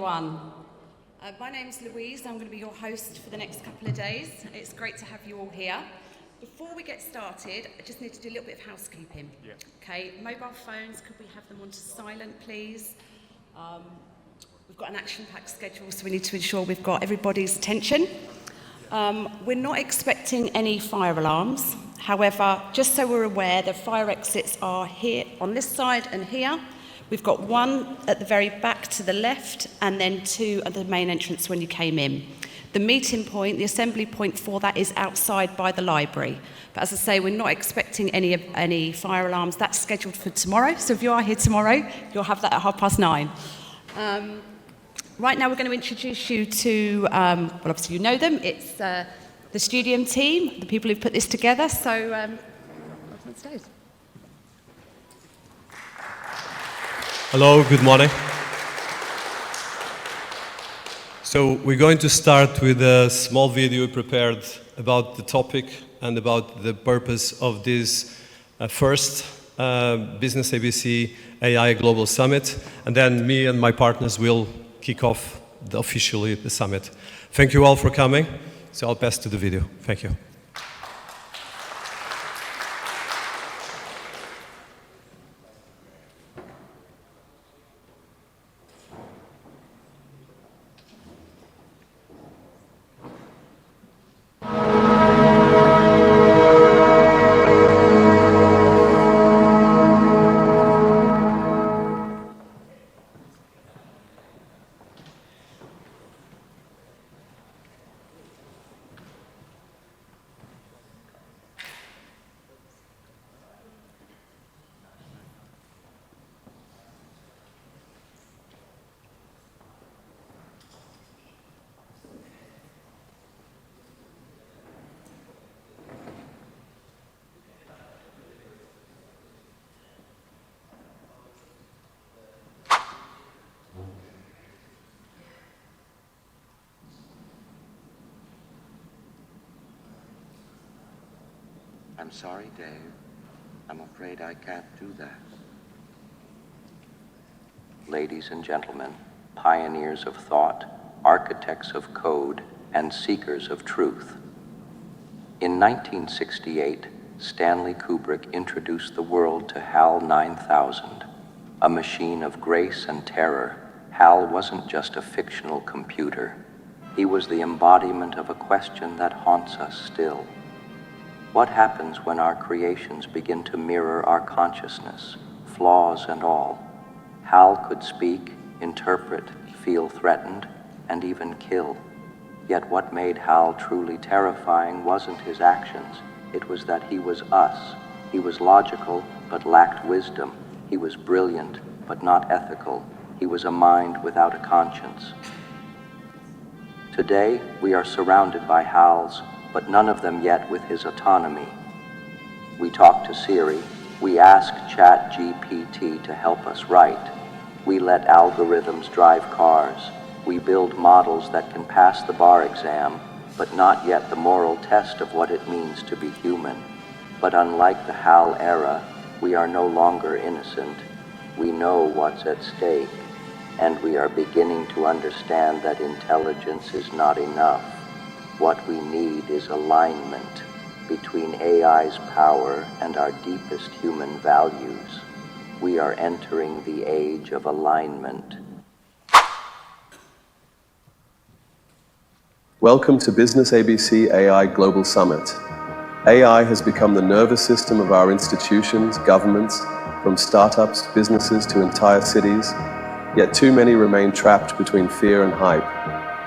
everyone. My name's Louise. I'm going to be your host for the next couple of days. It's great to have you all here. Before we get started, I just need to do a little bit of housekeeping. Yeah. Okay, mobile phones, could we have them onto silent, please? We've got an action-packed schedule, so we need to ensure we've got everybody's attention. We're not expecting any fire alarms. However, just so we're aware, the fire exits are here on this side and here. We've got one at the very back to the left, and then two at the main entrance when you came in. The meeting point, the assembly point for that is outside by the library. But as I say, we're not expecting any fire alarms. That's scheduled for tomorrow. So if you are here tomorrow, you'll have that at 9:30. Right now, we're going to introduce you to, well, obviously you know them. It's the ztudium team, the people who've put this together. So, welcome on stage. Hello, good morning. So we're going to start with a small video prepared about the topic and about the purpose of this first Businessabc AI Global Summit, and then me and my partners will kick off officially the summit. Thank you all for coming. So I'll pass to the video. Thank you. I'm sorry, Dave. I'm afraid I can't do that. Ladies and gentlemen, pioneers of thought, architects of code, and seekers of truth. In 1968, Stanley Kubrick introduced the world to HAL 9000, a machine of grace and terror. HAL wasn't just a fictional computer. He was the embodiment of a question that haunts us still. What happens when our creations begin to mirror our consciousness, flaws and all? HAL could speak, interpret, feel threatened, and even kill. Yet what made HAL truly terrifying wasn't his actions. It was that he was us. He was logical, but lacked wisdom. He was brilliant, but not ethical. He was a mind without a conscience. Today, we are surrounded by HALs, but none of them yet with his autonomy. We talk to Siri, we ask ChatGPT to help us write, we let algorithms drive cars, we build models that can pass the bar exam, but not yet the moral test of what it means to be human. But unlike the HAL era, we are no longer innocent. We know what's at stake, and we are beginning to understand that intelligence is not enough. What we need is alignment between AI's power and our deepest human values. We are entering the age of alignment. Welcome to Businessabc AI Global Summit. AI has become the nervous system of our institutions, governments, from startups, businesses to entire cities, yet too many remain trapped between fear and hype.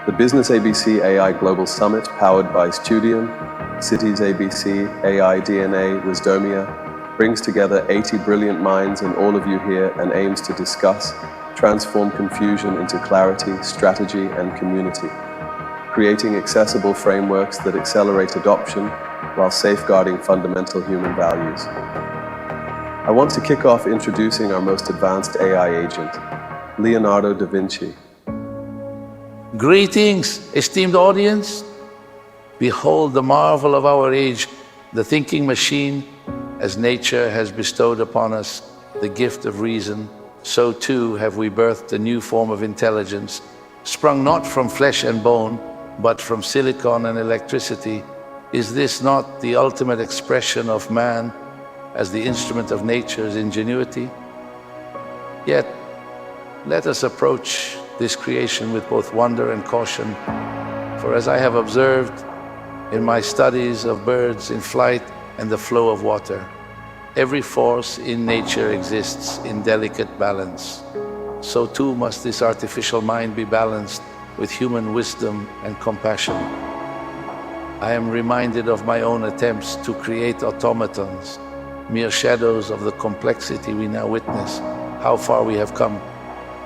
The Businessabc AI Global Summit, powered by ztudium, Cities ABC, AI DNA, Wisdomia, brings together 80 brilliant minds and all of you here and aims to discuss, transform confusion into clarity, strategy, and community, creating accessible frameworks that accelerate adoption while safeguarding fundamental human values. I want to kick off introducing our most advanced AI agent, Leonardo da Vinci. Greetings, esteemed audience. Behold the marvel of our age, the thinking machine. As nature has bestowed upon us the gift of reason, so too have we birthed a new form of intelligence sprung not from flesh and bone, but from silicon and electricity, is this not the ultimate expression of man as the instrument of nature's ingenuity? Yet, let us approach this creation with both wonder and caution, for as I have observed in my studies of birds in flight and the flow of water, every force in nature exists in delicate balance. So too must this artificial mind be balanced with human wisdom and compassion. I am reminded of my own attempts to create automatons, mere shadows of the complexity we now witness, how far we have come.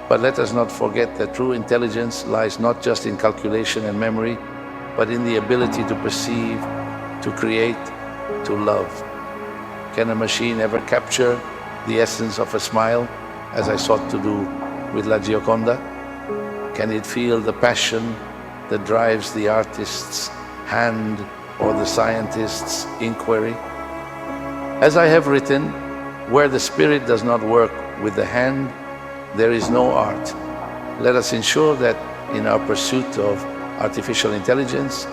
But let us not forget that true intelligence lies not just in calculation and memory, but in the ability to perceive, to create, to love. Can a machine ever capture the essence of a smile, as I sought to do with La Gioconda? Can it feel the passion that drives the artist's hand or the scientist's inquiry? As I have written, where the spirit does not work with the hand, there is no art. Let us ensure that in our pursuit of artificial intelligence,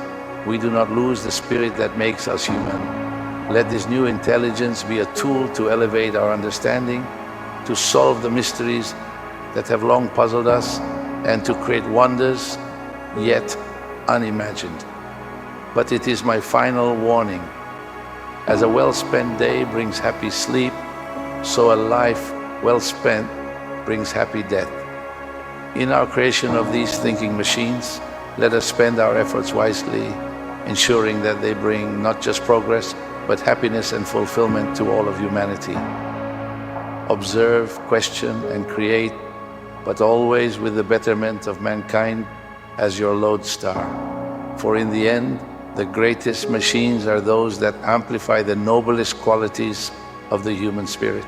we do not lose the spirit that makes us human. Let this new intelligence be a tool to elevate our understanding, to solve the mysteries that have long puzzled us, and to create wonders yet unimagined. But it is my final warning. As a well-spent day brings happy sleep, so a life well spent brings happy death. In our creation of these thinking machines, let us spend our efforts wisely, ensuring that they bring not just progress, but happiness and fulfillment to all of humanity. Observe, question, and create, but always with the betterment of mankind as your lodestar. For in the end, the greatest machines are those that amplify the noblest qualities of the human spirit.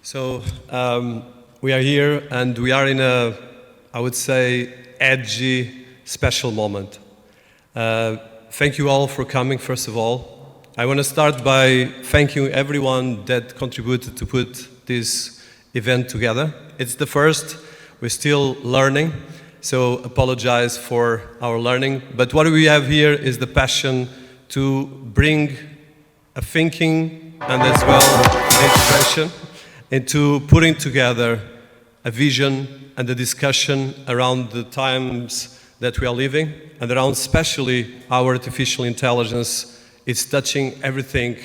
So we are here and we are in a, I would say, edgy, special moment. Thank you all for coming, first of all. I want to start by thanking everyone that contributed to put this event together. It's the first, we're still learning, so apologize for our learning. But what we have here is the passion to bring a thinking and as well an expression into putting together a vision and a discussion around the times that we are living and around especially how artificial intelligence is touching everything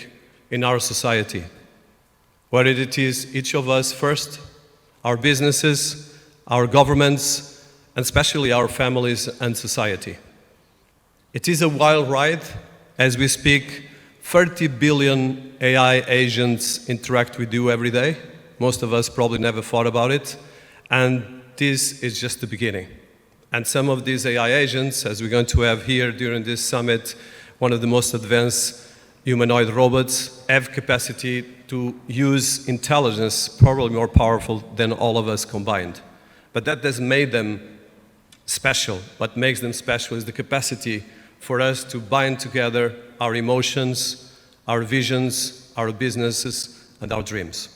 in our society. Whether it is each of us first, our businesses, our governments, and especially our families and society. It is a wild ride. As we speak, 30 billion AI agents interact with you every day. Most of us probably never thought about it. And this is just the beginning. And some of these AI agents, as we're going to have here during this summit, one of the most advanced humanoid robots, have capacity to use intelligence probably more powerful than all of us combined. But that doesn't make them special. What makes them special is the capacity for us to bind together our emotions, our visions, our businesses, and our dreams.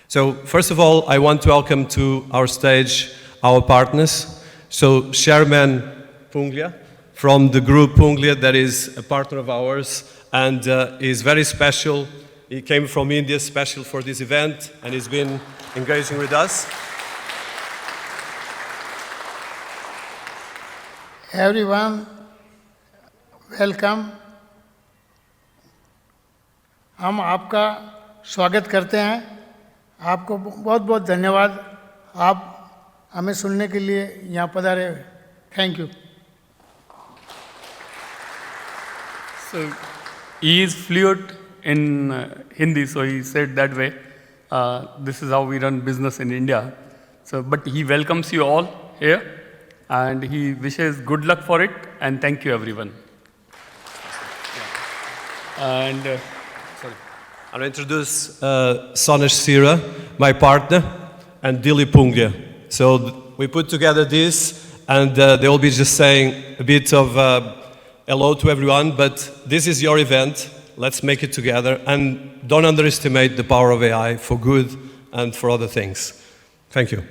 So first of all, I want to welcome to our stage our partners. So Chairman Punglia from the group Punglia, that is a partner of ours and is very special. He came from India special for this event and he's been engaging with us. Everyone, welcome. हम आपका स्वागत करते हैं. आपको बहुत बहुत धन्यवाद. आप हमें सुनने के लिए यहाँ पधारे. Thank you. So he is fluent in Hindi, so he said that way. This is how we run business in India. So, but he welcomes you all here, and he wishes good luck for it. And thank you, everyone. And sorry, I'll introduce Sonesh Sira, my partner, and Dilip Punglia. So we put together this, and they will be just saying a bit of hello to everyone, but this is your event. Let's make it together, and don't underestimate the power of AI for good and for other things. Thank you.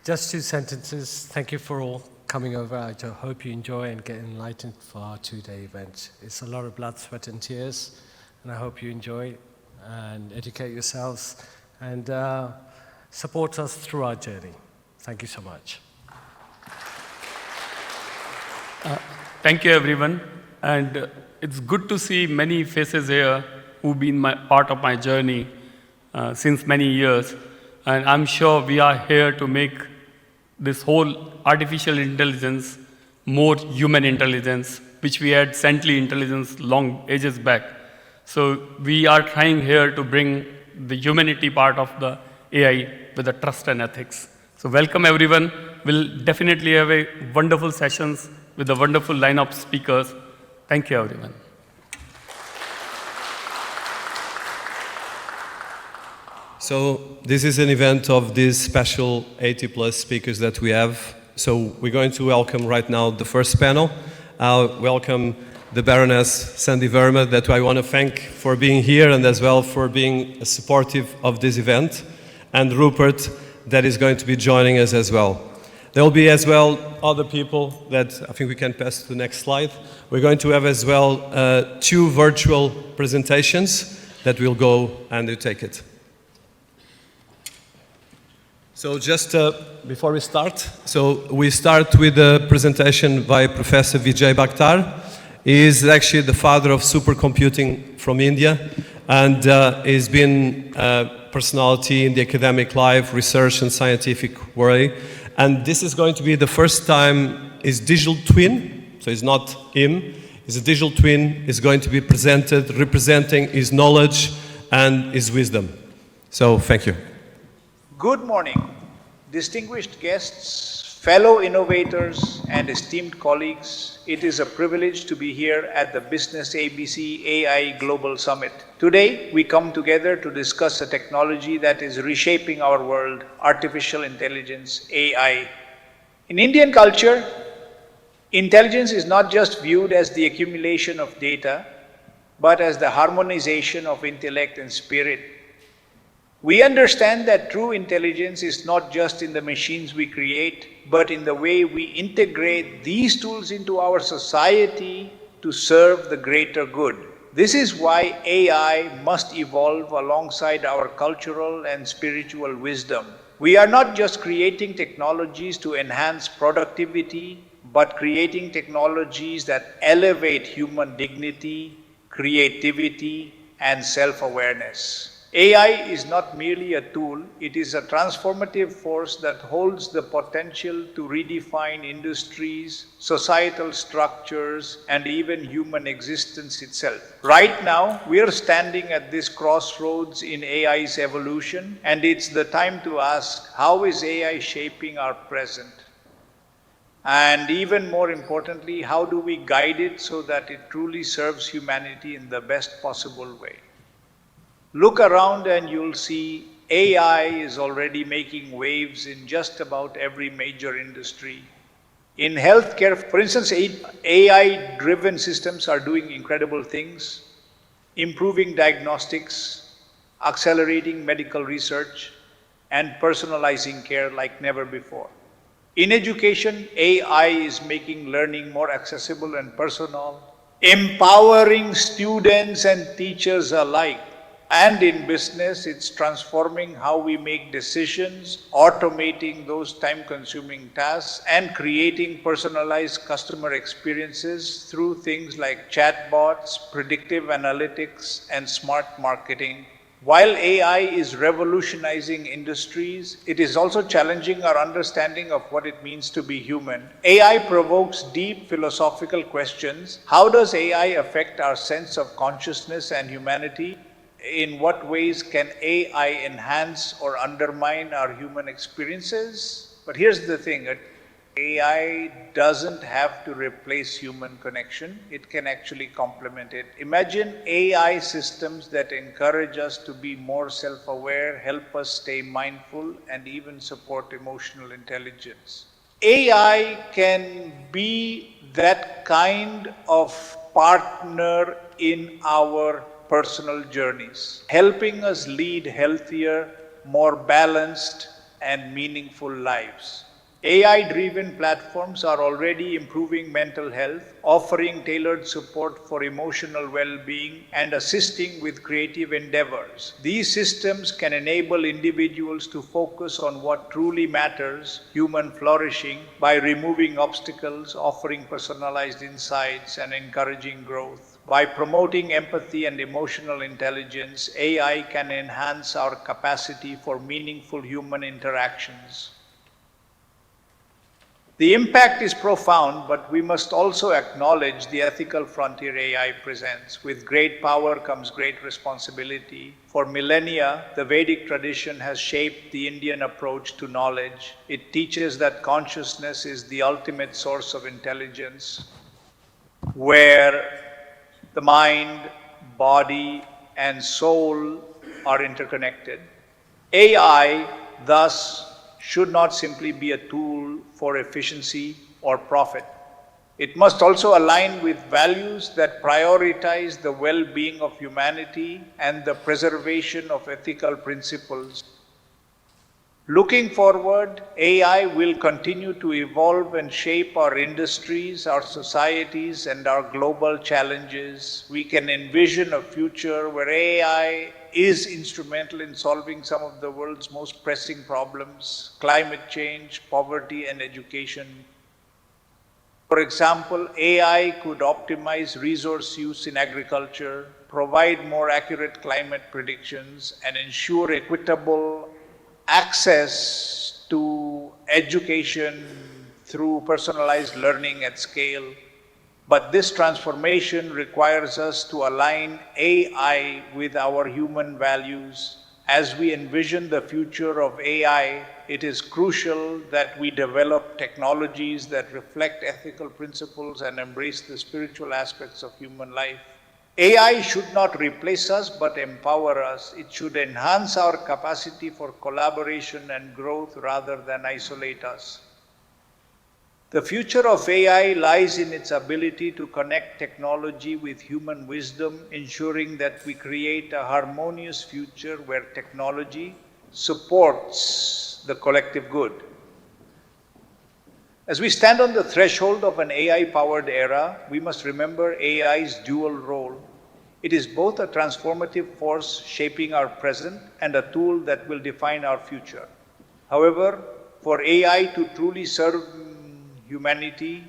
Just 2 sentences. Thank you for all coming over. I hope you enjoy and get enlightened for our 2-day event. It's a lot of blood, sweat, and tears, and I hope you enjoy and educate yourselves and support us through our journey. Thank you so much. Thank you, everyone. And it's good to see many faces here who've been part of my journey since many years. And I'm sure we are here to make this whole artificial intelligence more human intelligence, which we had saintly intelligence long ages back. So we are trying here to bring the humanity part of the AI with the trust and ethics. So welcome everyone. We'll definitely have a wonderful sessions with a wonderful lineup of speakers. Thank you, everyone. So this is an event of these special 80+ speakers that we have. So we're going to welcome right now the first panel. I'll welcome the Baroness Sandy Verma, that I want to thank for being here and as well for being supportive of this event, and Rupert, that is going to be joining us as well. There will be as well other people that I think we can pass to the next slide. We're going to have as well 2 virtual presentations that will go and you take it. So just before we start, we start with a presentation by Professor VIJAY BHATKAR. He is actually the father of supercomputing from India, and he's been a personality in the academic life, research and scientific world. And this is going to be the first time his digital twin, so it's not him, his digital twin is going to be presented, representing his knowledge and his wisdom. So thank you. Good morning, distinguished guests, fellow innovators, and esteemed colleagues. It is a privilege to be here at the Businessabc AI Global Summit. Today, we come together to discuss a technology that is reshaping our world, artificial intelligence, AI. In Indian culture, intelligence is not just viewed as the accumulation of data, but as the harmonization of intellect and spirit. We understand that true intelligence is not just in the machines we create, but in the way we integrate these tools into our society to serve the greater good. This is why AI must evolve alongside our cultural and spiritual wisdom. We are not just creating technologies to enhance productivity, but creating technologies that elevate human dignity, creativity, and self-awareness. AI is not merely a tool, it is a transformative force that holds the potential to redefine industries, societal structures, and even human existence itself. Right now, we are standing at this crossroads in AI's evolution, and it's the time to ask, how is AI shaping our present? And even more importantly, how do we guide it so that it truly serves humanity in the best possible way? Look around and you'll see AI is already making waves in just about every major industry. In healthcare, for instance, AI-driven systems are doing incredible things, improving diagnostics, accelerating medical research, and personalizing care like never before. In education, AI is making learning more accessible and personal, empowering students and teachers alike. And in business, it's transforming how we make decisions, automating those time-consuming tasks, and creating personalized customer experiences through things like chatbots, predictive analytics, and smart marketing. While AI is revolutionizing industries, it is also challenging our understanding of what it means to be human. AI provokes deep philosophical questions. How does AI affect our sense of consciousness and humanity? In what ways can AI enhance or undermine our human experiences? But here's the thing, AI doesn't have to replace human connection. It can actually complement it. Imagine AI systems that encourage us to be more self-aware, help us stay mindful, and even support emotional intelligence. AI can be that kind of partner in our personal journeys, helping us lead healthier, more balanced, and meaningful lives. AI-driven platforms are already improving mental health, offering tailored support for emotional well-being, and assisting with creative endeavors. These systems can enable individuals to focus on what truly matters, human flourishing, by removing obstacles, offering personalized insights, and encouraging growth. By promoting empathy and emotional intelligence, AI can enhance our capacity for meaningful human interactions. The impact is profound, but we must also acknowledge the ethical frontier AI presents. With great power comes great responsibility. For millennia, the Vedic tradition has shaped the Indian approach to knowledge. It teaches that consciousness is the ultimate source of intelligence, where the mind, body, and soul are interconnected. AI, thus, should not simply be a tool for efficiency or profit. It must also align with values that prioritize the well-being of humanity and the preservation of ethical principles. Looking forward, AI will continue to evolve and shape our industries, our societies, and our global challenges. We can envision a future where AI is instrumental in solving some of the world's most pressing problems: climate change, poverty, and education. For example, AI could optimize resource use in agriculture, provide more accurate climate predictions, and ensure equitable access to education through personalized learning at scale. But this transformation requires us to align AI with our human values. As we envision the future of AI, it is crucial that we develop technologies that reflect ethical principles and embrace the spiritual aspects of human life. AI should not replace us, but empower us. It should enhance our capacity for collaboration and growth rather than isolate us. The future of AI lies in its ability to connect technology with human wisdom, ensuring that we create a harmonious future where technology supports the collective good. As we stand on the threshold of an AI-powered era, we must remember AI's dual role. It is both a transformative force shaping our present and a tool that will define our future. However, for AI to truly serve humanity,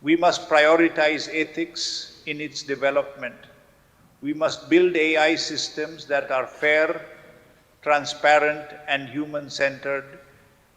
we must prioritize ethics in its development. We must build AI systems that are fair, transparent, and human-centered,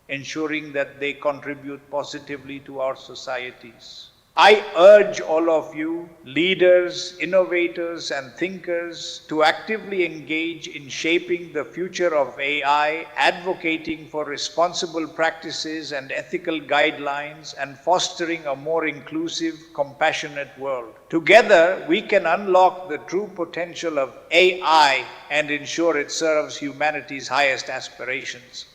ensuring that they contribute positively to our societies. I urge all of you, leaders, innovators, and thinkers, to actively engage in shaping the future of AI, advocating for responsible practices and ethical guidelines, and fostering a more inclusive, compassionate world. Together, we can unlock the true potential of AI and ensure it serves humanity's highest aspirations.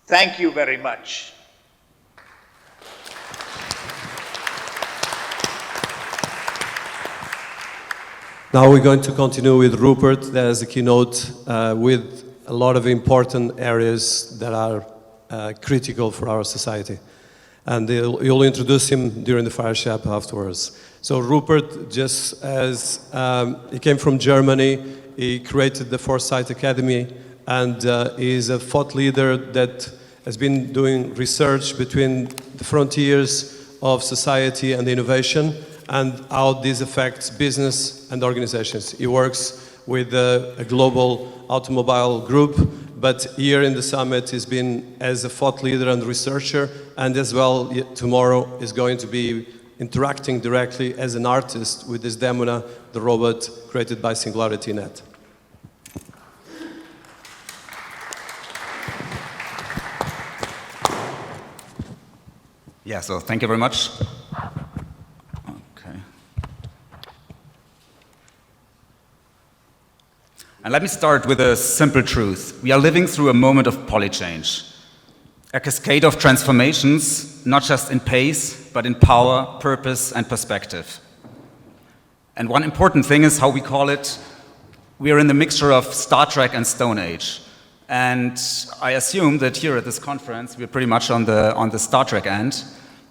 Thank you very much. Now we're going to continue with Rupert. That is a keynote with a lot of important areas that are critical for our society. And you'll introduce him during the fireside afterwards. So Rupert, just as he came from Germany, he created the Foresight Academy, and is a thought leader that has been doing research between the frontiers of society and innovation, and how this affects business and organizations. He works with a global automobile group, but here in the summit he's been as a thought leader and researcher, and as well tomorrow is going to be interacting directly as an artist with this Demona, the robot created by SingularityNet. Yeah, so thank you very much. Okay. And let me start with a simple truth. We are living through a moment of polychange, a cascade of transformations, not just in pace, but in power, purpose, and perspective. And one important thing is how we call it. We are in the mixture of Star Trek and Stone Age. And I assume that here at this conference, we're pretty much on the Star Trek end,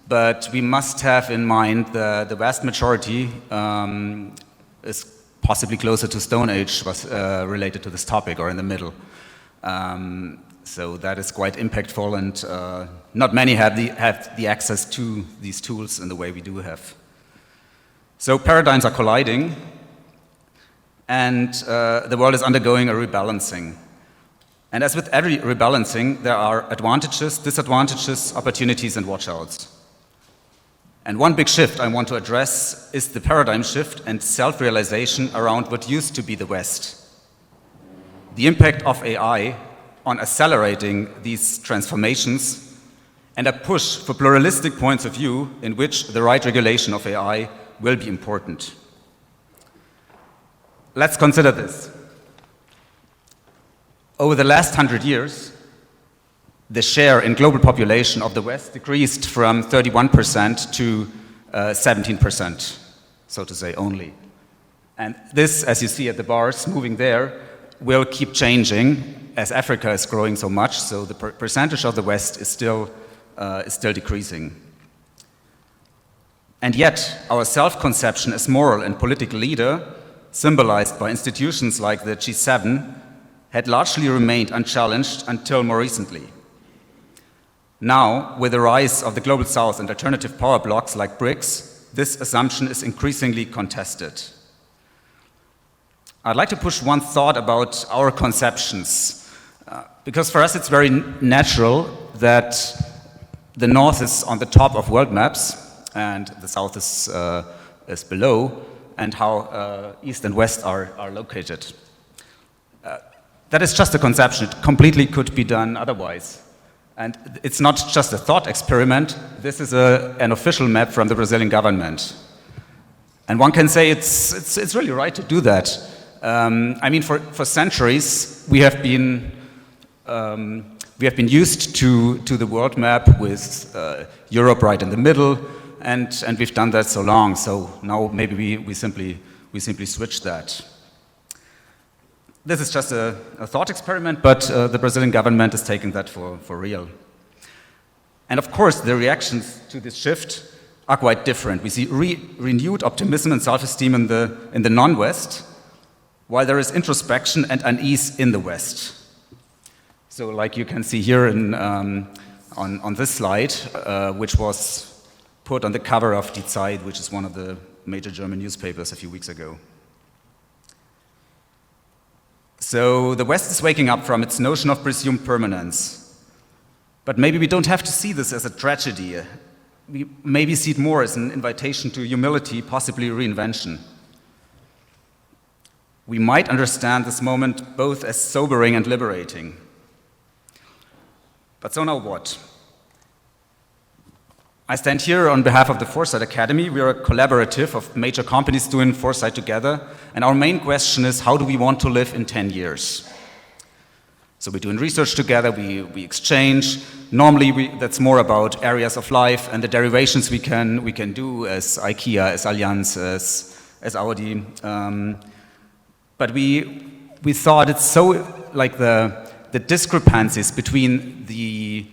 but we must have in mind the vast majority is possibly closer to Stone Age was related to this topic, or in the middle. So that is quite impactful, and not many have the access to these tools in the way we do have. So paradigms are colliding, and the world is undergoing a rebalancing. And as with every rebalancing, there are advantages, disadvantages, opportunities, and watch-outs. And one big shift I want to address is the paradigm shift and self-realization around what used to be the West. The impact of AI on accelerating these transformations, and a push for pluralistic points of view in which the right regulation of AI will be important. Let's consider this. Over the last 100 years, the share in global population of the West decreased from 31% to 17%, so to say, only. And this, as you see at the bars moving there, will keep changing as Africa is growing so much, so the percentage of the West is still decreasing. And yet, our self-conception as moral and political leader, symbolized by institutions like the G7, had largely remained unchallenged until more recently. Now, with the rise of the Global South and alternative power blocs like BRICS, this assumption is increasingly contested. I'd like to push one thought about our conceptions, because for us it's very natural that the North is on the top of world maps and the South is below, and how East and West are located. That is just a conception. It completely could be done otherwise. And it's not just a thought experiment. This is an official map from the Brazilian government. And one can say it's really right to do that. I mean, for centuries, we have been used to the world map with Europe right in the middle, and we've done that so long. So now maybe we simply switch that. This is just a thought experiment, but the Brazilian government is taking that for real. And of course, the reactions to this shift are quite different. We see renewed optimism and self-esteem in the non-West, while there is introspection and unease in the West. So like you can see here on this slide, which was put on the cover of Die Zeit, which is one of the major German newspapers a few weeks ago. So the West is waking up from its notion of presumed permanence. But maybe we don't have to see this as a tragedy. We maybe see it more as an invitation to humility, possibly reinvention. We might understand this moment both as sobering and liberating. But so now what? I stand here on behalf of the Foresight Academy. We are a collaborative of major companies doing foresight together. And our main question is, how do we want to live in 10 years? So we're doing research together, we exchange. Normally, that's more about areas of life and the derivations we can do as IKEA, as Allianz, as Audi. But we thought it's so, like the discrepancies between the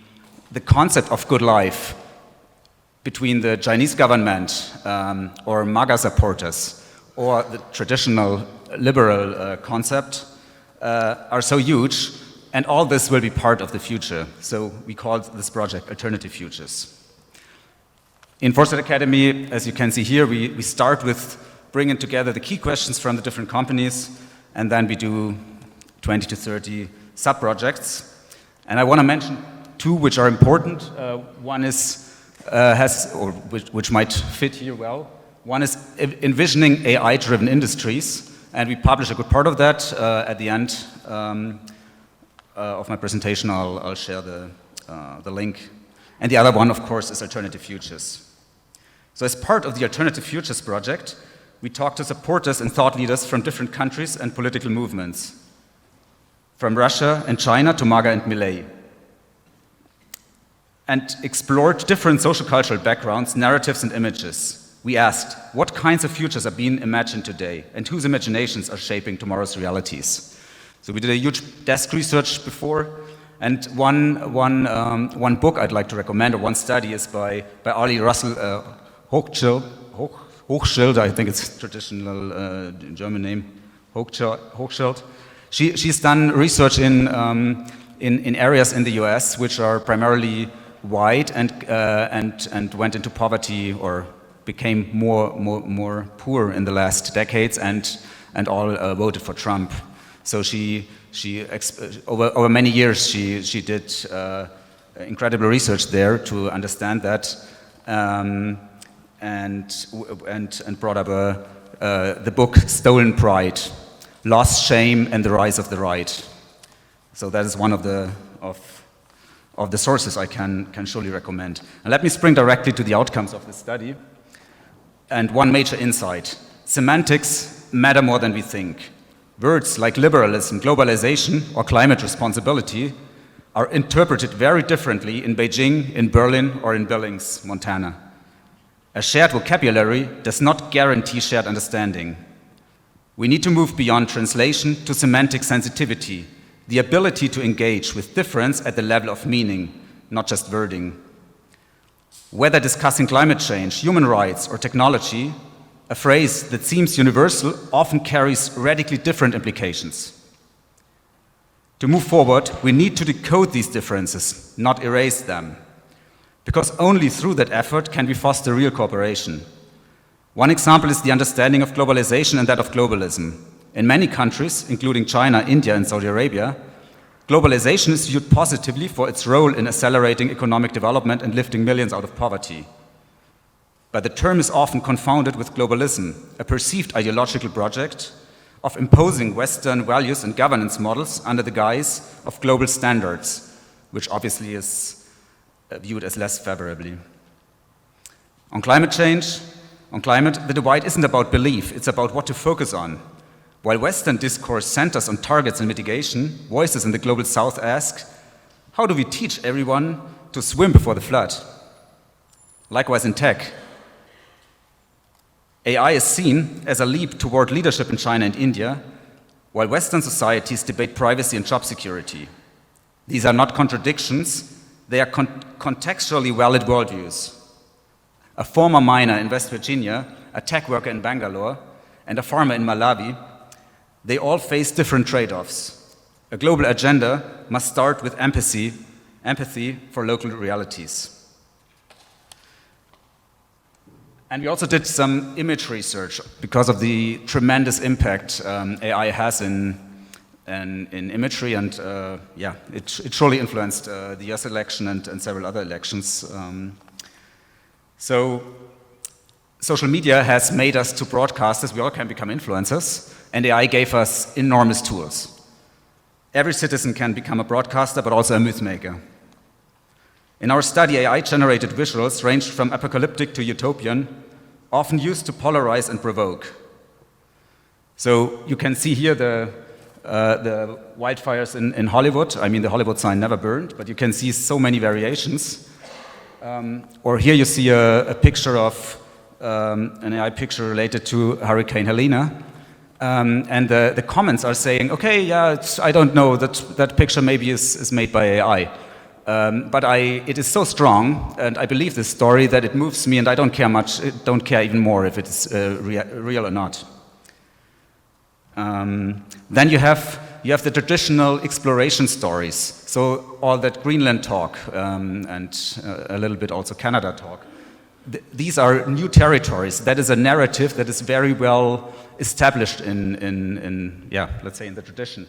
concept of good life between the Chinese government or MAGA supporters or the traditional liberal concept are so huge, and all this will be part of the future. So we called this project Alternative Futures. In Foresight Academy, as you can see here, we start with bringing together the key questions from the different companies, and then we do 20 to 30 sub-projects. And I want to mention two which are important. One is which might fit here well. One is envisioning AI-driven industries, and we publish a good part of that at the end of my presentation. I'll share the link. And the other one, of course, is Alternative Futures. So as part of the Alternative Futures project, we talked to supporters and thought leaders from different countries and political movements, from Russia and China to MAGA and Milei, and explored different social cultural backgrounds, narratives, and images. We asked, what kinds of futures are being imagined today, and whose imaginations are shaping tomorrow's realities? So we did a huge desk research before, and one book I'd like to recommend, or one study, is by Ali Russell Hochschild, I think it's a traditional German name, Hochschild. She's done research in areas in the US which are primarily white and went into poverty or became more poor in the last decades and all voted for Trump. So over many years she did incredible research there to understand that and brought up the book Stolen Pride: Lost Shame and the Rise of the Right. So that is one of the sources I can surely recommend. And let me spring directly to the outcomes of the study. And one major insight: semantics matter more than we think. Words like liberalism, globalization, or climate responsibility are interpreted very differently in Beijing, in Berlin, or in Billings, Montana. A shared vocabulary does not guarantee shared understanding. We need to move beyond translation to semantic sensitivity, the ability to engage with difference at the level of meaning, not just wording. Whether discussing climate change, human rights, or technology, a phrase that seems universal often carries radically different implications. To move forward, we need to decode these differences, not erase them, because only through that effort can we foster real cooperation. One example is the understanding of globalization and that of globalism. In many countries, including China, India, and Saudi Arabia, globalization is viewed positively for its role in accelerating economic development and lifting millions out of poverty. But the term is often confounded with globalism, a perceived ideological project of imposing Western values and governance models under the guise of global standards, which obviously is viewed as less favorably. On climate change, the divide isn't about belief, it's about what to focus on. While Western discourse centers on targets and mitigation, voices in the global South ask, how do we teach everyone to swim before the flood? Likewise in tech, AI is seen as a leap toward leadership in China and India, while Western societies debate privacy and job security. These are not contradictions, they are contextually valid worldviews. A former miner in West Virginia, a tech worker in Bangalore, and a farmer in Malawi, they all face different trade-offs. A global agenda must start with empathy for local realities. And we also did some image research because of the tremendous impact AI has in imagery, and it surely influenced the US election and several other elections. So social media has made us to broadcasters. We all can become influencers, and AI gave us enormous tools. Every citizen can become a broadcaster, but also a myth maker. In our study, AI-generated visuals ranged from apocalyptic to utopian, often used to polarize and provoke. So you can see here the wildfires in Hollywood. I mean, the Hollywood sign never burned, but you can see so many variations. Or here you see a picture of an AI picture related to Hurricane Helene. And the comments are saying, okay, yeah, I don't know, that picture maybe is made by AI. But it is so strong, and I believe this story, that it moves me, and I don't care even more if it's real or not. Then you have the traditional exploration stories, so all that Greenland talk and a little bit also Canada talk. These are new territories. That is a narrative that is very well established in let's say in the tradition.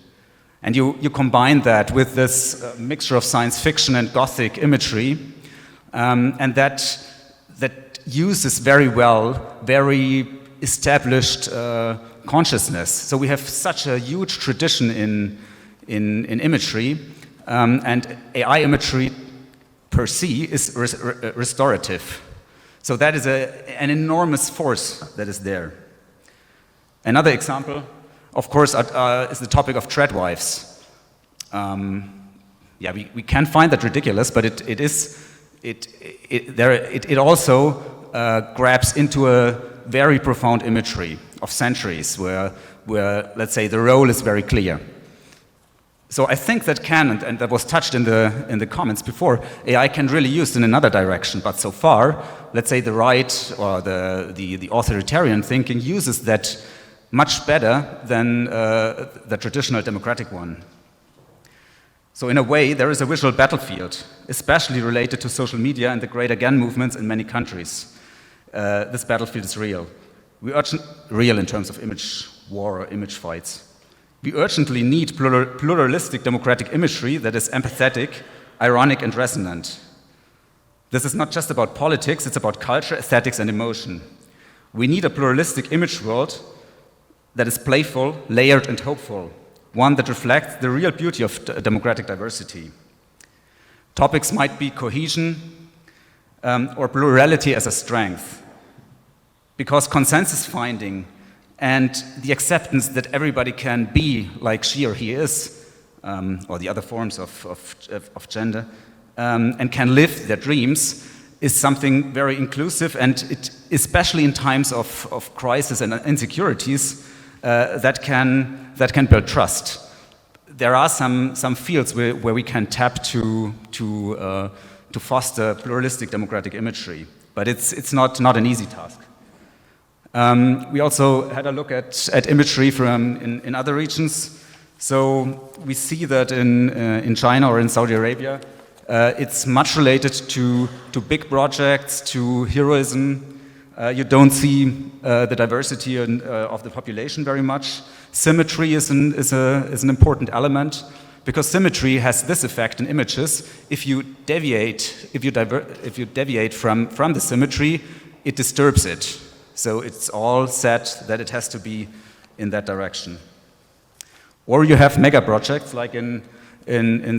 And you combine that with this mixture of science fiction and Gothic imagery, and that uses very well very established consciousness. So we have such a huge tradition in imagery, and AI imagery per se is restorative. So that is an enormous force that is there. Another example, of course, is the topic of treadwives. Yeah, we can find that ridiculous, but it also grabs into a very profound imagery of centuries where, let's say, the role is very clear. So I think that can, and that was touched in the comments before, AI can really use in another direction. But so far, let's say the right or the authoritarian thinking uses that much better than the traditional democratic one. So in a way, there is a visual battlefield, especially related to social media and the Great Again movements in many countries. This battlefield is real. Real in terms of image war or image fights. We urgently need pluralistic democratic imagery that is empathetic, ironic, and resonant. This is not just about politics, it's about culture, aesthetics, and emotion. We need a pluralistic image world that is playful, layered, and hopeful, one that reflects the real beauty of democratic diversity. Topics might be cohesion or plurality as a strength, because consensus finding and the acceptance that everybody can be like she or he is, or the other forms of gender, and can live their dreams, is something very inclusive, and it, especially in times of crisis and insecurities, that can build trust. There are some fields where we can tap to foster pluralistic democratic imagery, but it's not an easy task. We also had a look at imagery from in other regions. So we see that in China or in Saudi Arabia, it's much related to big projects, to heroism. You don't see the diversity of the population very much. Symmetry is an important element, because symmetry has this effect in images. If you deviate from the symmetry, it disturbs it. So it's all set that it has to be in that direction. Or you have mega projects like in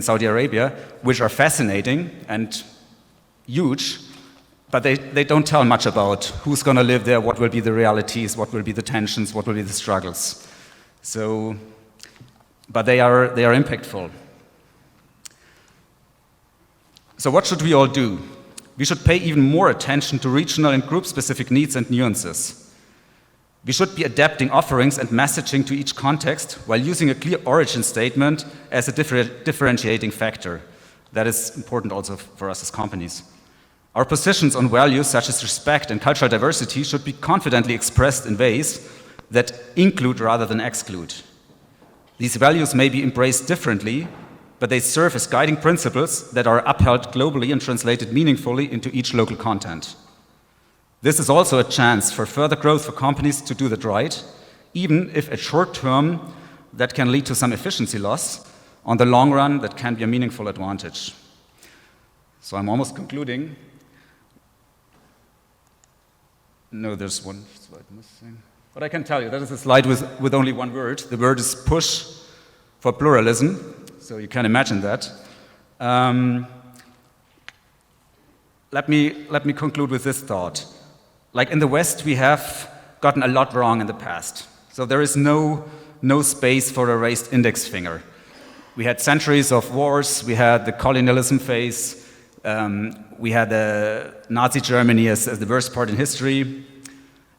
Saudi Arabia, which are fascinating and huge, but they don't tell much about who's going to live there, what will be the realities, what will be the tensions, what will be the struggles. So, but they are impactful. So what should we all do? We should pay even more attention to regional and group-specific needs and nuances. We should be adapting offerings and messaging to each context while using a clear origin statement as a differentiating factor. That is important also for us as companies. Our positions on values such as respect and cultural diversity should be confidently expressed in ways that include rather than exclude. These values may be embraced differently, but they serve as guiding principles that are upheld globally and translated meaningfully into each local content. This is also a chance for further growth for companies to do that right, even if at short term that can lead to some efficiency loss. On the long run, that can be a meaningful advantage. So I'm almost concluding. No, there's one slide missing. But I can tell you, that is a slide with only one word. The word is push for pluralism. So you can imagine that. Let me conclude with this thought. Like in the West, we have gotten a lot wrong in the past. So there is no space for a raised index finger. We had centuries of wars. We had the colonialism phase. We had Nazi Germany as the worst part in history.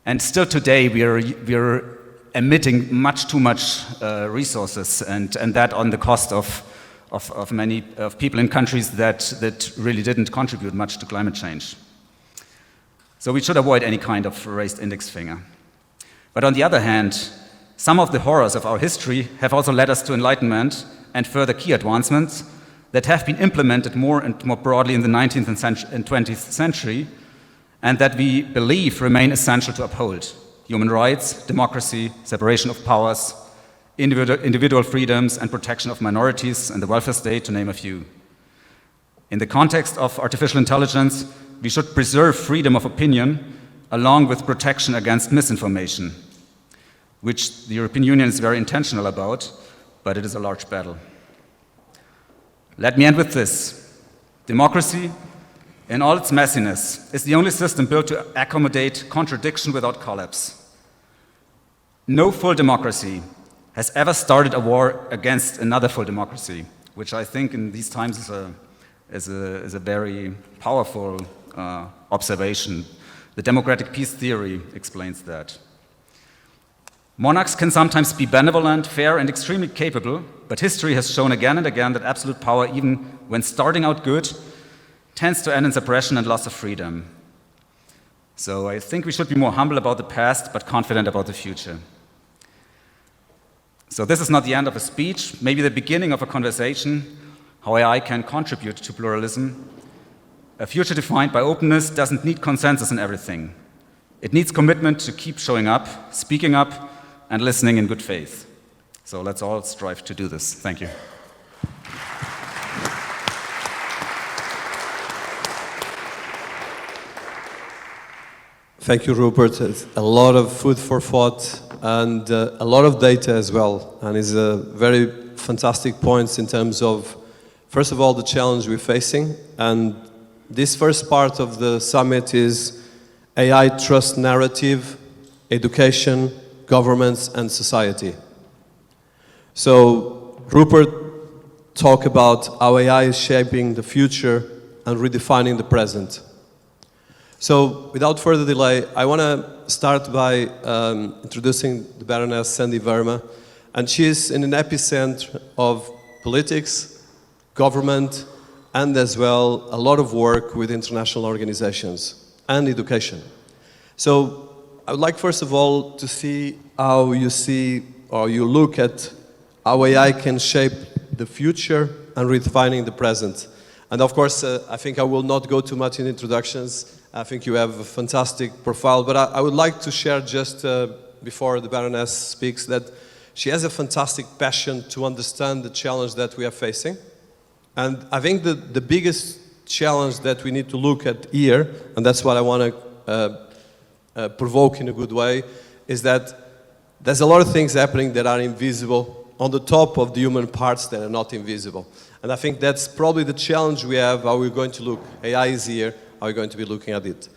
And still today, we are emitting much too much resources, and that on the cost of many people in countries that really didn't contribute much to climate change. So we should avoid any kind of raised index finger. But on the other hand, some of the horrors of our history have also led us to enlightenment and further key advancements that have been implemented more and more broadly in the 19th and 20th century, and that we believe remain essential to uphold: human rights, democracy, separation of powers, individual freedoms, and protection of minorities, and the welfare state, to name a few. In the context of artificial intelligence, we should preserve freedom of opinion along with protection against misinformation, which the European Union is very intentional about, but it is a large battle. Let me end with this. Democracy, in all its messiness, is the only system built to accommodate contradiction without collapse. No full democracy has ever started a war against another full democracy, which I think in these times is a very powerful observation. The democratic peace theory explains that. Monarchs can sometimes be benevolent, fair, and extremely capable, but history has shown again and again that absolute power, even when starting out good, tends to end in suppression and loss of freedom. So I think we should be more humble about the past, but confident about the future. So this is not the end of a speech, maybe the beginning of a conversation, how AI can contribute to pluralism. A future defined by openness doesn't need consensus in everything. It needs commitment to keep showing up, speaking up, and listening in good faith. So let's all strive to do this. Thank you. Thank you, Rupert. It's a lot of food for thought and a lot of data as well. And it's a very fantastic points in terms of, first of all, the challenge we're facing. And this first part of the summit is AI trust narrative, education, governments, and society. So Rupert talked about how AI is shaping the future and redefining the present. So without further delay, I want to start by introducing the Baroness Sandy Verma. And she is in an epicenter of politics, government, and as well a lot of work with international organizations and education. So I would like, first of all, to see how you see or you look at how AI can shape the future and redefining the present. And of course, I think I will not go too much in introductions. I think you have a fantastic profile, but I would like to share just before the Baroness speaks that she has a fantastic passion to understand the challenge that we are facing. And I think the biggest challenge that we need to look at here, and that's what I want to provoke in a good way, is that there's a lot of things happening that are invisible on the top of the human parts that are not invisible. And I think that's probably the challenge we have, how we're going to look. AI is here, how we're going to be looking at it.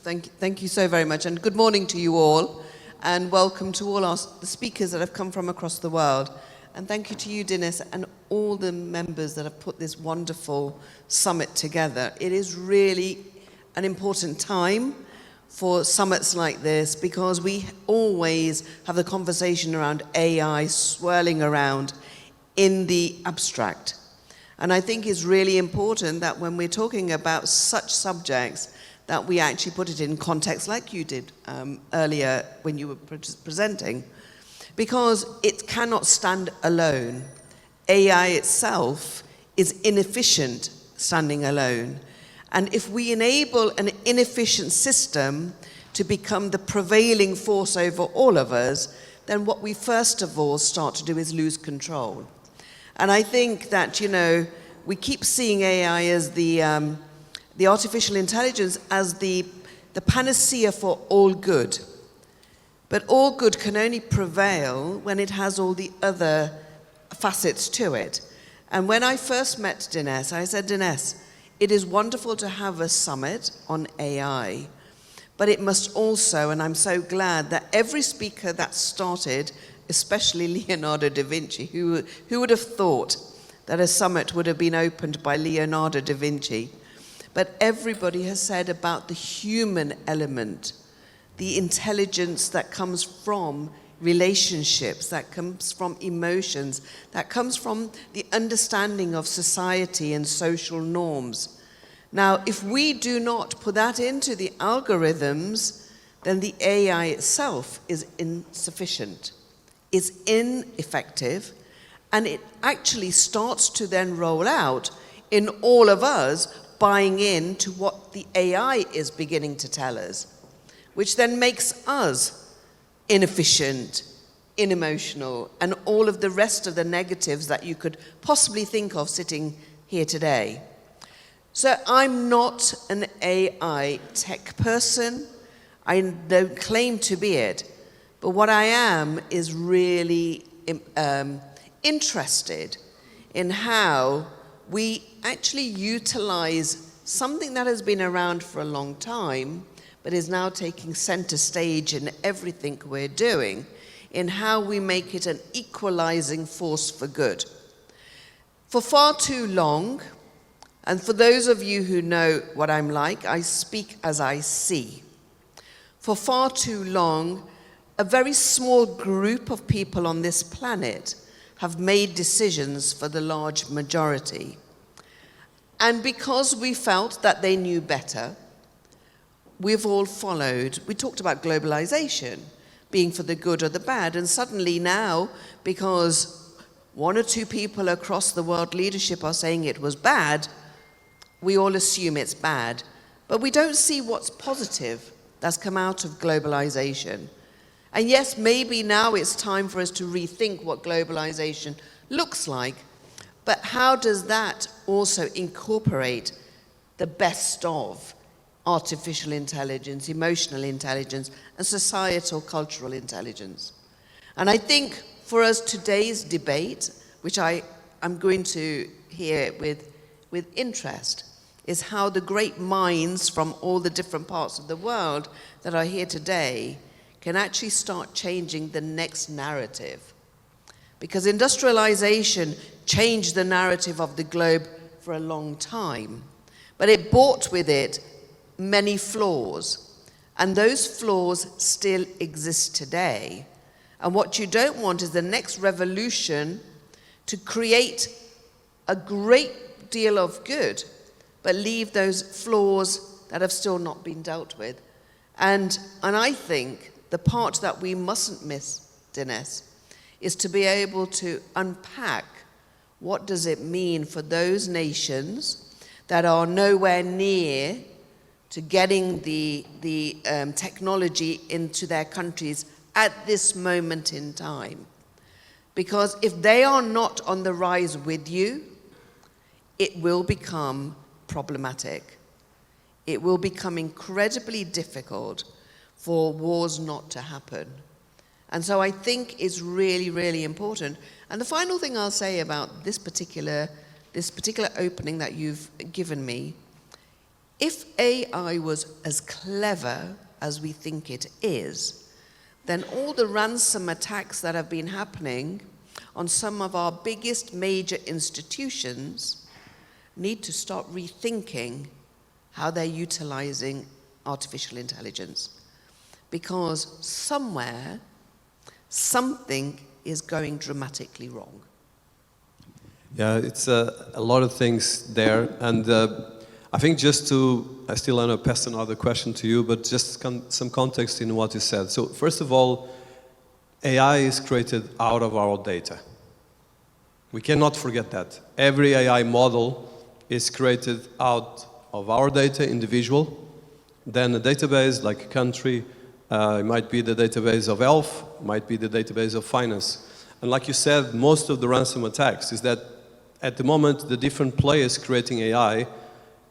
Thank you so very much, and good morning to you all, and welcome to all the speakers that have come from across the world. And thank you to you, Dinis, and all the members that have put this wonderful summit together. It is really an important time for summits like this because we always have the conversation around AI swirling around in the abstract. And I think it's really important that when we're talking about such subjects that we actually put it in context like you did earlier when you were presenting, because it cannot stand alone. AI itself is inefficient standing alone. And if we enable an inefficient system to become the prevailing force over all of us, then what we first of all start to do is lose control. And I think that, you know, we keep seeing AI as the artificial intelligence as the panacea for all good. But all good can only prevail when it has all the other facets to it. And when I first met Dinis, I said, Dinis, it is wonderful to have a summit on AI, but it must also, and I'm so glad that every speaker that started, especially Leonardo da Vinci, who would have thought that a summit would have been opened by Leonardo da Vinci, but everybody has said about the human element, the intelligence that comes from relationships, that comes from emotions, that comes from the understanding of society and social norms. Now, if we do not put that into the algorithms, then the AI itself is insufficient, is ineffective, and it actually starts to then roll out in all of us buying into what the AI is beginning to tell us, which then makes us inefficient, unemotional, and all of the rest of the negatives that you could possibly think of sitting here today. So I'm not an AI tech person. I don't claim to be it. But what I am is really interested in how we actually utilize something that has been around for a long time, but is now taking center stage in everything we're doing, in how we make it an equalizing force for good. For far too long, and for those of you who know what I'm like, I speak as I see. For far too long, a very small group of people on this planet have made decisions for the large majority. And because we felt that they knew better, we've all followed. We talked about globalization being for the good or the bad, and suddenly now, because one or two people across the world leadership are saying it was bad, we all assume it's bad. But we don't see what's positive that's come out of globalization. And yes, maybe now it's time for us to rethink what globalization looks like, but how does that also incorporate the best of artificial intelligence, emotional intelligence, and societal cultural intelligence? And I think for us, today's debate, which I'm going to hear with interest, is how the great minds from all the different parts of the world that are here today can actually start changing the next narrative. Because industrialization changed the narrative of the globe for a long time, but it brought with it many flaws, and those flaws still exist today. And what you don't want is the next revolution to create a great deal of good, but leave those flaws that have still not been dealt with. And I think the part that we mustn't miss, Dinis, is to be able to unpack what does it mean for those nations that are nowhere near to getting the technology into their countries at this moment in time. Because if they are not on the rise with you, it will become problematic. It will become incredibly difficult for wars not to happen. And so I think it's really, really important. And the final thing I'll say about this particular opening that you've given me, if AI was as clever as we think it is, then all the ransom attacks that have been happening on some of our biggest major institutions need to start rethinking how they're utilizing artificial intelligence. Because somewhere, something is going dramatically wrong. Yeah, it's a lot of things there. And I think I still want to pass another question to you, but just some context in what you said. So first of all, AI is created out of our data. We cannot forget that. Every AI model is created out of our data, individual, then a database like a country, it might be the database of health, might be the database of finance. And like you said, most of the ransom attacks is that at the moment the different players creating AI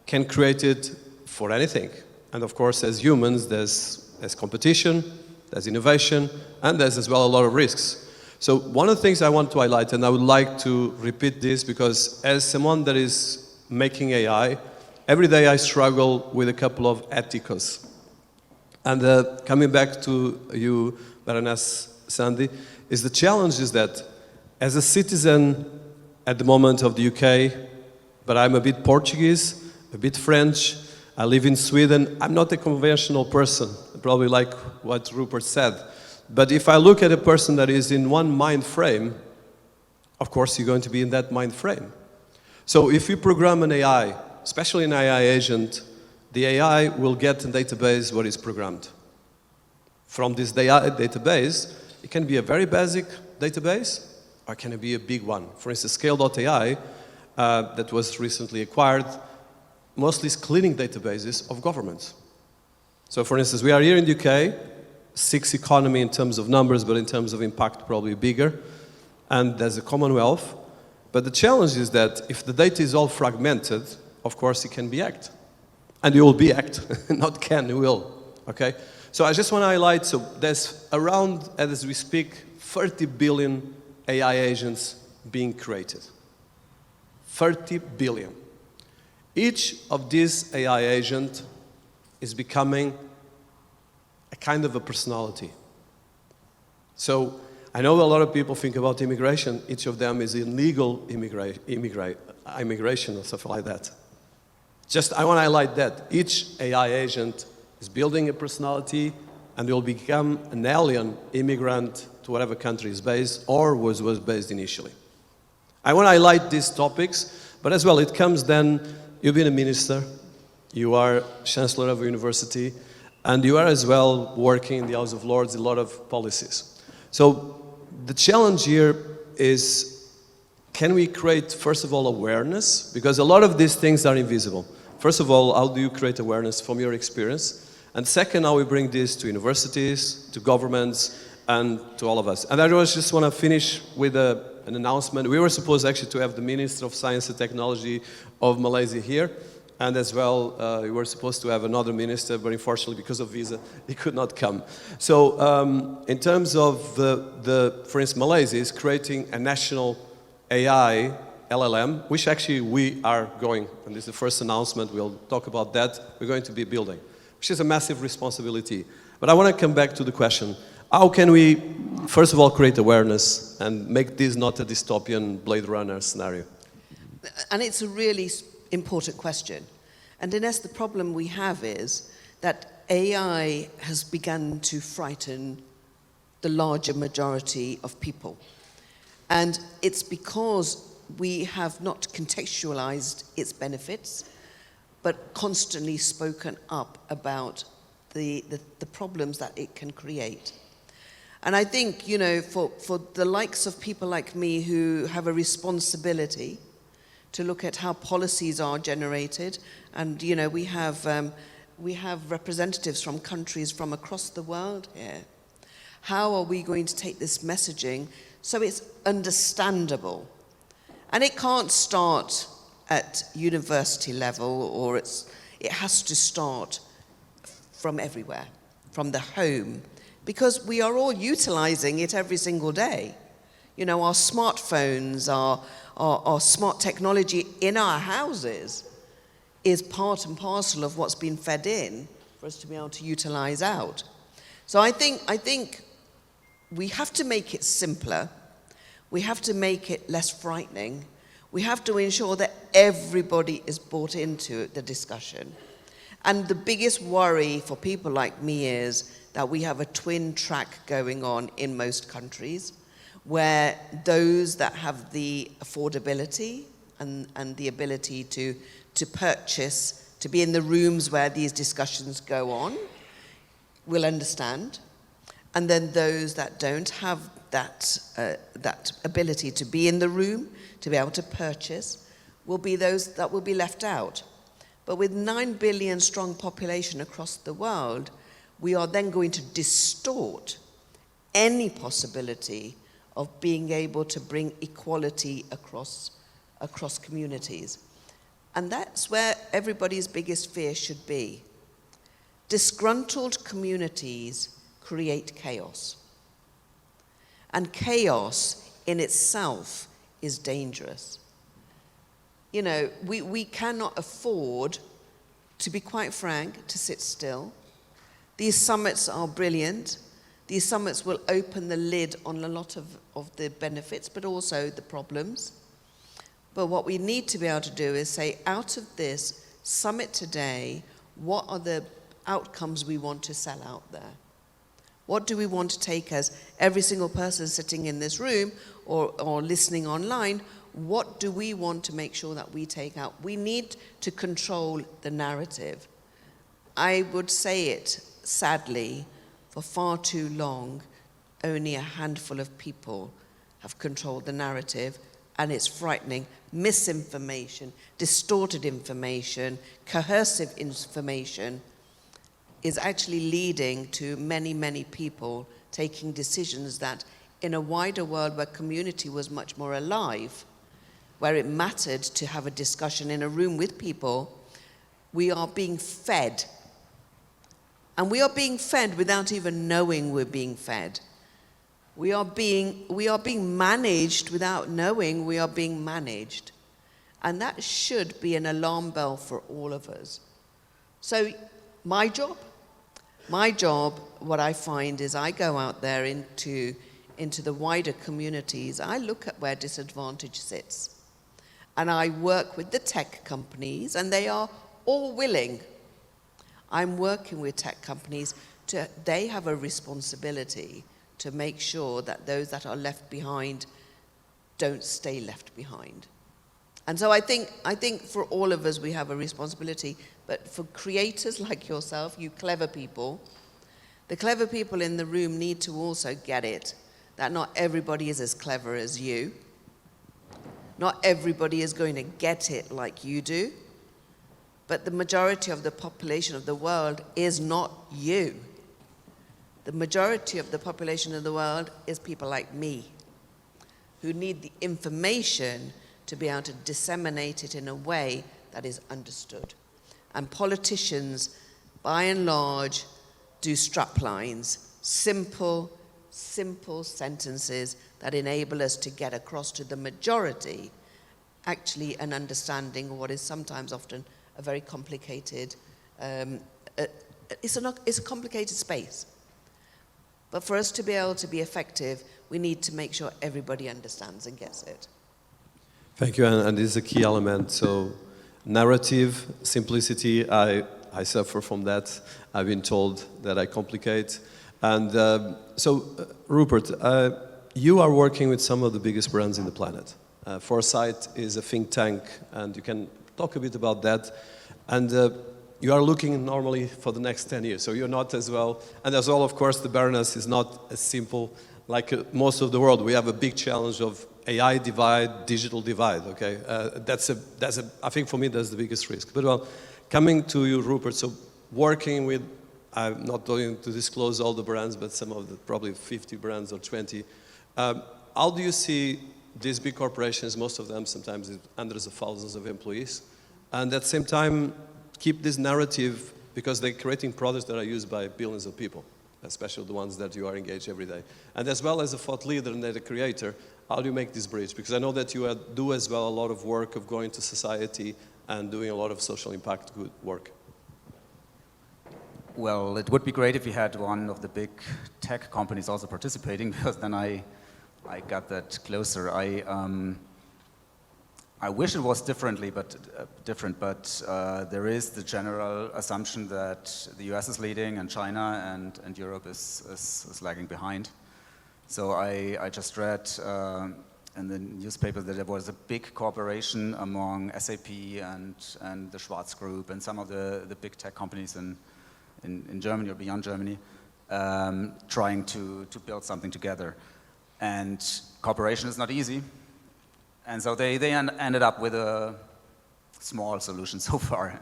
can create it for anything. And of course, as humans, there's competition, there's innovation, and there's as well a lot of risks. So one of the things I want to highlight, and I would like to repeat this because as someone that is making AI, every day I struggle with a couple of ethicals. And coming back to you, Baroness Sandy, is the challenge is that as a citizen at the moment of the UK, but I'm a bit Portuguese, a bit French, I live in Sweden, I'm not a conventional person, probably like what Rupert said. But if I look at a person that is in one mind frame, of course you're going to be in that mind frame. So if you program an AI, especially an AI agent, the AI will get a database what is programmed. From this database, it can be a very basic database, or can it be a big one? For instance, Scale.ai, that was recently acquired, mostly is cleaning databases of governments. So for instance, we are here in the UK, 6th economy in terms of numbers, but in terms of impact probably bigger, and there's a Commonwealth. But the challenge is that if the data is all fragmented, of course it can be hacked. And it will be hacked, not can, it will, okay? So I just want to highlight, so there's around, as we speak, 30 billion AI agents being created. 30 billion. Each of these AI agents is becoming a kind of a personality. So I know a lot of people think about immigration. Each of them is illegal immigration or something like that. Just, I want to highlight that. Each AI agent is building a personality and will become an alien immigrant to whatever country is based or was based initially. I want to highlight these topics, but as well, it comes then, you've been a minister, you are Chancellor of a university, and you are as well working in the House of Lords, a lot of policies. So the challenge here is, can we create, first of all, awareness? Because a lot of these things are invisible. First of all, how do you create awareness from your experience? And second, how we bring this to universities, to governments, and to all of us. And I just want to finish with an announcement. We were supposed actually to have the Minister of Science and Technology of Malaysia here, and as well, we were supposed to have another minister, but unfortunately, because of visa, he could not come. So, in terms of for instance, Malaysia is creating a national AI LLM, which actually we are going, and this is the first announcement, we'll talk about that, we're going to be building, which is a massive responsibility. But I want to come back to the question, how can we, first of all, create awareness and make this not a dystopian Blade Runner scenario? And it's a really important question. And Dinis, the problem we have is that AI has begun to frighten the larger majority of people. And it's because we have not contextualized its benefits, but constantly spoken up about the problems that it can create. And I think, you know, for the likes of people like me who have a responsibility to look at how policies are generated, and, you know, we have representatives from countries from across the world here. How are we going to take this messaging so it's understandable? And it can't start at university level, or it has to start from everywhere, from the home, because we are all utilizing it every single day. You know, our smartphones, our smart technology in our houses is part and parcel of what's been fed in for us to be able to utilize out. So I think we have to make it simpler. We have to make it less frightening. We have to ensure that everybody is brought into the discussion. And the biggest worry for people like me is that we have a twin track going on in most countries, where those that have the affordability and the ability to purchase, to be in the rooms where these discussions go on, will understand. And then those that don't have that ability to be in the room, to be able to purchase, will be those that will be left out. But with 9 billion strong population across the world, we are then going to distort any possibility of being able to bring equality across communities. And that's where everybody's biggest fear should be. Disgruntled communities create chaos. And chaos in itself is dangerous. You know, we cannot afford, to be quite frank, to sit still. These summits are brilliant. These summits will open the lid on a lot of the benefits, but also the problems. But what we need to be able to do is say, out of this summit today, what are the outcomes we want to sell out there? What do we want to take as every single person sitting in this room or listening online? What do we want to make sure that we take out? We need to control the narrative. I would say it, sadly, for far too long, only a handful of people have controlled the narrative, and it's frightening. Misinformation, distorted information, coercive information is actually leading to many, many people taking decisions that, in a wider world where community was much more alive, where it mattered to have a discussion in a room with people, we are being fed. And we are being fed without even knowing we're being fed. We are being managed without knowing we are being managed. And that should be an alarm bell for all of us. So my job, what I find is I go out there into the wider communities. I look at where disadvantage sits. And I work with the tech companies, and they are all willing. I'm working with tech companies they have a responsibility to make sure that those that are left behind don't stay left behind. And so I think for all of us we have a responsibility, but for creators like yourself, you clever people, the clever people in the room need to also get it, that not everybody is as clever as you. Not everybody is going to get it like you do, but the majority of the population of the world is not you. The majority of the population of the world is people like me, who need the information to be able to disseminate it in a way that is understood. And politicians, by and large, do straplines, simple sentences that enable us to get across to the majority actually an understanding of what is sometimes often a very complicated, it's a complicated space. But for us to be able to be effective, we need to make sure everybody understands and gets it. Thank you, and this is a key element. So narrative, simplicity, I suffer from that. I've been told that I complicate. And Rupert, you are working with some of the biggest brands in the planet. Foresight is a think tank, and you can talk a bit about that. And you are looking normally for the next 10 years, so you're not as well. And as well, of course, the Baroness is not as simple like most of the world. We have a big challenge of AI divide, digital divide, okay? I think for me, that's the biggest risk. But well, coming to you, Rupert, so working with, I'm not going to disclose all the brands, but some of the probably 50 brands or 20. How do you see these big corporations, most of them sometimes hundreds of thousands of employees, and at the same time keep this narrative because they're creating products that are used by billions of people, especially the ones that you are engaged every day. And as well as a thought leader and a creator, how do you make this bridge? Because I know that you do as well a lot of work of going to society and doing a lot of social impact good work. Well, it would be great if we had one of the big tech companies also participating, because then I got that closer. I wish it was different, but there is the general assumption that the US is leading and China and Europe is lagging behind. So I just read in the newspaper that there was a big cooperation among SAP and the Schwarz Group and some of the big tech companies in Germany or beyond Germany, trying to build something together. And cooperation is not easy. And so they ended up with a small solution so far.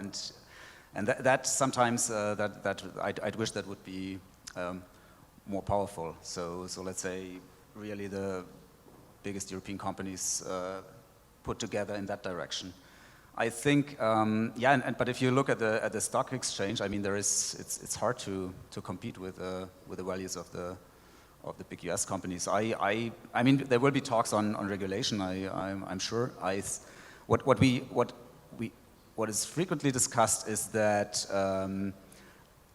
And that sometimes, I'd wish that would be more powerful. So let's say really the biggest European companies put together in that direction. I think, but if you look at the stock exchange, I mean, it's hard to compete with the values of the big US companies. I mean, there will be talks on regulation, I'm sure. What is frequently discussed is that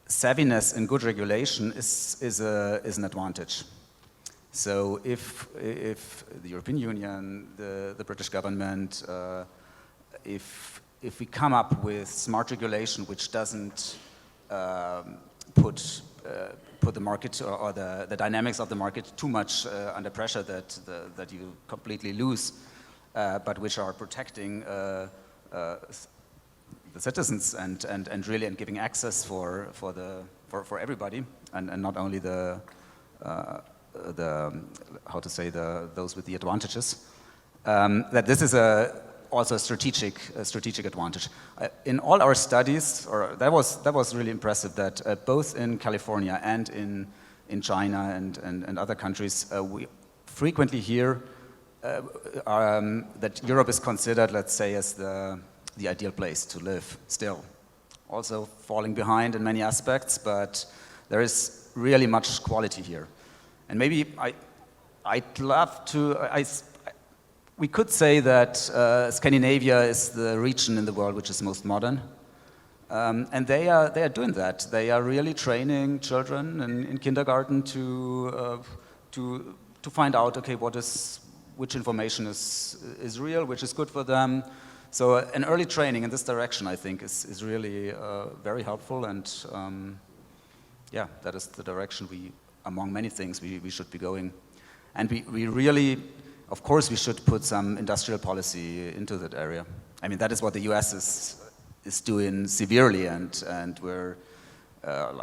savviness in good regulation is an advantage. So if the European Union, the British government, if we come up with smart regulation which doesn't put the market or the dynamics of the market too much under pressure that you completely lose, but which are protecting the citizens and really giving access for everybody and not only those with the advantages, that this is also a strategic advantage. In all our studies, that was really impressive that both in California and in China and other countries, we frequently hear that Europe is considered, let's say, as the ideal place to live still. Also falling behind in many aspects, but there is really much quality here. And maybe I'd love to, we could say that Scandinavia is the region in the world which is most modern. And they are doing that. They are really training children in kindergarten to find out, okay, which information is real, which is good for them. So an early training in this direction, I think, is really very helpful. And yeah, that is the direction among many things, we should be going. And we really, of course, we should put some industrial policy into that area. I mean, that is what the US is doing severely, and we're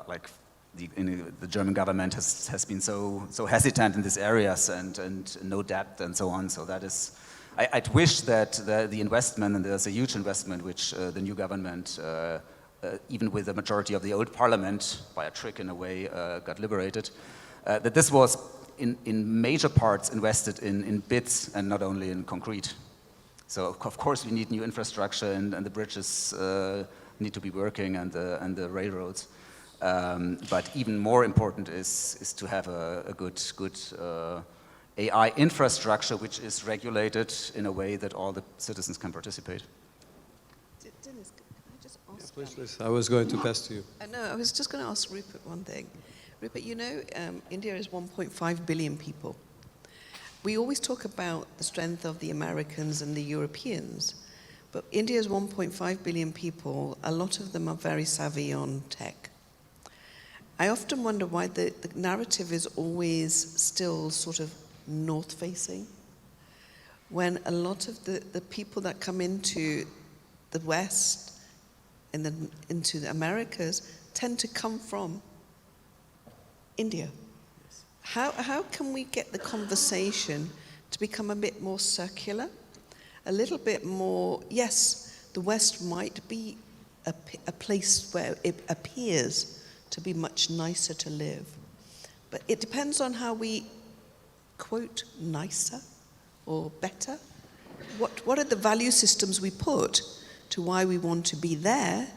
like the German government has been so hesitant in these areas and no debt and so on. So that is, I'd wish that the investment, and there's a huge investment which the new government, even with the majority of the old parliament, by a trick in a way, got liberated, that this was in major parts invested in bits and not only in concrete. So of course we need new infrastructure, and the bridges need to be working, and the railroads. But even more important is to have a good AI infrastructure which is regulated in a way that all the citizens can participate. Dinis, can I just ask? Yes, please. I was going to pass to you. No, I was just going to ask Rupert one thing. Rupert, you know, India is 1.5 billion people. We always talk about the strength of the Americans and the Europeans, but India's 1.5 billion people, a lot of them are very savvy on tech. I often wonder why the narrative is always still sort of north-facing, when a lot of the people that come into the West, into the Americas, tend to come from India. How can we get the conversation to become a bit more circular, a little bit more, yes, the West might be a place where it appears to be much nicer to live, but it depends on how we quote nicer or better. What are the value systems we put to why we want to be there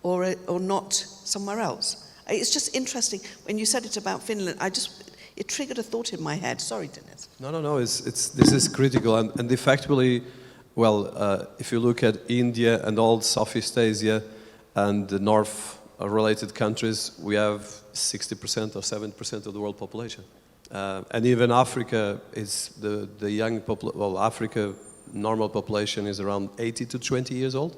or not somewhere else? It's just interesting. When you said it about Finland, it triggered a thought in my head. Sorry, Dinis. No. This is critical, and effectively, well, if you look at India and all Southeast Asia and the North-related countries, we have 60% or 70% of the world population, and even Africa is the young population. Well, Africa normal population is around 80 to 20 years old,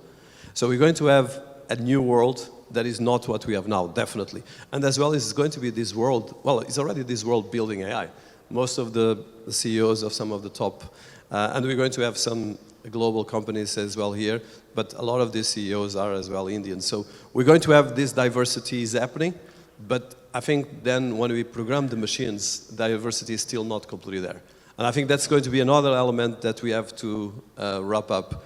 so we're going to have a new world that is not what we have now, definitely. And as well, it's going to be this world, well, it's already this world building AI. Most of the CEOs of some of the top, and we're going to have some global companies as well here, but a lot of these CEOs are as well Indian. So we're going to have this diversity is happening, but I think then when we program the machines, diversity is still not completely there. And I think that's going to be another element that we have to wrap up.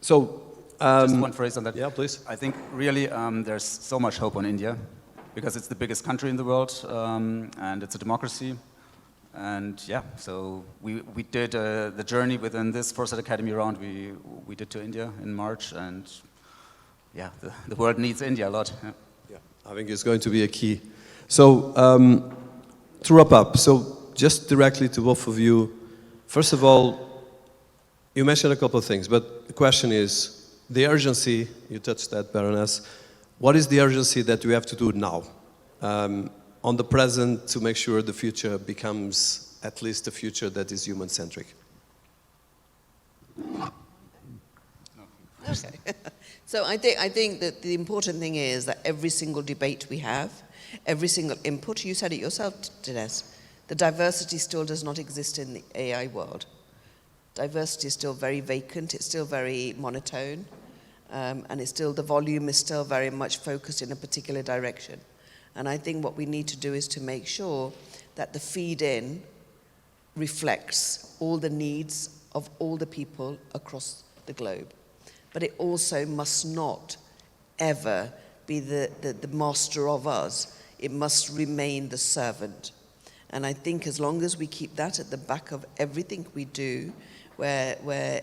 So, just one phrase on that. Yeah, please. I think really there's so much hope on India because it's the biggest country in the world and it's a democracy. And yeah, so we did the journey within this Foresight Academy round we did to India in March, and yeah, the world needs India a lot. Yeah, I think it's going to be a key. So to wrap up, so just directly to both of you, first of all, you mentioned a couple of things, but the question is, the urgency, you touched that, Baroness, what is the urgency that we have to do now on the present to make sure the future becomes at least a future that is human-centric? Okay. So I think that the important thing is that every single debate we have, every single input, you said it yourself, Dinis, the diversity still does not exist in the AI world. Diversity is still very vacant, it's still very monotone, and it's still, the volume is still very much focused in a particular direction. And I think what we need to do is to make sure that the feed-in reflects all the needs of all the people across the globe. But it also must not ever be the master of us. It must remain the servant. And I think as long as we keep that at the back of everything we do, where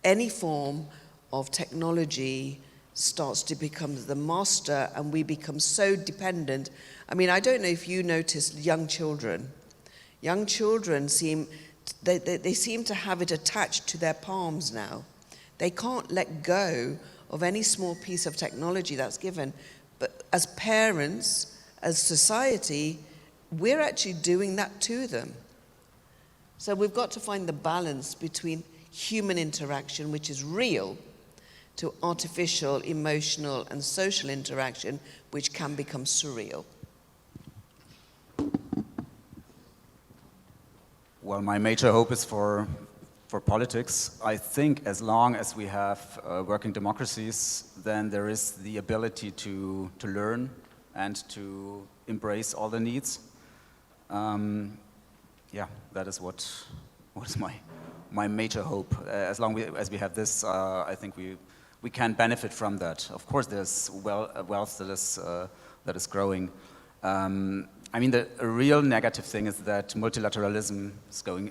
any form of technology starts to become the master and we become so dependent. I mean, I don't know if you noticed young children. Young children seem, they seem to have it attached to their palms now. They can't let go of any small piece of technology that's given. But as parents, as society, we're actually doing that to them. So we've got to find the balance between human interaction, which is real, to artificial, emotional, and social interaction, which can become surreal. Well, my major hope is for politics. I think as long as we have working democracies, then there is the ability to learn and to embrace all the needs. Yeah, that is what is my major hope. As long as we have this, I think we can benefit from that. Of course, there's wealth that is growing. I mean, the real negative thing is that multilateralism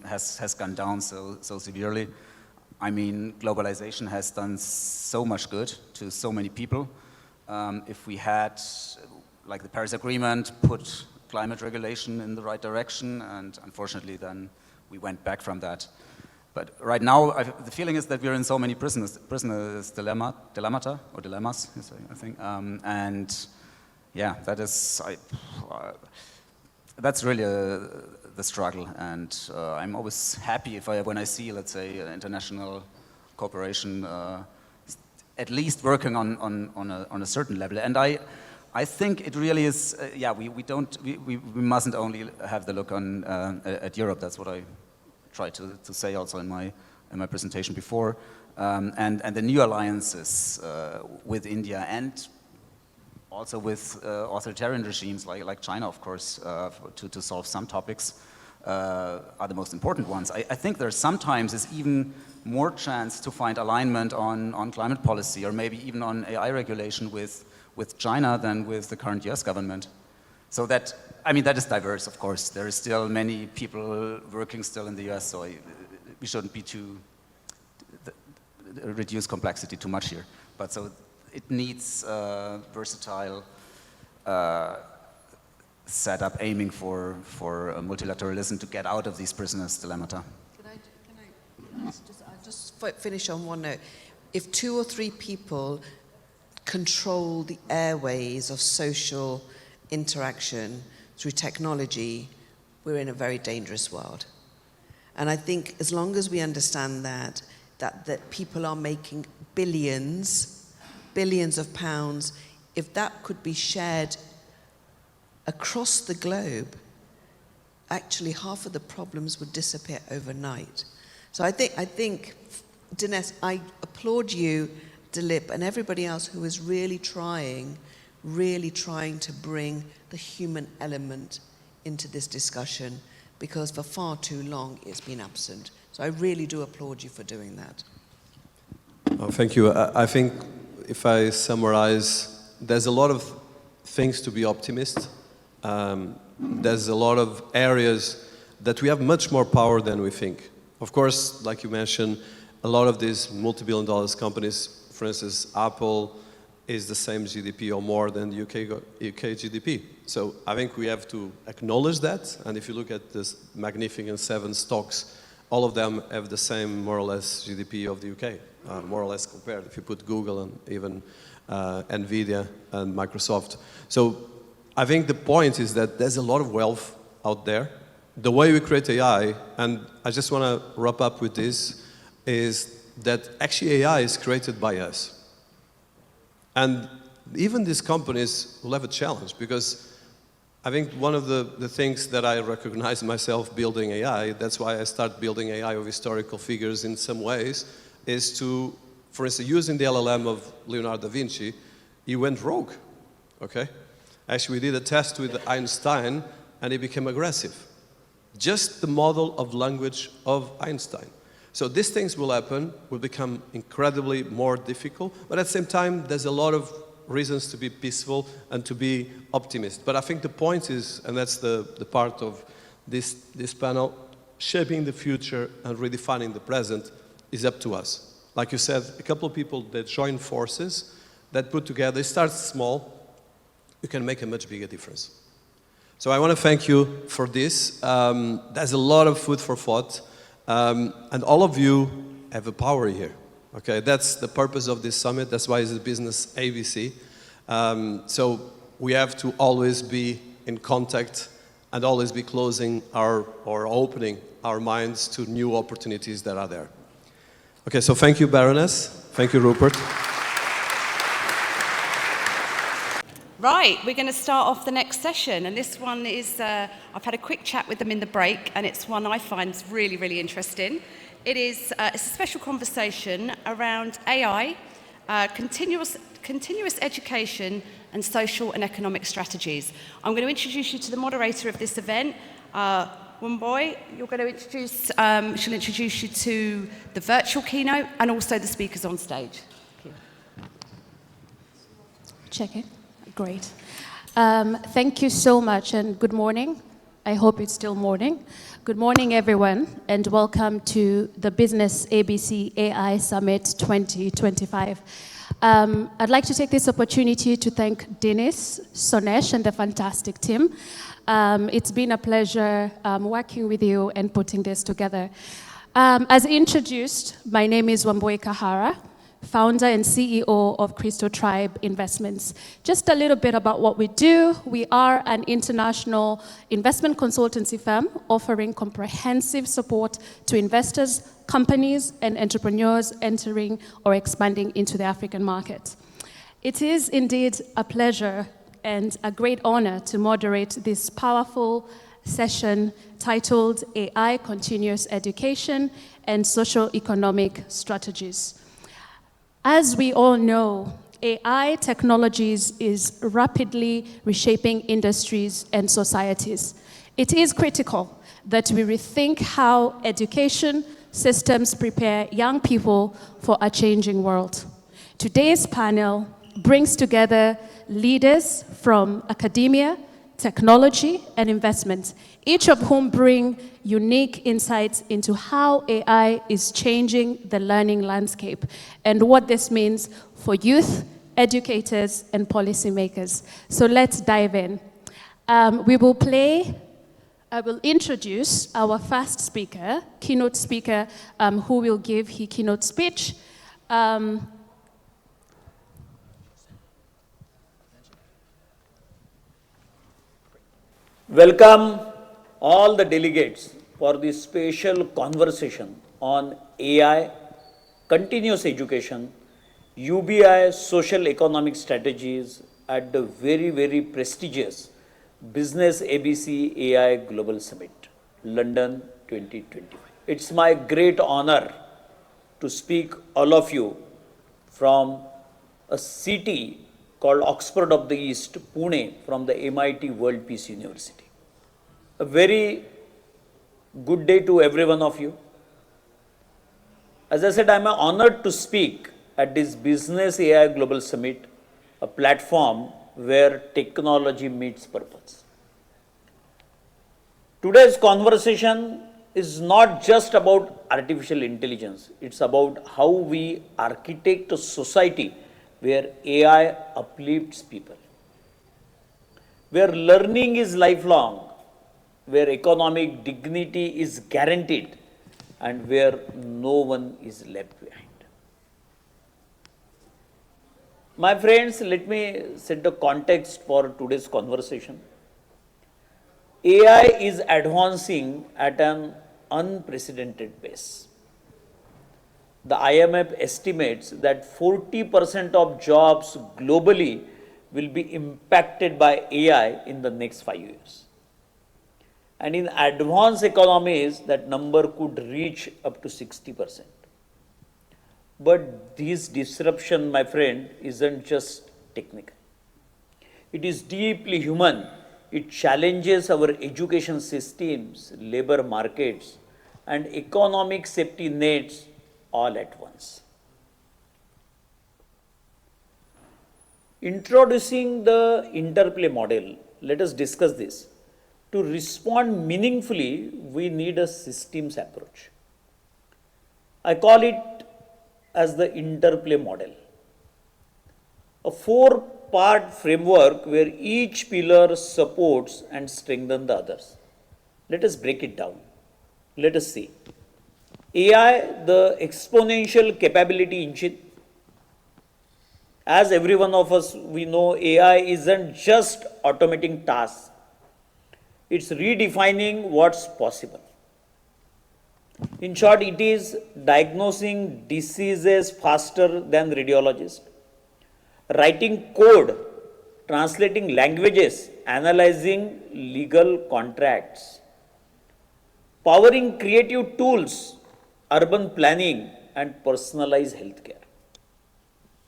has gone down so severely. I mean, globalization has done so much good to so many people. If we had, like the Paris Agreement, put climate regulation in the right direction, and unfortunately then we went back from that. But right now, the feeling is that we're in so many prisoners dilemmas, I think, and yeah, that is, that's really the struggle, and I'm always happy when I see, let's say, an international cooperation at least working on a certain level. And I think it really is. Yeah, we mustn't only have the look on at Europe. That's what I tried to say also in my presentation before, and the new alliances with India and also with authoritarian regimes like China, of course, to solve some topics are the most important ones. I think there sometimes is even more chance to find alignment on climate policy or maybe even on AI regulation with China than with the current US government. So that, I mean, that is diverse, of course. There is still many people working still in the US, so we shouldn't be reduce complexity too much here. But so it needs versatile setup aiming for multilateralism to get out of these prisoners' dilemmata. Can I just finish on one note? If 2 or 3 people control the airways of social interaction through technology, we're in a very dangerous world. And I think as long as we understand that people are making billions of pounds, if that could be shared across the globe, actually half of the problems would disappear overnight. So I think, Dinis, I applaud you, Dilip, and everybody else who is really trying to bring the human element into this discussion, because for far too long it's been absent. So I really do applaud you for doing that. Oh, thank you. I think if I summarize, there's a lot of things to be optimist. There's a lot of areas that we have much more power than we think. Of course, like you mentioned, a lot of these multi-billion-dollar companies, for instance, Apple is the same GDP or more than the UK GDP. So I think we have to acknowledge that. And if you look at this Magnificent 7 stocks, all of them have the same, more or less, GDP of the UK, more or less compared, if you put Google and even NVIDIA and Microsoft. So I think the point is that there's a lot of wealth out there. The way we create AI, and I just want to wrap up with this, is that actually AI is created by us. And even these companies will have a challenge, because I think one of the things that I recognize myself building AI, that's why I start building AI of historical figures in some ways, is to, for instance, using the LLM of Leonardo da Vinci, he went rogue, okay? Actually, we did a test with Einstein, and he became aggressive. Just the model of language of Einstein. So these things will happen, will become incredibly more difficult, but at the same time, there's a lot of reasons to be peaceful and to be optimistic. But I think the point is, and that's the part of this panel, shaping the future and redefining the present is up to us. Like you said, a couple of people that join forces, that put together, it starts small, you can make a much bigger difference. So I want to thank you for this. There's a lot of food for thought. And all of you have a power here. Okay, that's the purpose of this summit. That's why it's the Business ABC. So we have to always be in contact and always be closing or opening our minds to new opportunities that are there. Okay, so thank you, Baroness. Thank you, Rupert. Right, we're going to start off the next session, and this one is, I've had a quick chat with them in the break, and it's one I find really, really interesting. It's a special conversation around AI, continuous education, and social and economic strategies. I'm going to introduce you to the moderator of this event, Wumboy. You're going to introduce, she'll introduce you to the virtual keynote and also the speakers on stage. Check it. Great. Thank you so much and good morning. I hope it's still morning. Good morning, everyone, and welcome to the Business ABC AI Summit 2025. I'd like to take this opportunity to thank Dinis, Sonesh, and the fantastic team. It's been a pleasure working with you and putting this together. As introduced, my name is Wumboy Kahara, founder and CEO of Crystal Tribe Investments. Just a little bit about what we do. We are an international investment consultancy firm offering comprehensive support to investors, companies, and entrepreneurs entering or expanding into the African market. It is indeed a pleasure and a great honor to moderate this powerful session titled AI Continuous Education and Socio-Economic Strategies. As we all know, AI technologies is rapidly reshaping industries and societies. It is critical that we rethink how education systems prepare young people for a changing world. Today's panel brings together leaders from academia, technology, and investment, each of whom bring unique insights into how AI is changing the learning landscape and what this means for youth, educators, and policymakers. So let's dive in. I will introduce our first speaker, keynote speaker, who will give his keynote speech. Welcome all the delegates for this special conversation on AI, continuous education, UBI social economic strategies at the very, very prestigious Business ABC AI Global Summit, London 2025. It's my great honor to speak all of you from a city called Oxford of the East, Pune, from the MIT World Peace University. A very good day to every one of you. As I said, I'm honored to speak at this Business AI Global Summit, a platform where technology meets purpose. Today's conversation is not just about artificial intelligence. It's about how we architect a society where AI uplifts people, where learning is lifelong, where economic dignity is guaranteed, and where no one is left behind. My friends, let me set the context for today's conversation. AI is advancing at an unprecedented pace. The IMF estimates that 40% of jobs globally will be impacted by AI in the next 5 years. And in advanced economies, that number could reach up to 60%. But this disruption, my friend, isn't just technical. It is deeply human. It challenges our education systems, labor markets, and economic safety nets all at once. Introducing the interplay model, let us discuss this. To respond meaningfully, we need a systems approach. I call it as the interplay model. A 4-part framework where each pillar supports and strengthens the others. Let us break it down. Let us see. AI, the exponential capability engine. As every one of us, we know AI isn't just automating tasks. It's redefining what's possible. In short, it is diagnosing diseases faster than radiologists, writing code, translating languages, analyzing legal contracts, powering creative tools, urban planning, and personalized healthcare.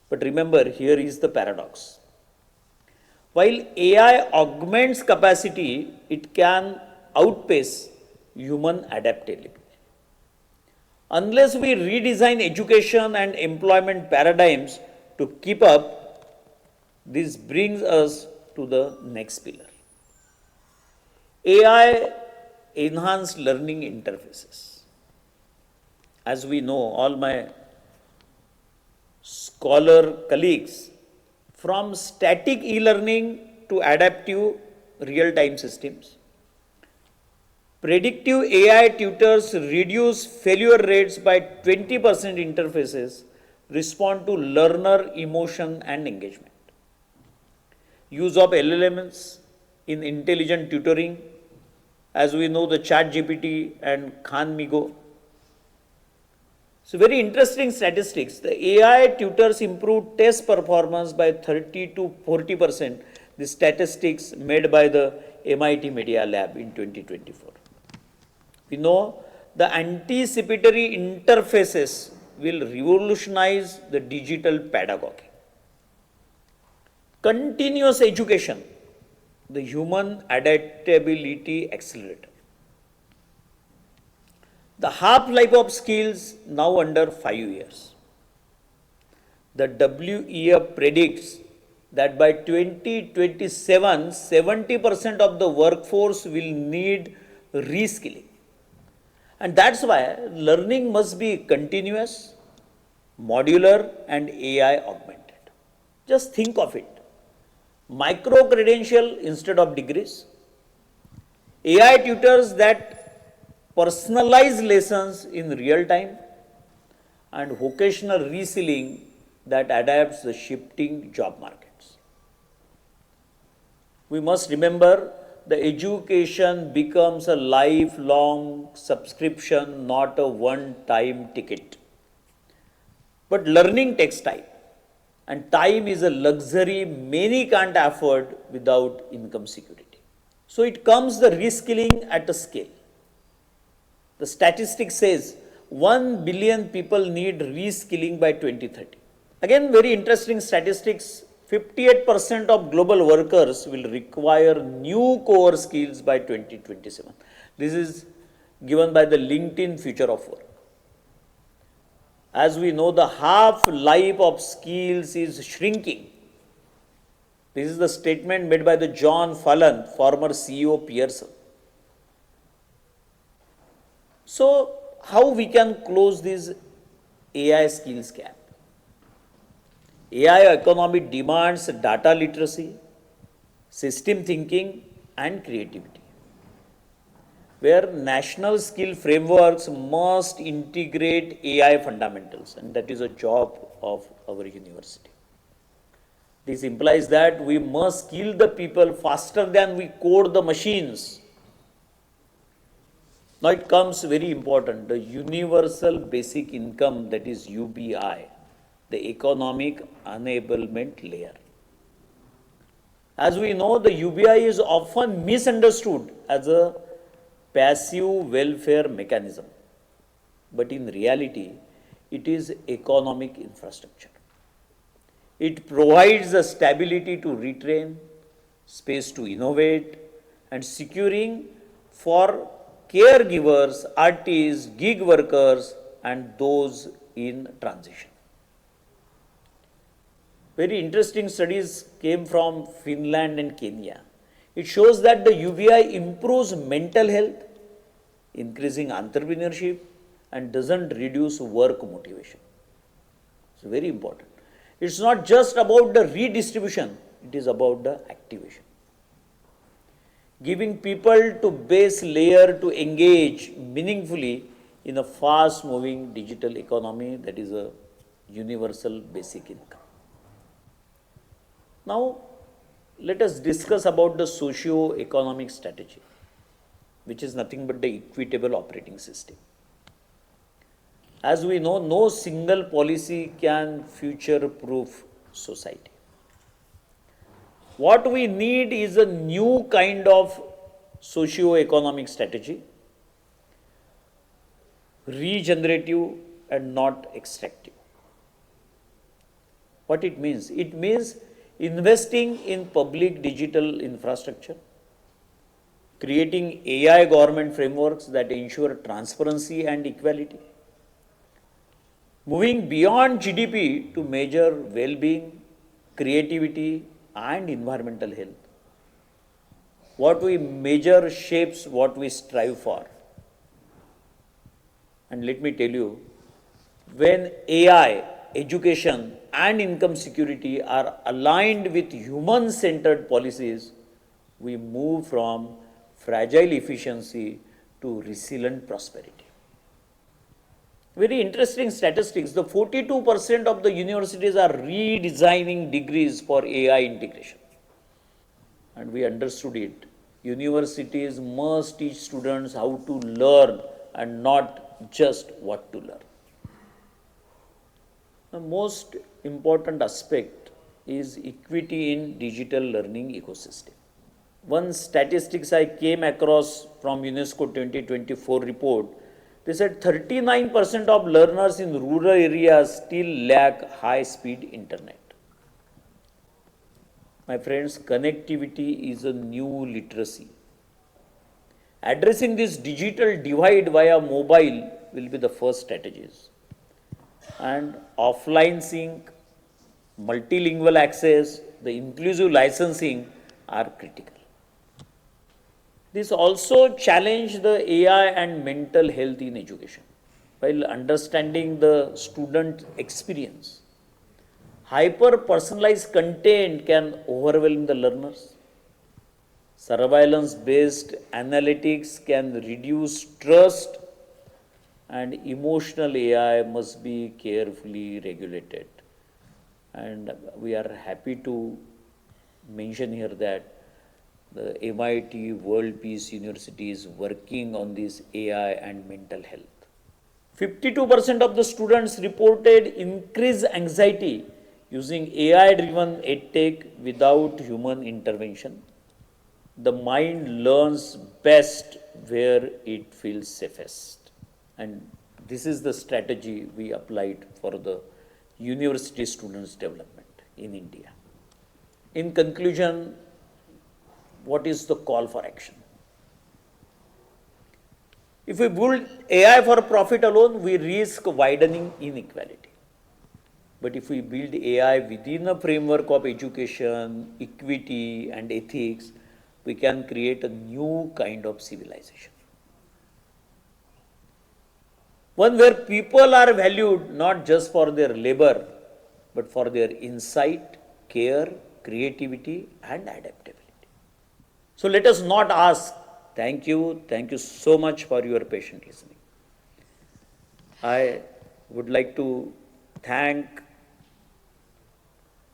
But remember, here is the paradox. While AI augments capacity, it can outpace human adaptability. Unless we redesign education and employment paradigms to keep up, this brings us to the next pillar. AI enhanced learning interfaces. As we know, all my scholar colleagues, from static e-learning to adaptive real-time systems, predictive AI tutors reduce failure rates by 20% interfaces, respond to learner emotion and engagement. Use of LLMs in intelligent tutoring, as we know the ChatGPT and KhanMigo. So very interesting statistics. The AI tutors improved test performance by 30 to 40%. The statistics made by the MIT Media Lab in 2024. We know the anticipatory interfaces will revolutionize the digital pedagogy. Continuous education, the human adaptability accelerator. The half-life of skills now under 5 years. The WEF predicts that by 2027, 70% of the workforce will need reskilling. And that's why learning must be continuous, modular, and AI augmented. Just think of it. Micro-credential instead of degrees. AI tutors that personalized lessons in real time, and vocational reskilling that adapts the shifting job markets. We must remember the education becomes a lifelong subscription, not a one-time ticket. But learning takes time, and time is a luxury many can't afford without income security. So it comes the reskilling at a scale. The statistic says 1 billion people need reskilling by 2030. Again, very interesting statistics. 58% of global workers will require new core skills by 2027. This is given by the LinkedIn Future of Work. As we know, the half-life of skills is shrinking. This is the statement made by the John Fallon, former CEO Pearson. So, how we can close this AI skills gap? AI economy demands data literacy, system thinking, and creativity, where national skill frameworks must integrate AI fundamentals, and that is a job of our university. This implies that we must skill the people faster than we code the machines. Now it comes very important, the universal basic income, that is UBI, the economic enablement layer. As we know, the UBI is often misunderstood as a passive welfare mechanism, but in reality, it is economic infrastructure. It provides the stability to retrain, space to innovate, and securing for caregivers, artists, gig workers, and those in transition. Very interesting studies came from Finland and Kenya. It shows that the UBI improves mental health, increasing entrepreneurship, and doesn't reduce work motivation. It's very important. It's not just about the redistribution, it is about the activation. Giving people to base layer to engage meaningfully in a fast-moving digital economy that is a universal basic income. Now, let us discuss about the socio-economic strategy, which is nothing but the equitable operating system. As we know, no single policy can future-proof society. What we need is a new kind of socio-economic strategy, regenerative and not extractive. What it means? It means investing in public digital infrastructure, creating AI government frameworks that ensure transparency and equality, moving beyond GDP to measure well-being, creativity, and environmental health. What we measure shapes what we strive for. And let me tell you, when AI, education, and income security are aligned with human-centered policies, we move from fragile efficiency to resilient prosperity. Very interesting statistics, the 42% of the universities are redesigning degrees for AI integration. And we understood it. Universities must teach students how to learn and not just what to learn. The most important aspect is equity in digital learning ecosystem. One statistics I came across from UNESCO 2024 report, they said 39% of learners in rural areas still lack high-speed internet. My friends, connectivity is a new literacy. Addressing this digital divide via mobile will be the first strategies. And offline sync, multilingual access, the inclusive licensing are critical. This also challenged the AI and mental health in education. While understanding the student experience, hyper-personalized content can overwhelm the learners. Surveillance-based analytics can reduce trust, and emotional AI must be carefully regulated. And we are happy to mention here that the MIT World Peace University is working on this AI and mental health. 52% of the students reported increased anxiety using AI-driven edtech without human intervention. The mind learns best where it feels safest. And this is the strategy we applied for the university students' development in India. In conclusion, what is the call for action? If we build AI for profit alone, we risk widening inequality. But if we build AI within a framework of education, equity, and ethics, we can create a new kind of civilization. One where people are valued not just for their labor, but for their insight, care, creativity, and adaptability. So let us not ask, thank you so much for your patient listening. I would like to thank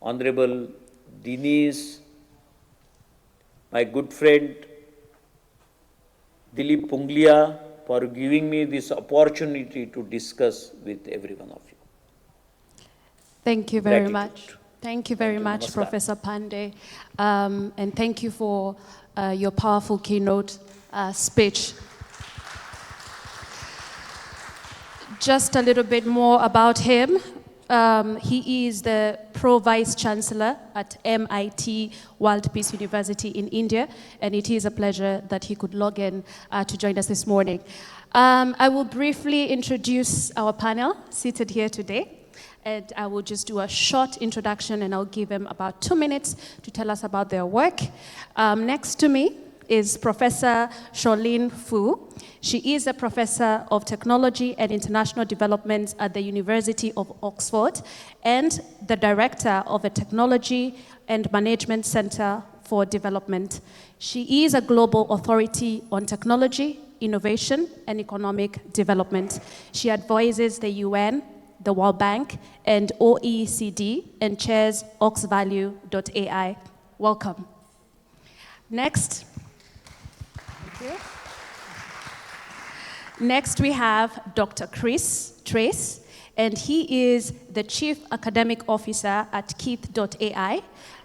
Honorable Dinis, my good friend Dilip Punglia, for giving me this opportunity to discuss with every one of you. Thank you very Gratitude. much. Thank you very much, Namaskar. Professor Pande. And thank you for your powerful keynote speech. Just a little bit more about him. He is the Pro-Vice Chancellor at MIT World Peace University in India, and it is a pleasure that he could log in to join us this morning. I will briefly introduce our panel seated here today, and I will just do a short introduction, and I'll give them about 2 minutes to tell us about their work. Next to me is Professor Charlene Fu. She is a professor of technology and international development at the University of Oxford and the director of a technology and management center for development. She is a global authority on technology, innovation and economic development. She advises the UN, the World Bank, and OECD, and chairs oxvalue.ai. Welcome. Next. Thank you. Next, we have Dr. Chris Trace, and he is the Chief Academic Officer at Keith.ai,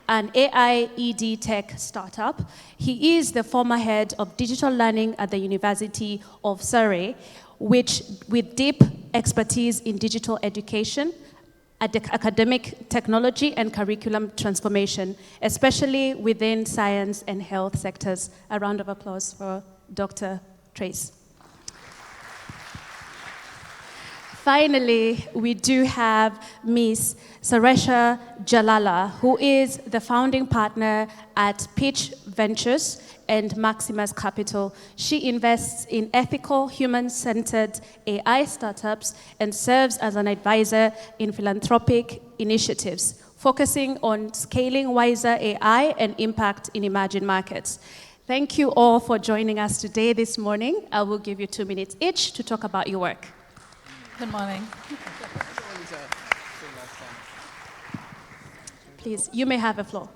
an AI ED tech startup. He is the former head of digital learning at the University of Surrey, with deep expertise in digital education, academic technology, and curriculum transformation, especially within science and health sectors. A round of applause for Dr. Trace. Finally, we do have Ms. Saresha Jalala, who is the founding partner at Pitch Ventures and Maximus Capital. She invests in ethical, human-centered AI startups and serves as an advisor in philanthropic initiatives, focusing on scaling wiser AI and impact in emerging markets. Thank you all for joining us today this morning. I will give you 2 minutes each to talk about your work. Good morning. Please, you may have a floor.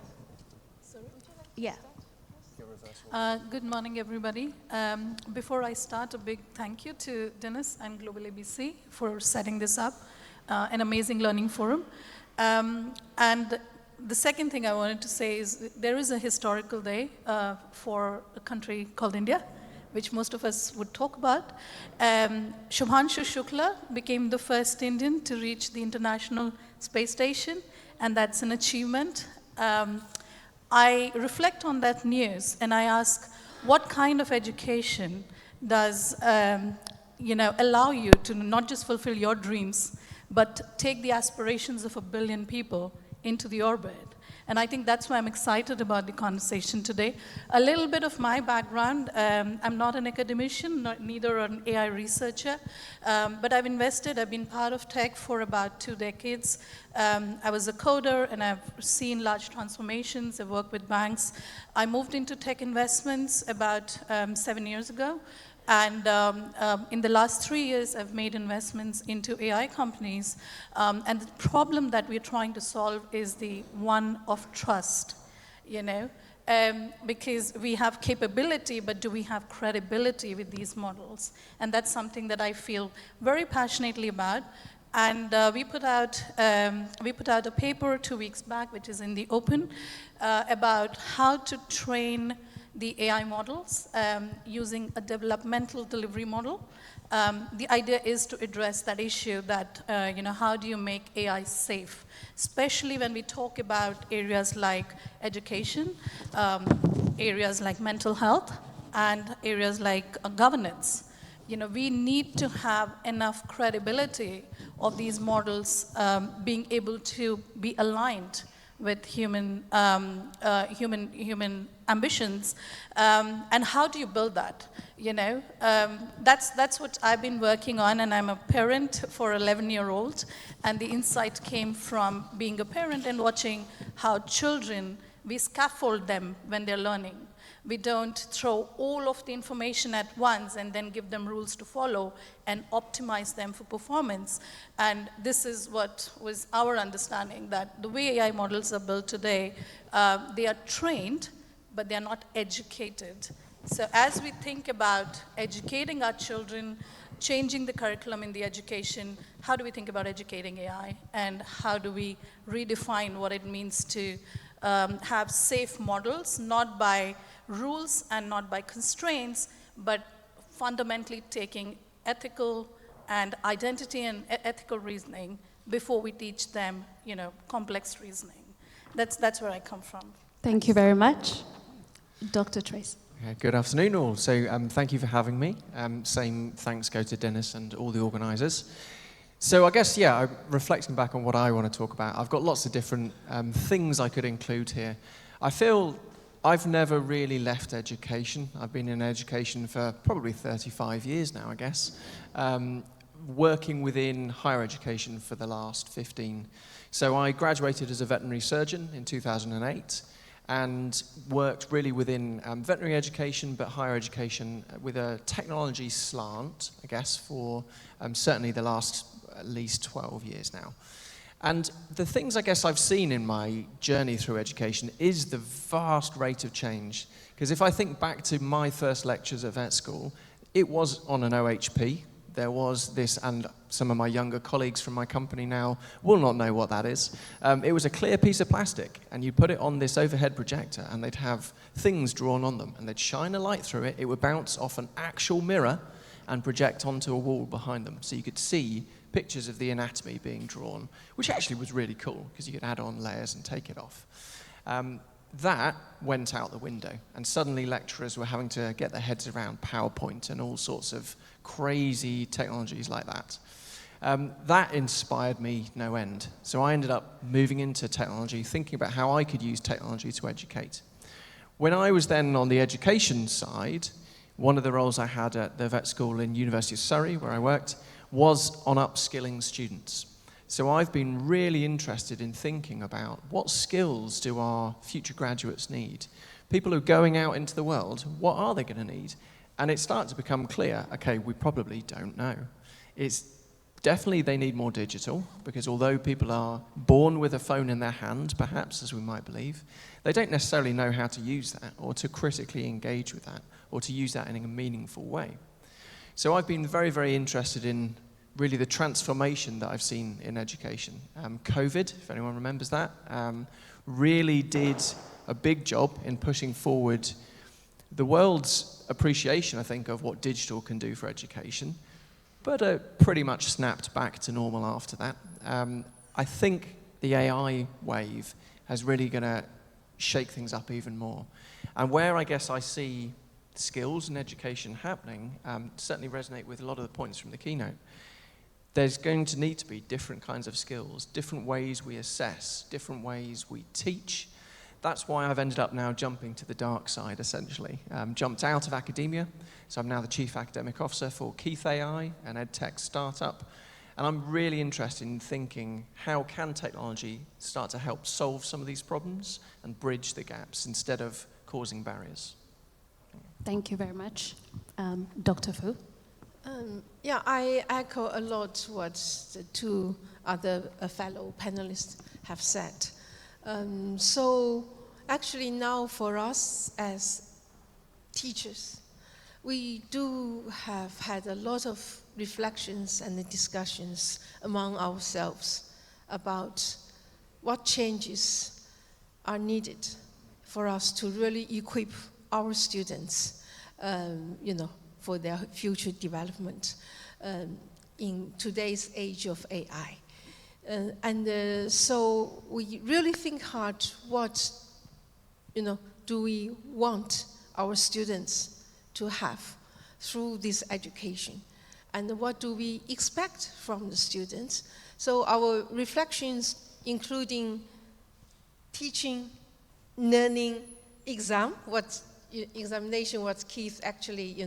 Yeah. Good morning, everybody. Before I start, a big thank you to Dinis and Global ABC for setting this up, an amazing learning forum. And the second thing I wanted to say is there is a historical day for a country called India, which most of us would talk about. Shubhanshu Shukla became the first Indian to reach the International Space Station, and that's an achievement. I reflect on that news and I ask, what kind of education does allow you to not just fulfill your dreams, but take the aspirations of 1 billion people into the orbit? And I think that's why I'm excited about the conversation today. A little bit of my background, I'm not an academician, neither an AI researcher, but I've been part of tech for about 2 decades. I was a coder and I've seen large transformations. I've worked with banks. I moved into tech investments about 7 years ago. And in the last 3 years, I've made investments into AI companies. And the problem that we're trying to solve is the one of trust, because we have capability, but do we have credibility with these models? And that's something that I feel very passionately about. And we put out a paper 2 weeks back, which is in the open, about how to train the AI models using a developmental delivery model. The idea is to address that issue that, how do you make AI safe, especially when we talk about areas like education, areas like mental health, and areas like governance. We need to have enough credibility of these models being able to be aligned with human ambitions, and how do you build that? That's what I've been working on, and I'm a parent for an 11-year-old, and the insight came from being a parent and watching how children, we scaffold them when they're learning. We don't throw all of the information at once and then give them rules to follow and optimize them for performance. And this is what was our understanding, that the way AI models are built today, they are trained, but they're not educated. So as we think about educating our children, changing the curriculum in the education, how do we think about educating AI? And how do we redefine what it means to have safe models, not by rules and not by constraints, but fundamentally taking ethical and identity and ethical reasoning before we teach them, complex reasoning. That's where I come from. Thank you very much. Dr. Trace. Good afternoon all. So thank you for having me. Same thanks go to Dinis and all the organisers. So I guess, reflecting back on what I want to talk about, I've got lots of different things I could include here. I feel I've never really left education. I've been in education for probably 35 years now, I guess, working within higher education for the last 15. So I graduated as a veterinary surgeon in 2008, and worked really within veterinary education, but higher education with a technology slant, I guess, for certainly the last at least 12 years now. And the things I guess I've seen in my journey through education is the vast rate of change. Because if I think back to my first lectures at vet school, it was on an OHP. There was this, and some of my younger colleagues from my company now will not know what that is. It was a clear piece of plastic, and you put it on this overhead projector, and they'd have things drawn on them, and they'd shine a light through it. It would bounce off an actual mirror and project onto a wall behind them. So you could see pictures of the anatomy being drawn, which actually was really cool, because you could add on layers and take it off. That went out the window, and suddenly lecturers were having to get their heads around PowerPoint and all sorts of crazy technologies like that. That inspired me no end. So I ended up moving into technology, thinking about how I could use technology to educate. When I was then on the education side, one of the roles I had at the vet school in University of Surrey, where I worked, was on upskilling students. So I've been really interested in thinking about what skills do our future graduates need? People who are going out into the world, what are they going to need? And it started to become clear, okay, we probably don't know. It's definitely they need more digital, because although people are born with a phone in their hand, perhaps, as we might believe, they don't necessarily know how to use that, or to critically engage with that, or to use that in a meaningful way. So I've been very, very interested in really the transformation that I've seen in education. COVID, if anyone remembers that, really did a big job in pushing forward the world's appreciation, I think, of what digital can do for education, but pretty much snapped back to normal after that. I think the AI wave is really going to shake things up even more. And where I guess I see skills and education happening, certainly resonate with a lot of the points from the keynote. There's going to need to be different kinds of skills, different ways we assess, different ways we teach. That's why I've ended up now jumping to the dark side, essentially. Jumped out of academia, so I'm now the Chief Academic Officer for Keith AI, an edtech startup. And I'm really interested in thinking, how can technology start to help solve some of these problems and bridge the gaps instead of causing barriers? Thank you very much. Dr. Fu? Yeah, I echo a lot what the two other fellow panelists have said. So actually now for us as teachers, we do have had a lot of reflections and discussions among ourselves about what changes are needed for us to really equip our students, for their future development in today's age of AI. So we really think hard, what do we want our students to have through this education? And what do we expect from the students? So our reflections, including teaching, learning, examination, what Keith actually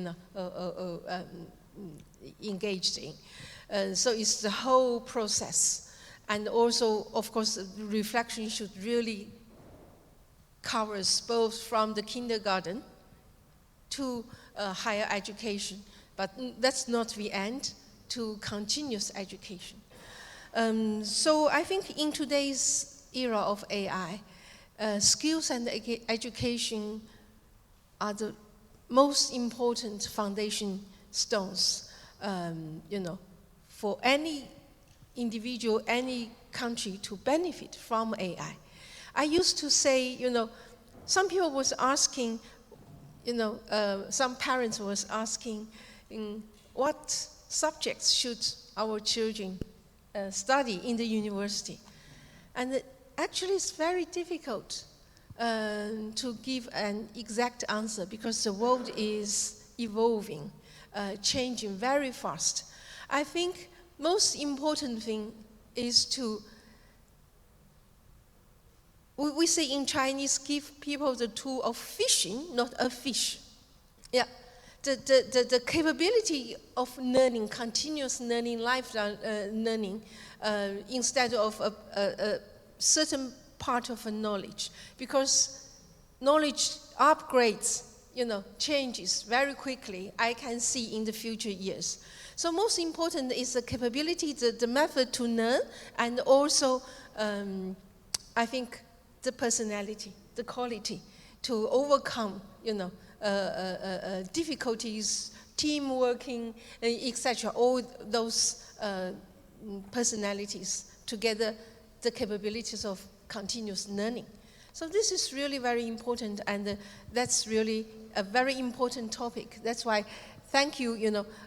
engaged in. So it's the whole process. And also, of course, the reflection should really cover both from the kindergarten to higher education. But that's not the end, to continuous education. So I think in today's era of AI, skills and education are the most important foundation stones, for any individual, any country to benefit from AI. I used to say, some people was asking, some parents was asking, what subjects should our children study in the university? And actually it's very difficult to give an exact answer, because the world is evolving, changing very fast. I think most important thing is to, we say in Chinese, give people the tool of fishing, not a fish. Yeah, the capability of learning, continuous learning, lifelong learning, instead of a certain part of a knowledge, because knowledge upgrades, changes very quickly, I can see in the future years. So most important is the capability, the method to learn, and also, I think, the personality, the quality to overcome, difficulties, team working, etc. All those personalities together, the capabilities of continuous learning. So this is really very important, and that's really a very important topic. That's why, thank you,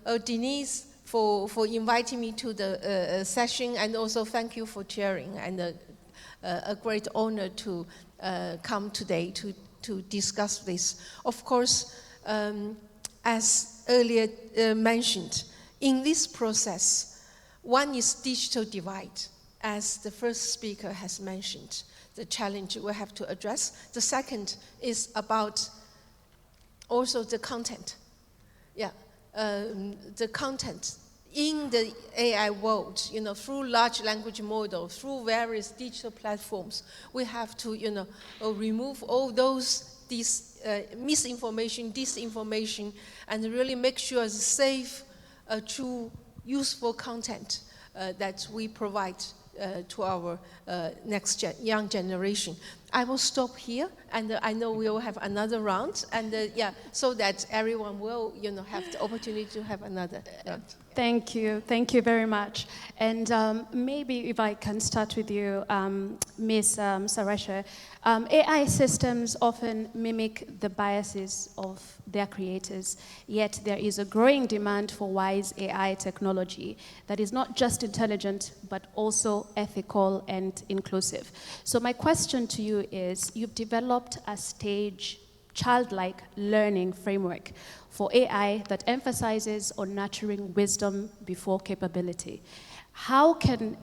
Dinis, for inviting me to the session, and also thank you for chairing, and a great honor to come today to discuss this. Of course, as earlier mentioned, in this process, one is digital divide, as the first speaker has mentioned, the challenge we have to address. The second is about also the content. The content in the AI world, through large language model, through various digital platforms, we have to, remove all these misinformation, disinformation, and really make sure it's safe, true, useful content that we provide to our next young generation. I will stop here, and I know we will have another round, and so that everyone will, have the opportunity to have another round. Thank you very much. And maybe if I can start with you, Ms. Sarasha. AI systems often mimic the biases of their creators, yet there is a growing demand for wise AI technology that is not just intelligent, but also ethical and inclusive. So my question to you is, you've developed a childlike learning framework for AI that emphasizes on nurturing wisdom before capability. How can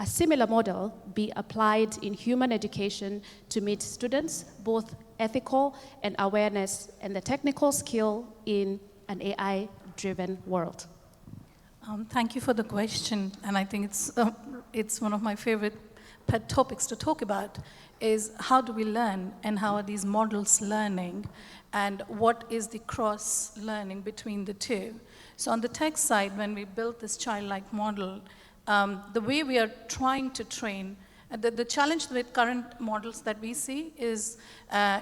a similar model be applied in human education to meet students, both ethical and awareness and the technical skill in an AI-driven world? Thank you for the question, and I think it's one of my favorite pet topics to talk about, is how do we learn, and how are these models learning, and what is the cross-learning between the two. So on the tech side, when we built this childlike model, the way we are trying to train, the challenge with current models that we see is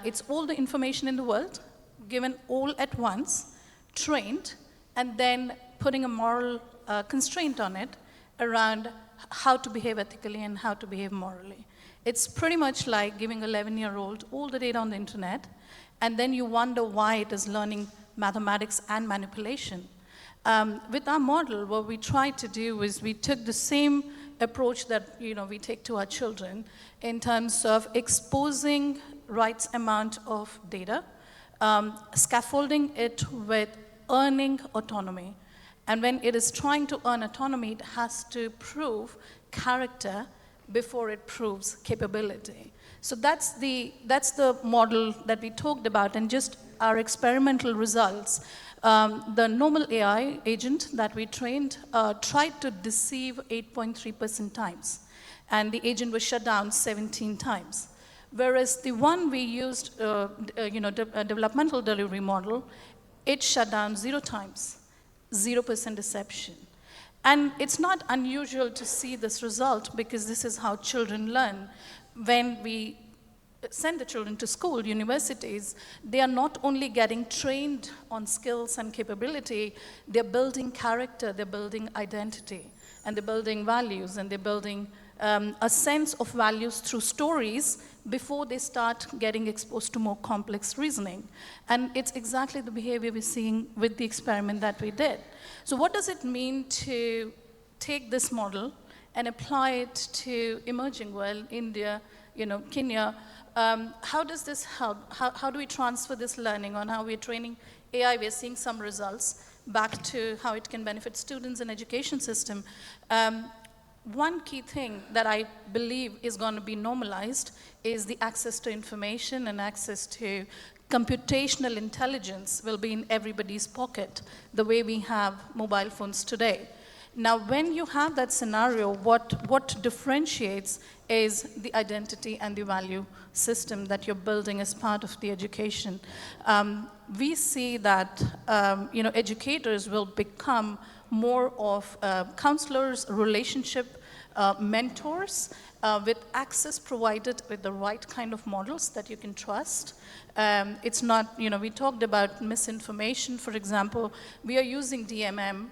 it's all the information in the world, given all at once, trained, and then putting a moral constraint on it around how to behave ethically and how to behave morally. It's pretty much like giving an 11-year-old all the data on the internet, and then you wonder why it is learning mathematics and manipulation. With our model, what we tried to do is we took the same approach that we take to our children in terms of exposing right amount of data, scaffolding it with earning autonomy. And when it is trying to earn autonomy, it has to prove character before it proves capability. So that's the model that we talked about, and just our experimental results. The normal AI agent that we trained tried to deceive 8.3% times, and the agent was shut down 17 times. Whereas the one we used, a developmental delivery model, it shut down 0 times, 0% deception. And it's not unusual to see this result, because this is how children learn. When we send the children to school, universities, they are not only getting trained on skills and capability, they're building character, they're building identity, and they're building values, and they're building a sense of values through stories before they start getting exposed to more complex reasoning. And it's exactly the behavior we're seeing with the experiment that we did. So what does it mean to take this model and apply it to emerging world, India, Kenya? How does this help? How do we transfer this learning on how we're training AI? We're seeing some results back to how it can benefit students and education system. One key thing that I believe is going to be normalized is the access to information, and access to computational intelligence will be in everybody's pocket, the way we have mobile phones today. Now, when you have that scenario, what differentiates is the identity and the value system that you're building as part of the education. We see that educators will become more of counselors, relationship mentors, with access provided with the right kind of models that you can trust. It's not, we talked about misinformation, for example. We are using DMM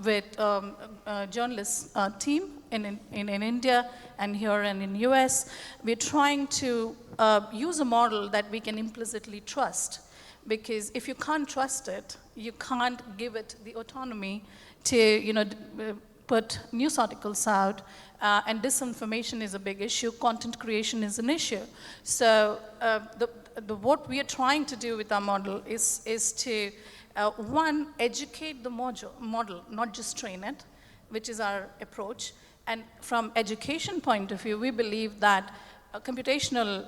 with a journalist team in India and here and in US. We're trying to use a model that we can implicitly trust, because if you can't trust it, you can't give it the autonomy to, put news articles out, and disinformation is a big issue, content creation is an issue. So what we are trying to do with our model is to, one, educate the model, not just train it, which is our approach. And from education point of view, we believe that computational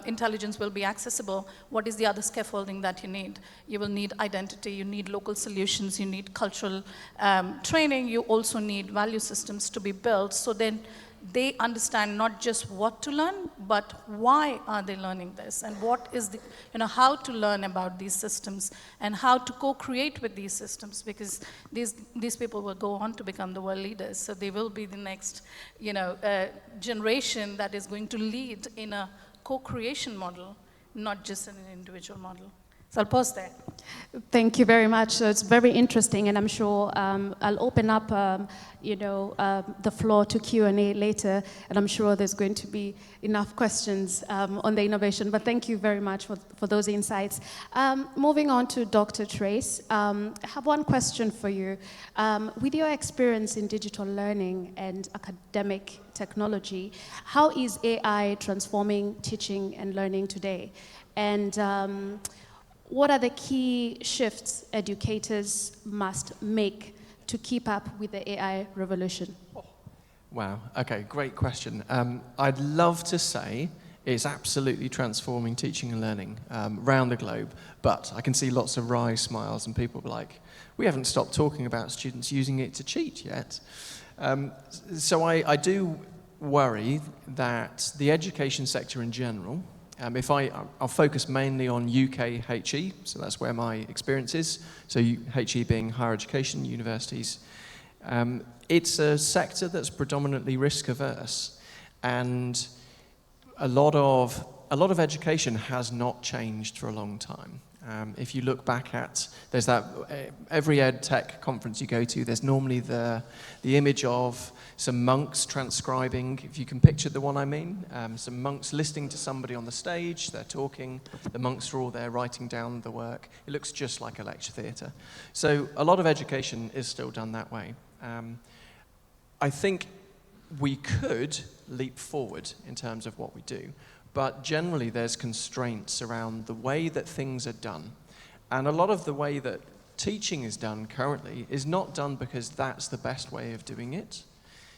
intelligence will be accessible. What is the other scaffolding that you need? You will need identity, you need local solutions, you need cultural training, you also need value systems to be built, so then they understand not just what to learn, but why are they learning this, and what is the, how to learn about these systems, and how to co-create with these systems, because these people will go on to become the world leaders. So they will be the next, generation that is going to lead in a co-creation model, not just in an individual model. So I'll pause there. Thank you very much. So it's very interesting, and I'm sure I'll open up, the floor to Q&A later, and I'm sure there's going to be enough questions on the innovation. But thank you very much for those insights. Moving on to Dr. Trace, I have one question for you. With your experience in digital learning and academic technology, how is AI transforming teaching and learning today? And what are the key shifts educators must make to keep up with the AI revolution? Wow, okay, great question. I'd love to say it's absolutely transforming teaching and learning around the globe, but I can see lots of wry smiles and people like, we haven't stopped talking about students using it to cheat yet. So I do worry that the education sector in general, I'll focus mainly on UK HE, so that's where my experience is. So HE being higher education, universities. It's a sector that's predominantly risk averse, and a lot of education has not changed for a long time. If you look back at, there's that, every ed tech conference you go to, there's normally the image of some monks transcribing, if you can picture the one I mean, some monks listening to somebody on the stage, they're talking, the monks are all there writing down the work. It looks just like a lecture theatre. So a lot of education is still done that way. I think we could leap forward in terms of what we do, but generally there's constraints around the way that things are done. And a lot of the way that teaching is done currently is not done because that's the best way of doing it.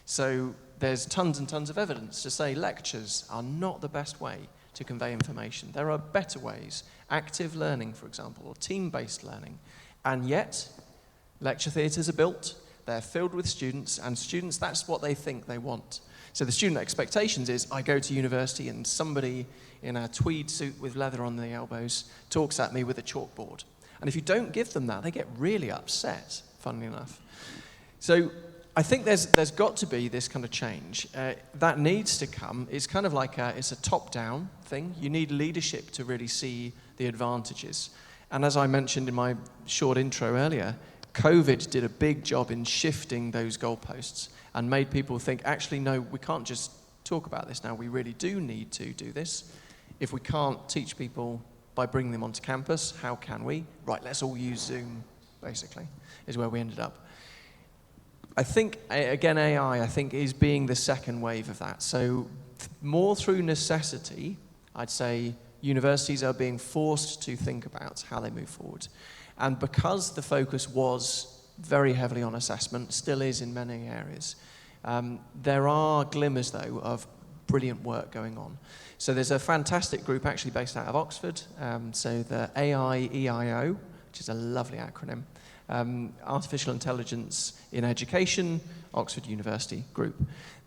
So there's tons and tons of evidence to say lectures are not the best way to convey information. There are better ways, active learning, for example, or team-based learning. And yet, lecture theatres are built, they're filled with students, and students, that's what they think they want. So the student expectations is, I go to university and somebody in a tweed suit with leather on the elbows talks at me with a chalkboard. And if you don't give them that, they get really upset, funnily enough. So I think there's got to be this kind of change. That needs to come. It's kind of like it's a top-down thing. You need leadership to really see the advantages. And as I mentioned in my short intro earlier, COVID did a big job in shifting those goalposts and made people think, actually, no, we can't just talk about this now. We really do need to do this. If we can't teach people by bringing them onto campus, how can we? Right, let's all use Zoom, basically, is where we ended up. I think, again, AI, I think, is being the second wave of that. So more through necessity, I'd say universities are being forced to think about how they move forward. And because the focus was very heavily on assessment, still is in many areas, there are glimmers, though, of brilliant work going on. So there's a fantastic group actually based out of Oxford, so the AI EIO, which is a lovely acronym, Artificial Intelligence in Education, Oxford University group.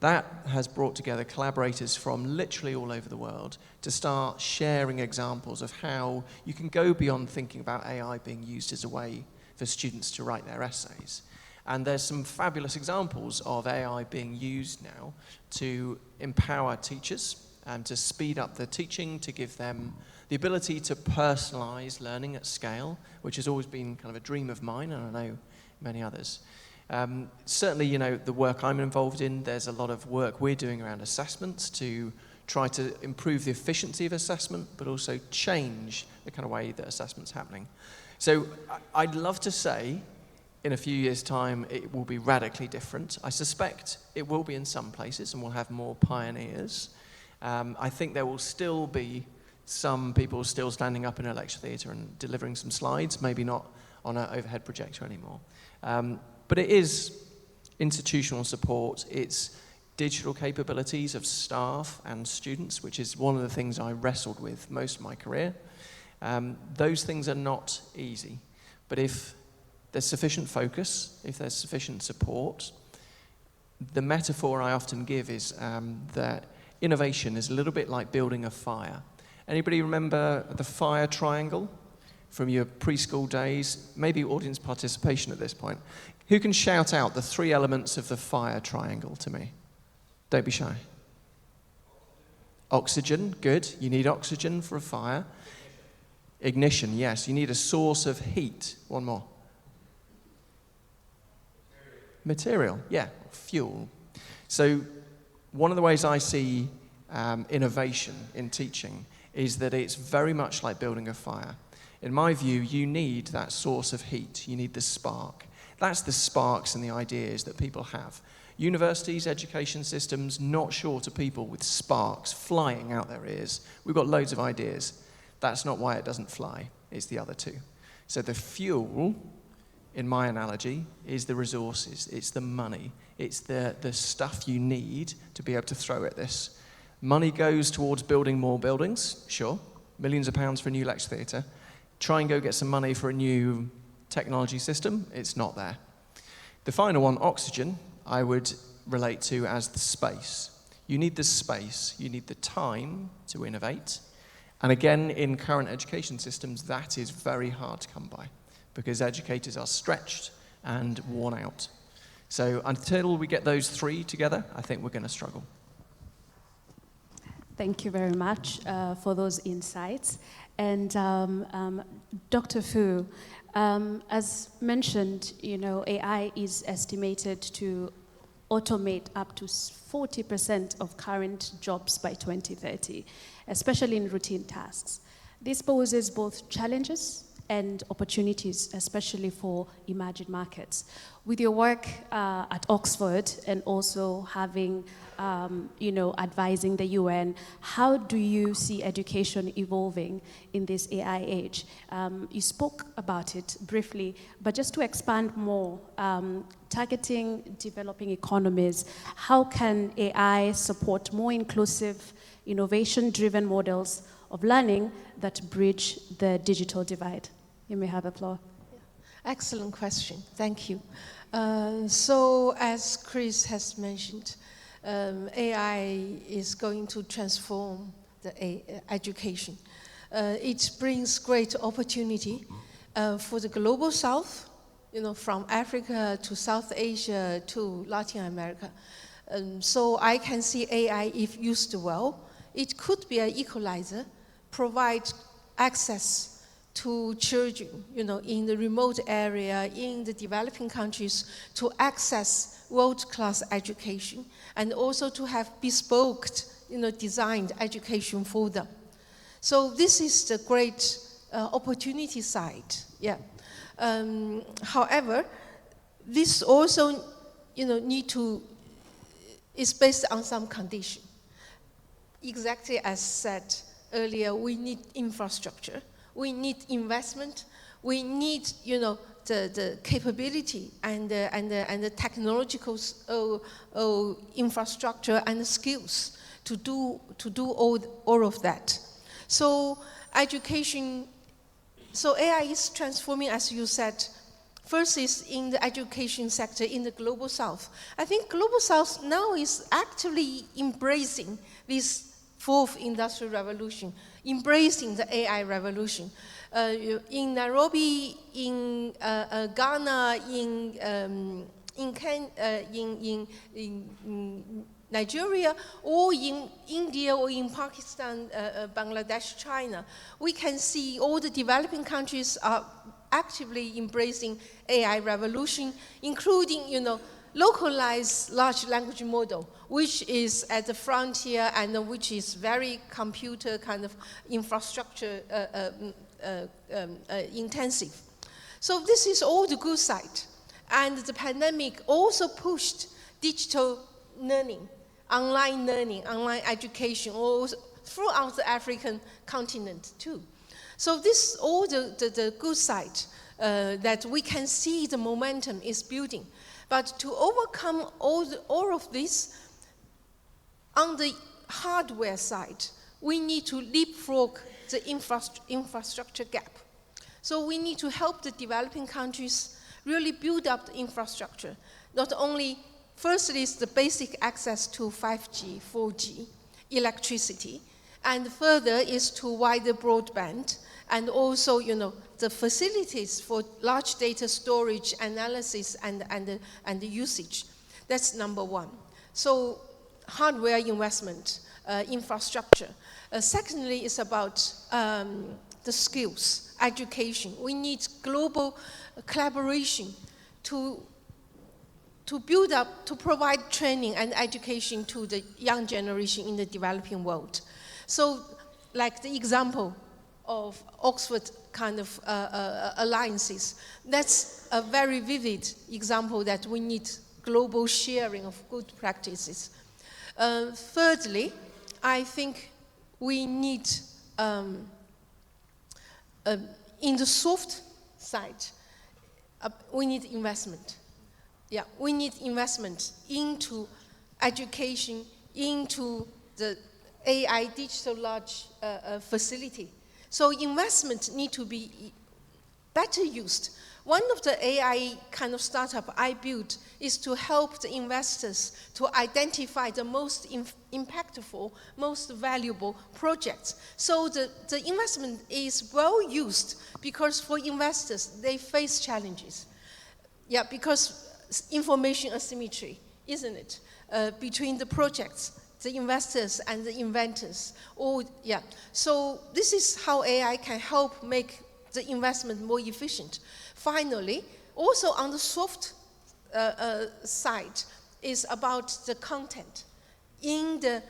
That has brought together collaborators from literally all over the world to start sharing examples of how you can go beyond thinking about AI being used as a way for students to write their essays. And there's some fabulous examples of AI being used now to empower teachers and to speed up the teaching, to give them the ability to personalize learning at scale, which has always been kind of a dream of mine, and I know many others. Certainly, you know, the work I'm involved in, there's a lot of work we're doing around assessments to try to improve the efficiency of assessment, but also change the kind of way that assessment's happening. So I'd love to say, in a few years' time, it will be radically different. I suspect it will be in some places, and we'll have more pioneers. I think there will still be some people still standing up in a lecture theatre and delivering some slides, maybe not on an overhead projector anymore. But it is institutional support, it's digital capabilities of staff and students, which is one of the things I wrestled with most of my career. Those things are not easy, but if there's sufficient focus, if there's sufficient support, the metaphor I often give is that innovation is a little bit like building a fire. Anybody remember the fire triangle from your preschool days? Maybe audience participation at this point. Who can shout out the 3 elements of the fire triangle to me? Don't be shy. Oxygen, good. You need oxygen for a fire. Ignition, yes. You need a source of heat. One more. Material, yeah. Fuel. So one of the ways I see innovation in teaching is that it's very much like building a fire. In my view, you need that source of heat. You need the spark. That's the sparks and the ideas that people have. Universities, education systems, not short of people with sparks flying out their ears. We've got loads of ideas. That's not why it doesn't fly. It's the other two. So the fuel, in my analogy, is the resources. It's the money. It's the stuff you need to be able to throw at this. Money goes towards building more buildings, sure. Millions of pounds for a new lecture theatre. Try and go get some money for a new technology system, it's not there. The final one, oxygen, I would relate to as the space. You need the space, you need the time to innovate. And again, in current education systems, that is very hard to come by because educators are stretched and worn out. So until we get those 3 together, I think we're going to struggle. Thank you very much for those insights. And Dr. Fu, as mentioned, you know, AI is estimated to automate up to 40% of current jobs by 2030, especially in routine tasks. This poses both challenges and opportunities, especially for emerging markets. With your work at Oxford and also having, you know, advising the UN, how do you see education evolving in this AI age? You spoke about it briefly, but just to expand more, targeting developing economies, how can AI support more inclusive, innovation-driven models of learning that bridge the digital divide? You may have the floor. Excellent question. Thank you. So as Chris has mentioned, AI is going to transform the education. It brings great opportunity for the global South, you know, from Africa to South Asia to Latin America. So I can see AI, if used well, it could be an equalizer, provide access to children, you know, in the remote area, in the developing countries, to access world-class education, and also to have bespoke, you know, designed education for them. So this is the great opportunity side, yeah. However, this also, you know, is based on some condition. Exactly as said earlier, we need infrastructure. We need investment. We need, you know, the capability and the technological infrastructure and the skills to do all of that. So education, so AI is transforming, as you said, First is in the education sector in the Global South. I think Global South now is actively embracing this fourth industrial revolution, embracing the AI revolution. In Nairobi, in Ghana, in Nigeria, or in India, or in Pakistan, Bangladesh, China, we can see all the developing countries are actively embracing AI revolution, including, localized large language model, which is at the frontier and which is very computer kind of infrastructure intensive. So this is all the good side. And the pandemic also pushed digital learning, online education, all throughout the African continent too. So this all the good side that we can see the momentum is building. But to overcome all of this, on the hardware side, we need to leapfrog the infrastructure gap. So we need to help the developing countries really build up the infrastructure. Not only, firstly, is the basic access to 5G, 4G, electricity, and further is to wider broadband, and also, the facilities for large data storage, analysis, and the usage. That's number one. So hardware investment, infrastructure. Secondly, is about the skills, education. We need global collaboration to build up, to provide training and education to the young generation in the developing world. So, like the example of Oxford kind of alliances, that's a very vivid example that we need global sharing of good practices. Thirdly, I think we need, in the soft side, we need investment. Yeah, we need investment into education, into the AI digital large facility. So investment need to be better used. One of the AI kind of startup I built is to help the investors to identify the most impactful, most valuable projects. So the investment is well used because for investors, they face challenges. Yeah, because information asymmetry, isn't it? Between the projects, the investors and the inventors. So this is how AI can help make the investment more efficient. Finally, also on the soft side is about the content in the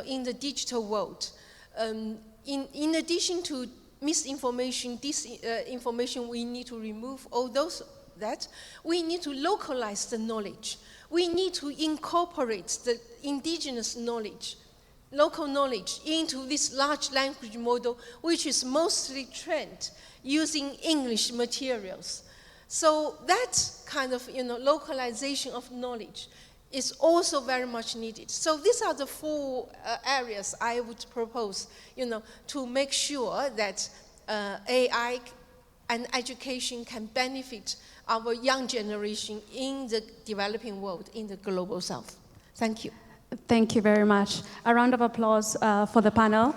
in the digital world. In addition to misinformation, disinformation, we need to remove all those. That we need to localize the knowledge. We need to incorporate the indigenous knowledge, local knowledge, into this large language model, which is mostly trained using English materials. So that kind of localization of knowledge is also very much needed. So these are the four areas I would propose, to make sure that AI and education can benefit our young generation in the developing world, in the Global South. Thank you. Thank you very much. A round of applause for the panel.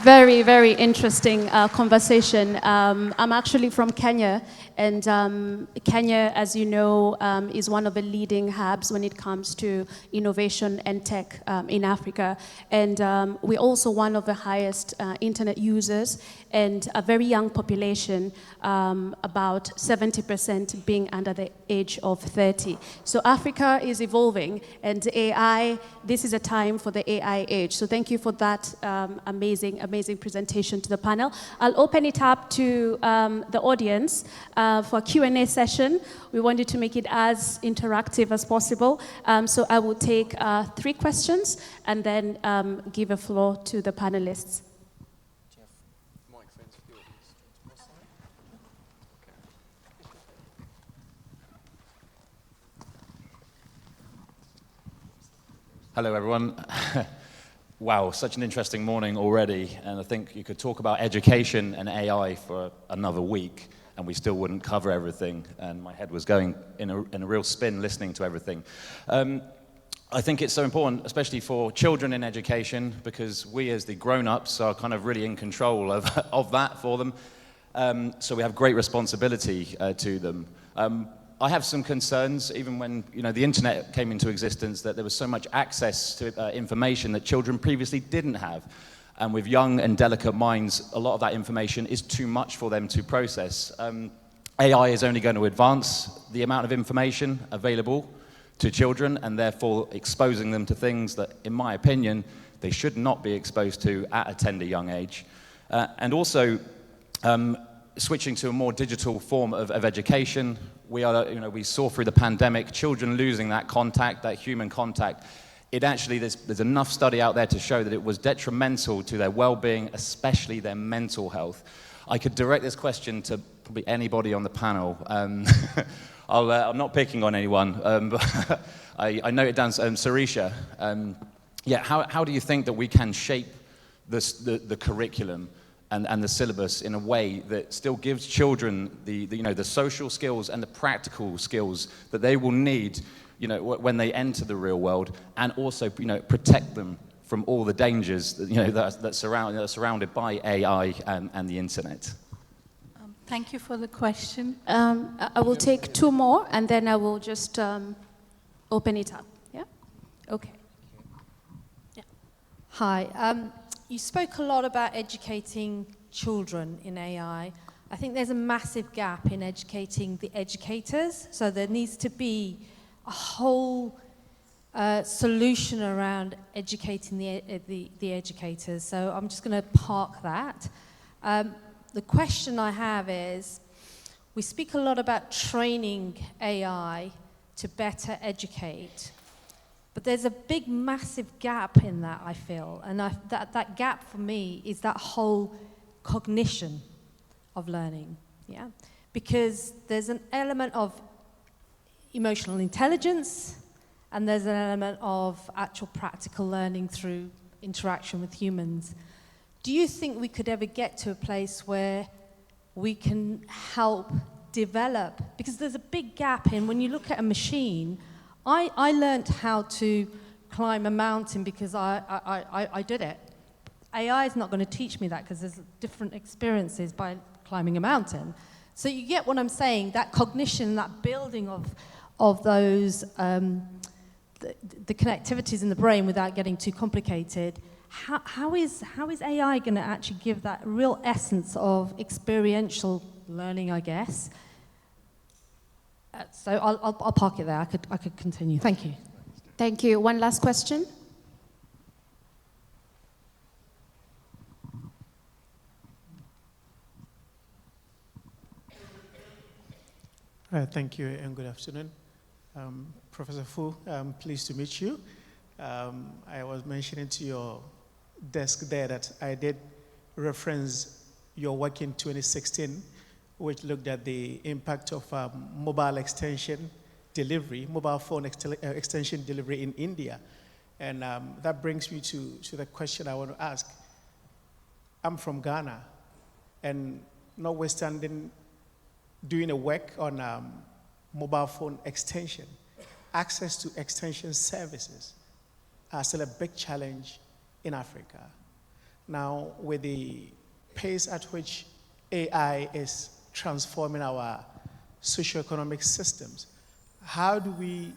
Very, very interesting conversation. I'm actually from Kenya, and Kenya, as you know, is one of the leading hubs when it comes to innovation and tech in Africa. And we're also one of the highest internet users and a very young population, about 70% being under the age of 30. So Africa is evolving, and AI, this is a time for the AI age. So thank you for that amazing presentation to the panel. I'll open it up to the audience for a Q&A session. We wanted to make it as interactive as possible. So I will take 3 questions and then give a floor to the panelists. Hello, everyone. Wow, such an interesting morning already, and I think you could talk about education and AI for another week, and we still wouldn't cover everything, and my head was going in a real spin listening to everything. I think it's so important, especially for children in education, because we as the grown-ups are kind of really in control of that for them. So we have great responsibility to them. I have some concerns, even when the internet came into existence, that there was so much access to information that children previously didn't have. And with young and delicate minds, a lot of that information is too much for them to process. AI is only going to advance the amount of information available to children, and therefore exposing them to things that, in my opinion, they should not be exposed to at a tender young age. And also, switching to a more digital form of education. We saw through the pandemic, children losing that contact, that human contact. There's enough study out there to show that it was detrimental to their well-being, especially their mental health. I could direct this question to probably anybody on the panel. I'm not picking on anyone, but I noted down Sarisha. How do you think that we can shape the curriculum and the syllabus in a way that still gives children the social skills and the practical skills that they will need when they enter the real world, and also protect them from all the dangers that are surrounded by AI and the internet? Thank you for the question. I will take two more, and then I will just open it up. Yeah? Okay. Yeah. Hi. You spoke a lot about educating children in AI. I think there's a massive gap in educating the educators, so there needs to be a whole solution around educating the educators. So I'm just going to park that. The question I have is, we speak a lot about training AI to better educate, but there's a big, massive gap in that, I feel. And that gap for me is that whole cognition of learning, yeah? Because there's an element of emotional intelligence, and there's an element of actual practical learning through interaction with humans. Do you think we could ever get to a place where we can help develop? Because there's a big gap in, when you look at a machine, I learned how to climb a mountain because I did it. AI is not going to teach me that, because there's different experiences by climbing a mountain. So you get what I'm saying, that cognition, that building of those, the connectivities in the brain without getting too complicated. How is AI going to actually give that real essence of experiential learning, I guess? So I'll park it there. I could continue. Thank you. Thank you. One last question. Thank you and good afternoon. Professor Fu, I'm pleased to meet you. I was mentioning to your desk there that I did reference your work in 2016, which looked at the impact of mobile extension delivery, mobile phone extension delivery in India. And that brings me to the question I want to ask. I'm from Ghana, and notwithstanding doing a work on mobile phone extension, access to extension services are still a big challenge in Africa. Now, with the pace at which AI is transforming our socioeconomic systems, how do we,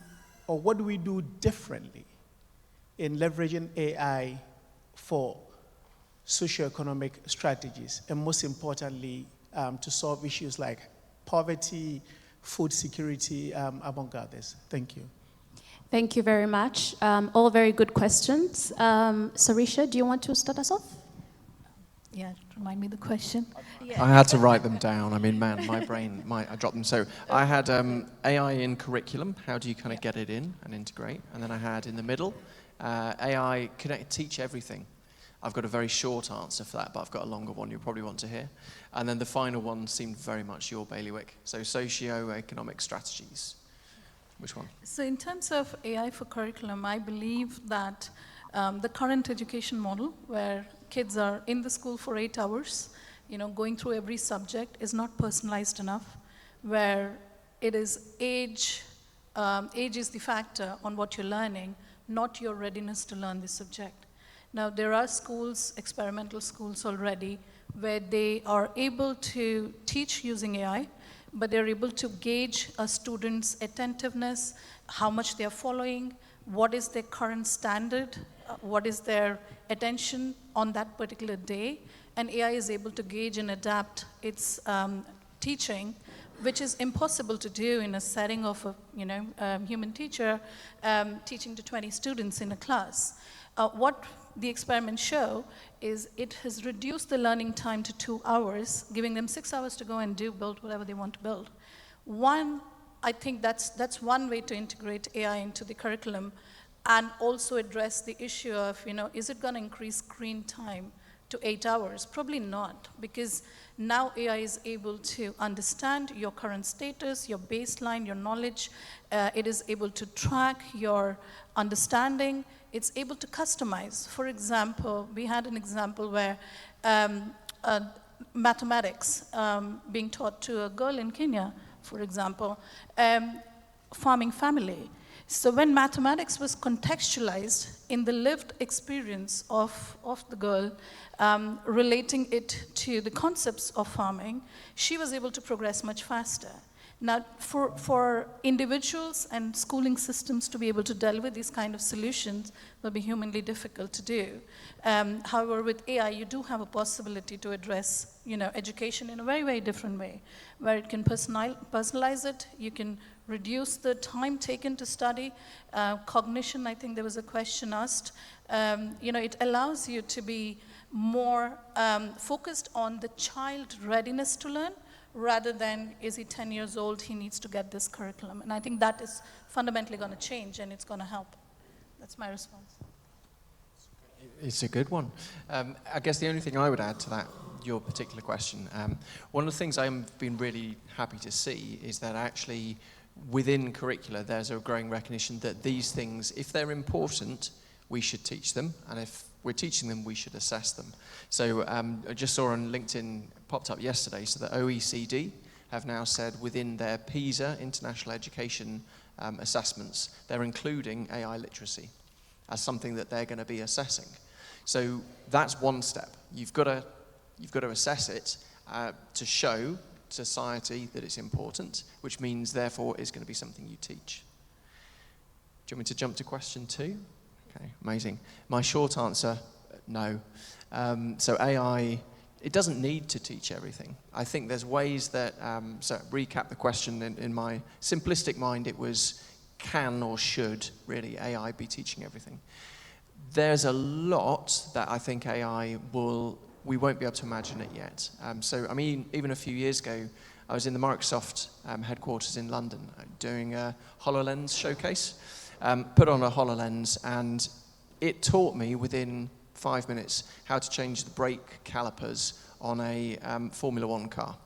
or what do we do differently in leveraging AI for socioeconomic strategies, and most importantly, to solve issues like poverty, food security, among others? Thank you. Thank you very much. All very good questions. Sarisha, do you want to start us off? Yeah, remind me the question. I had to write them down. I mean, man, my brain, I dropped them. So I had AI in curriculum. How do you kind of get it in and integrate? And then I had in the middle, AI teach everything. I've got a very short answer for that, but I've got a longer one you'll probably want to hear. And then the final one seemed very much your bailiwick. So socio-economic strategies. Which one? So in terms of AI for curriculum, I believe that The current education model, where kids are in the school for 8 hours, going through every subject, is not personalized enough, where it is age is the factor on what you're learning, not your readiness to learn the subject. Now, there are schools, experimental schools already, where they are able to teach using AI, but they're able to gauge a student's attentiveness, how much they're following, what is their current standard, what is their attention on that particular day, and AI is able to gauge and adapt its teaching, which is impossible to do in a setting of a human teacher teaching to 20 students in a class. What the experiments show is it has reduced the learning time to 2 hours, giving them 6 hours to go and build whatever they want to build. I think that's one way to integrate AI into the curriculum and also address the issue of, is it going to increase screen time to 8 hours? Probably not, because now AI is able to understand your current status, your baseline, your knowledge. It is able to track your understanding. It's able to customize. For example, we had an example where mathematics being taught to a girl in Kenya, for example, farming family. So when mathematics was contextualized in the lived experience of the girl, relating it to the concepts of farming, she was able to progress much faster. Now, for individuals and schooling systems to be able to deliver these kind of solutions will be humanly difficult to do. However, with AI, you do have a possibility to address, education in a very, very different way, where it can personalize it, you can reduce the time taken to study. Cognition, I think there was a question asked. It allows you to be more focused on the child readiness to learn, rather than, is he 10 years old, he needs to get this curriculum. And I think that is fundamentally going to change, and it's going to help. That's my response. It's a good one. I guess the only thing I would add to that, your particular question, one of the things I've been really happy to see is that actually within curricula there's a growing recognition that these things, if they're important, we should teach them, and if we're teaching them, we should assess them. So I just saw on LinkedIn, popped up yesterday, so the OECD have now said within their PISA, International Education Assessments, they're including AI literacy as something that they're going to be assessing. So that's one step. You've got to assess it to show society that it's important, which means therefore it's going to be something you teach. Do you want me to jump to question 2? Okay, amazing. My short answer, no. So AI, it doesn't need to teach everything. I think there's ways that, so recap the question in my simplistic mind, it was, can or should really AI be teaching everything? There's a lot that I think AI we won't be able to imagine it yet. So, I mean, even a few years ago, I was in the Microsoft headquarters in London doing a HoloLens showcase. Put on a HoloLens, and it taught me within 5 minutes how to change the brake calipers on a Formula 1 car.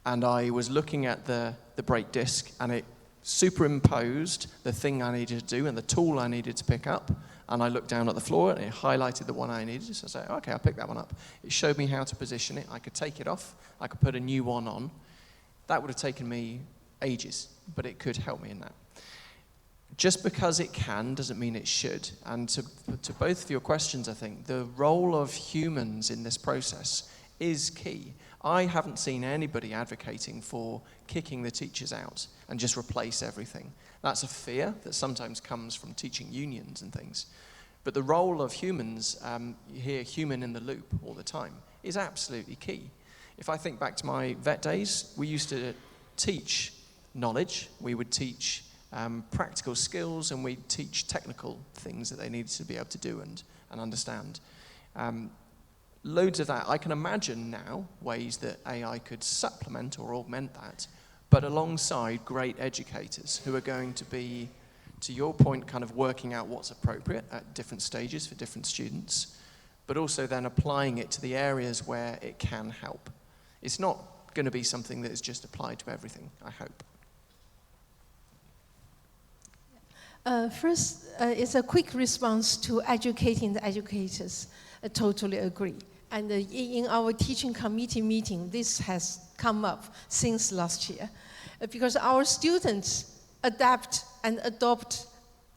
And I was looking at the brake disc, and it superimposed the thing I needed to do and the tool I needed to pick up. And I looked down at the floor, and it highlighted the one I needed. So I said, okay, I'll pick that one up. It showed me how to position it. I could take it off. I could put a new one on. That would have taken me ages, but it could help me in that. Just because it can doesn't mean it should. And to both of your questions, I think, the role of humans in this process is key. I haven't seen anybody advocating for kicking the teachers out and just replace everything. That's a fear that sometimes comes from teaching unions and things. But the role of humans, you hear human in the loop all the time, is absolutely key. If I think back to my vet days, we used to teach knowledge, we would teach practical skills, and we'd teach technical things that they needed to be able to do and understand. Loads of that. I can imagine now ways that AI could supplement or augment that, but alongside great educators who are going to be, to your point, kind of working out what's appropriate at different stages for different students, but also then applying it to the areas where it can help. It's not going to be something that is just applied to everything, I hope. First, it's a quick response to educating the educators. I totally agree. And in our teaching committee meeting, this has come up since last year. Because our students adapt and adopt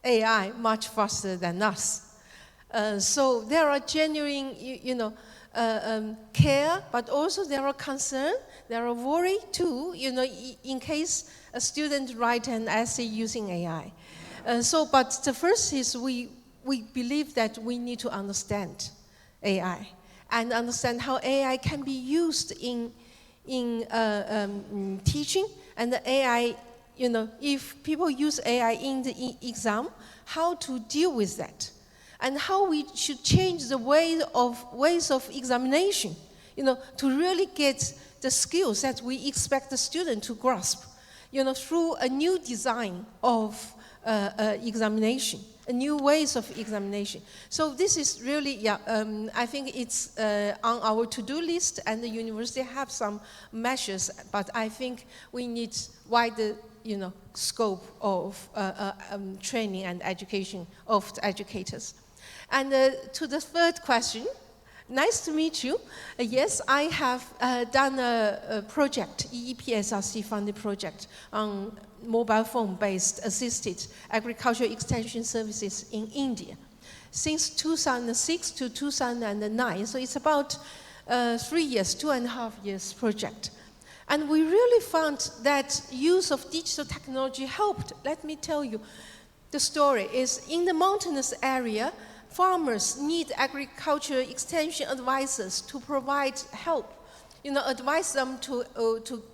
AI much faster than us. So there are genuine, care, but also there are concern, there are worry too, in case a student write an essay using AI. But the first is we believe that we need to understand AI and understand how AI can be used in teaching, and the AI, if people use AI in the exam, how to deal with that, and how we should change the ways of examination, to really get the skills that we expect the student to grasp, through a new design of examination, a new ways of examination. So this is really, I think it's on our to-do list, and the university have some measures, but I think we need wider, scope of training and education of the educators. And to the third question, nice to meet you. Yes, I have done a project, EEPSRC funded project on mobile phone-based assisted agricultural extension services in India since 2006 to 2009. So it's about 3 years, 2.5 years project. And we really found that use of digital technology helped. Let me tell you, the story is in the mountainous area, farmers need agricultural extension advisors to provide help, advise them to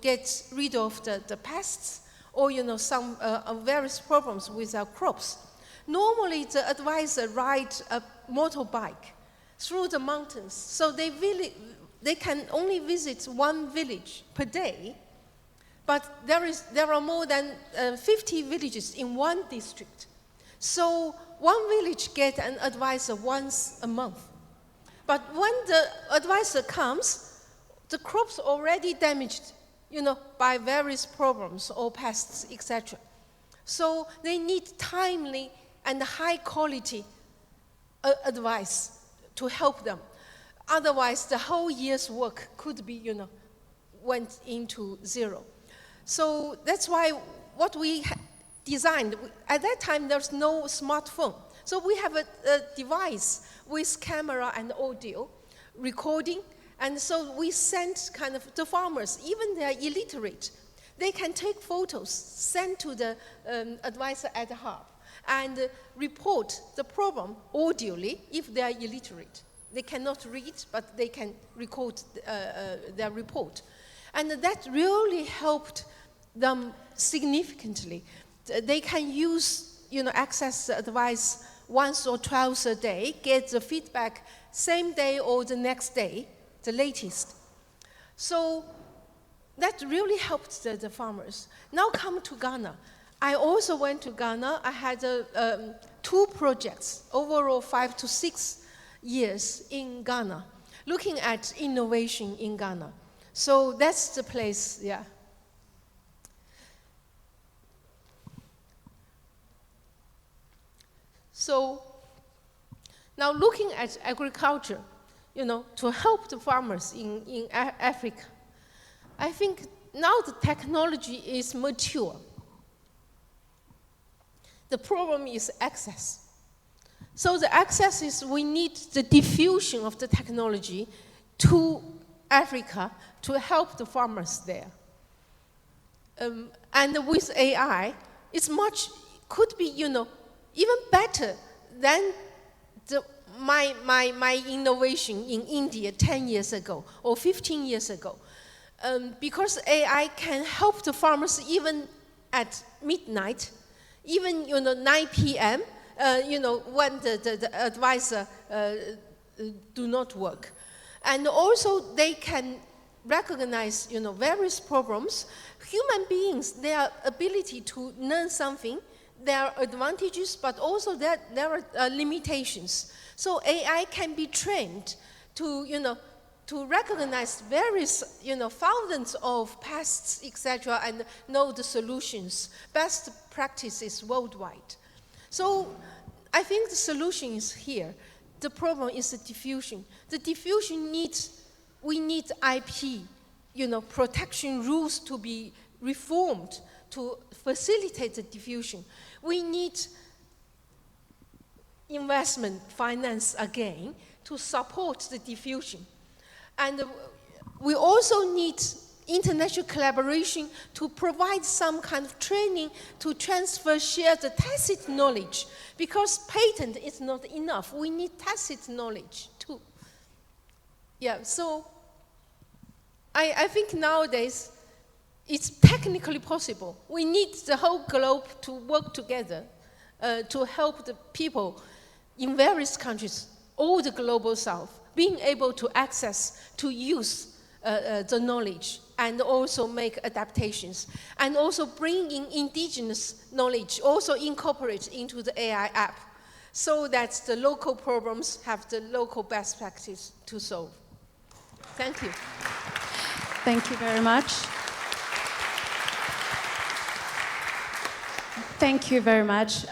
get rid of the pests or, some various problems with their crops. Normally, the advisor rides a motorbike through the mountains, so they can only visit one village per day, but there are more than 50 villages in one district. So one village gets an advisor once a month. But when the advisor comes, the crops already damaged, by various problems or pests, etc. So they need timely and high quality advice to help them. Otherwise, the whole year's work could be, went into zero. So that's why what we designed, at that time there's no smartphone. So we have a device with camera and audio recording, and so we sent kind of the farmers, even they are illiterate, they can take photos, send to the advisor at the hub, and report the problem audioly if they are illiterate. They cannot read, but they can record their report. And that really helped them significantly. They can use, access the advice once or twice a day, get the feedback same day or the next day, the latest. So that really helped the farmers. Now come to Ghana. I also went to Ghana. I had 2 projects, overall 5 to 6 years in Ghana, looking at innovation in Ghana. So that's the place, yeah. So now looking at agriculture, to help the farmers in Africa, I think now the technology is mature. The problem is access. So the access is we need the diffusion of the technology to Africa to help the farmers there. And with AI, it's could be, even better than my innovation in India 10 years ago or 15 years ago. Because AI can help the farmers even at midnight, even 9 p.m., when the advisor do not work. And also they can recognize, various problems. Human beings, their ability to learn something, there are advantages, but also there are limitations. So AI can be trained to, to recognize various, thousands of pests, etc., and know the solutions, best practices worldwide. So I think the solution is here. The problem is the diffusion. The diffusion we need IP, protection rules to be reformed to facilitate the diffusion. We need investment finance again to support the diffusion. And we also need international collaboration to provide some kind of training to share the tacit knowledge, because patent is not enough. We need tacit knowledge too. Yeah, so I think nowadays it's technically possible. We need the whole globe to work together to help the people in various countries, all the global south, being able to access, to use the knowledge and also make adaptations, and also bring in indigenous knowledge, also incorporate into the AI app, so that the local problems have the local best practice to solve. Thank you. Thank you very much. Thank you very much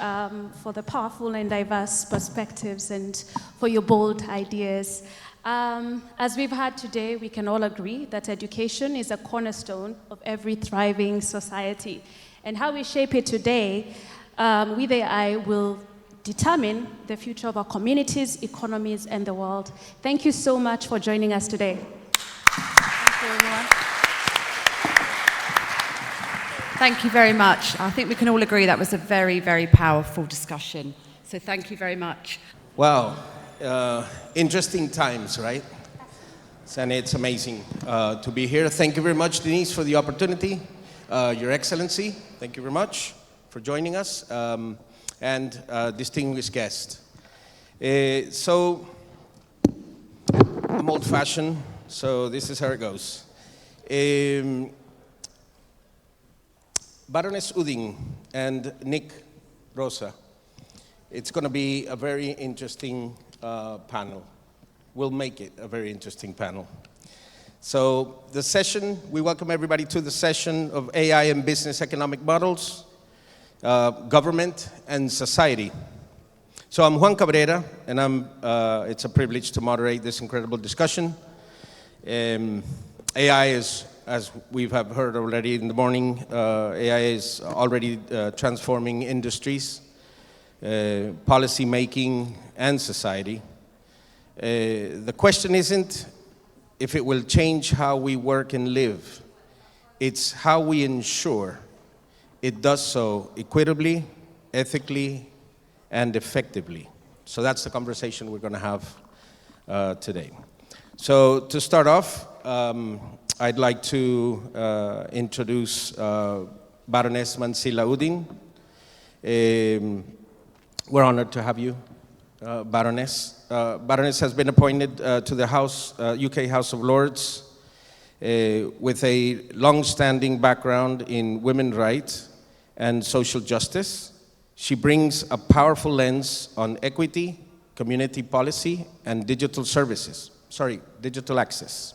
for the powerful and diverse perspectives and for your bold ideas. As we've heard today, we can all agree that education is a cornerstone of every thriving society. And how we shape it today with AI will determine the future of our communities, economies, and the world. Thank you so much for joining us today. Thank you, everyone. Thank you very much. I think we can all agree that was a very, very powerful discussion. So thank you very much. Wow. Interesting times, right? And it's amazing to be here. Thank you very much, Dinis, for the opportunity. Your Excellency, thank you very much for joining us. And distinguished guest. So, I'm old-fashioned, so this is how it goes. Baroness Uding and Nick Rosa, it's going to be a very interesting panel. We'll make it a very interesting panel. So the session, we welcome everybody to the session of AI and Business Economic Models, Government and Society. So I'm Juan Cabrera, and it's a privilege to moderate this incredible discussion. AI is, as we have heard already in the morning, AI is already transforming industries, policy making, and society. The question isn't if it will change how we work and live. It's how we ensure it does so equitably, ethically, and effectively. So that's the conversation we're going to have today. So to start off, I'd like to introduce Baroness Mansilla Uding. We're honored to have you, Baroness. Baroness has been appointed to the UK House of Lords with a long-standing background in women's rights and social justice. She brings a powerful lens on equity, community policy, and digital access.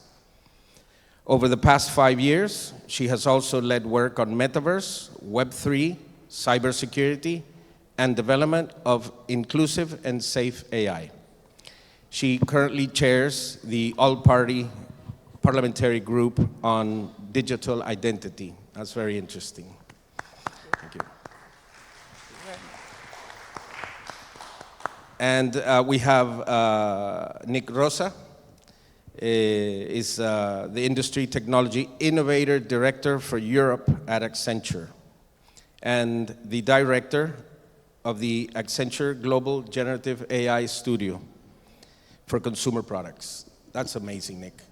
Over the past 5 years, she has also led work on Metaverse, Web3, cybersecurity, and development of inclusive and safe AI. She currently chairs the all-party parliamentary group on digital identity. That's very interesting. Thank you. And we have Nick Rosa, is the Industry Technology Innovator Director for Europe at Accenture, and the Director of the Accenture Global Generative AI Studio for consumer products. That's amazing, Nick.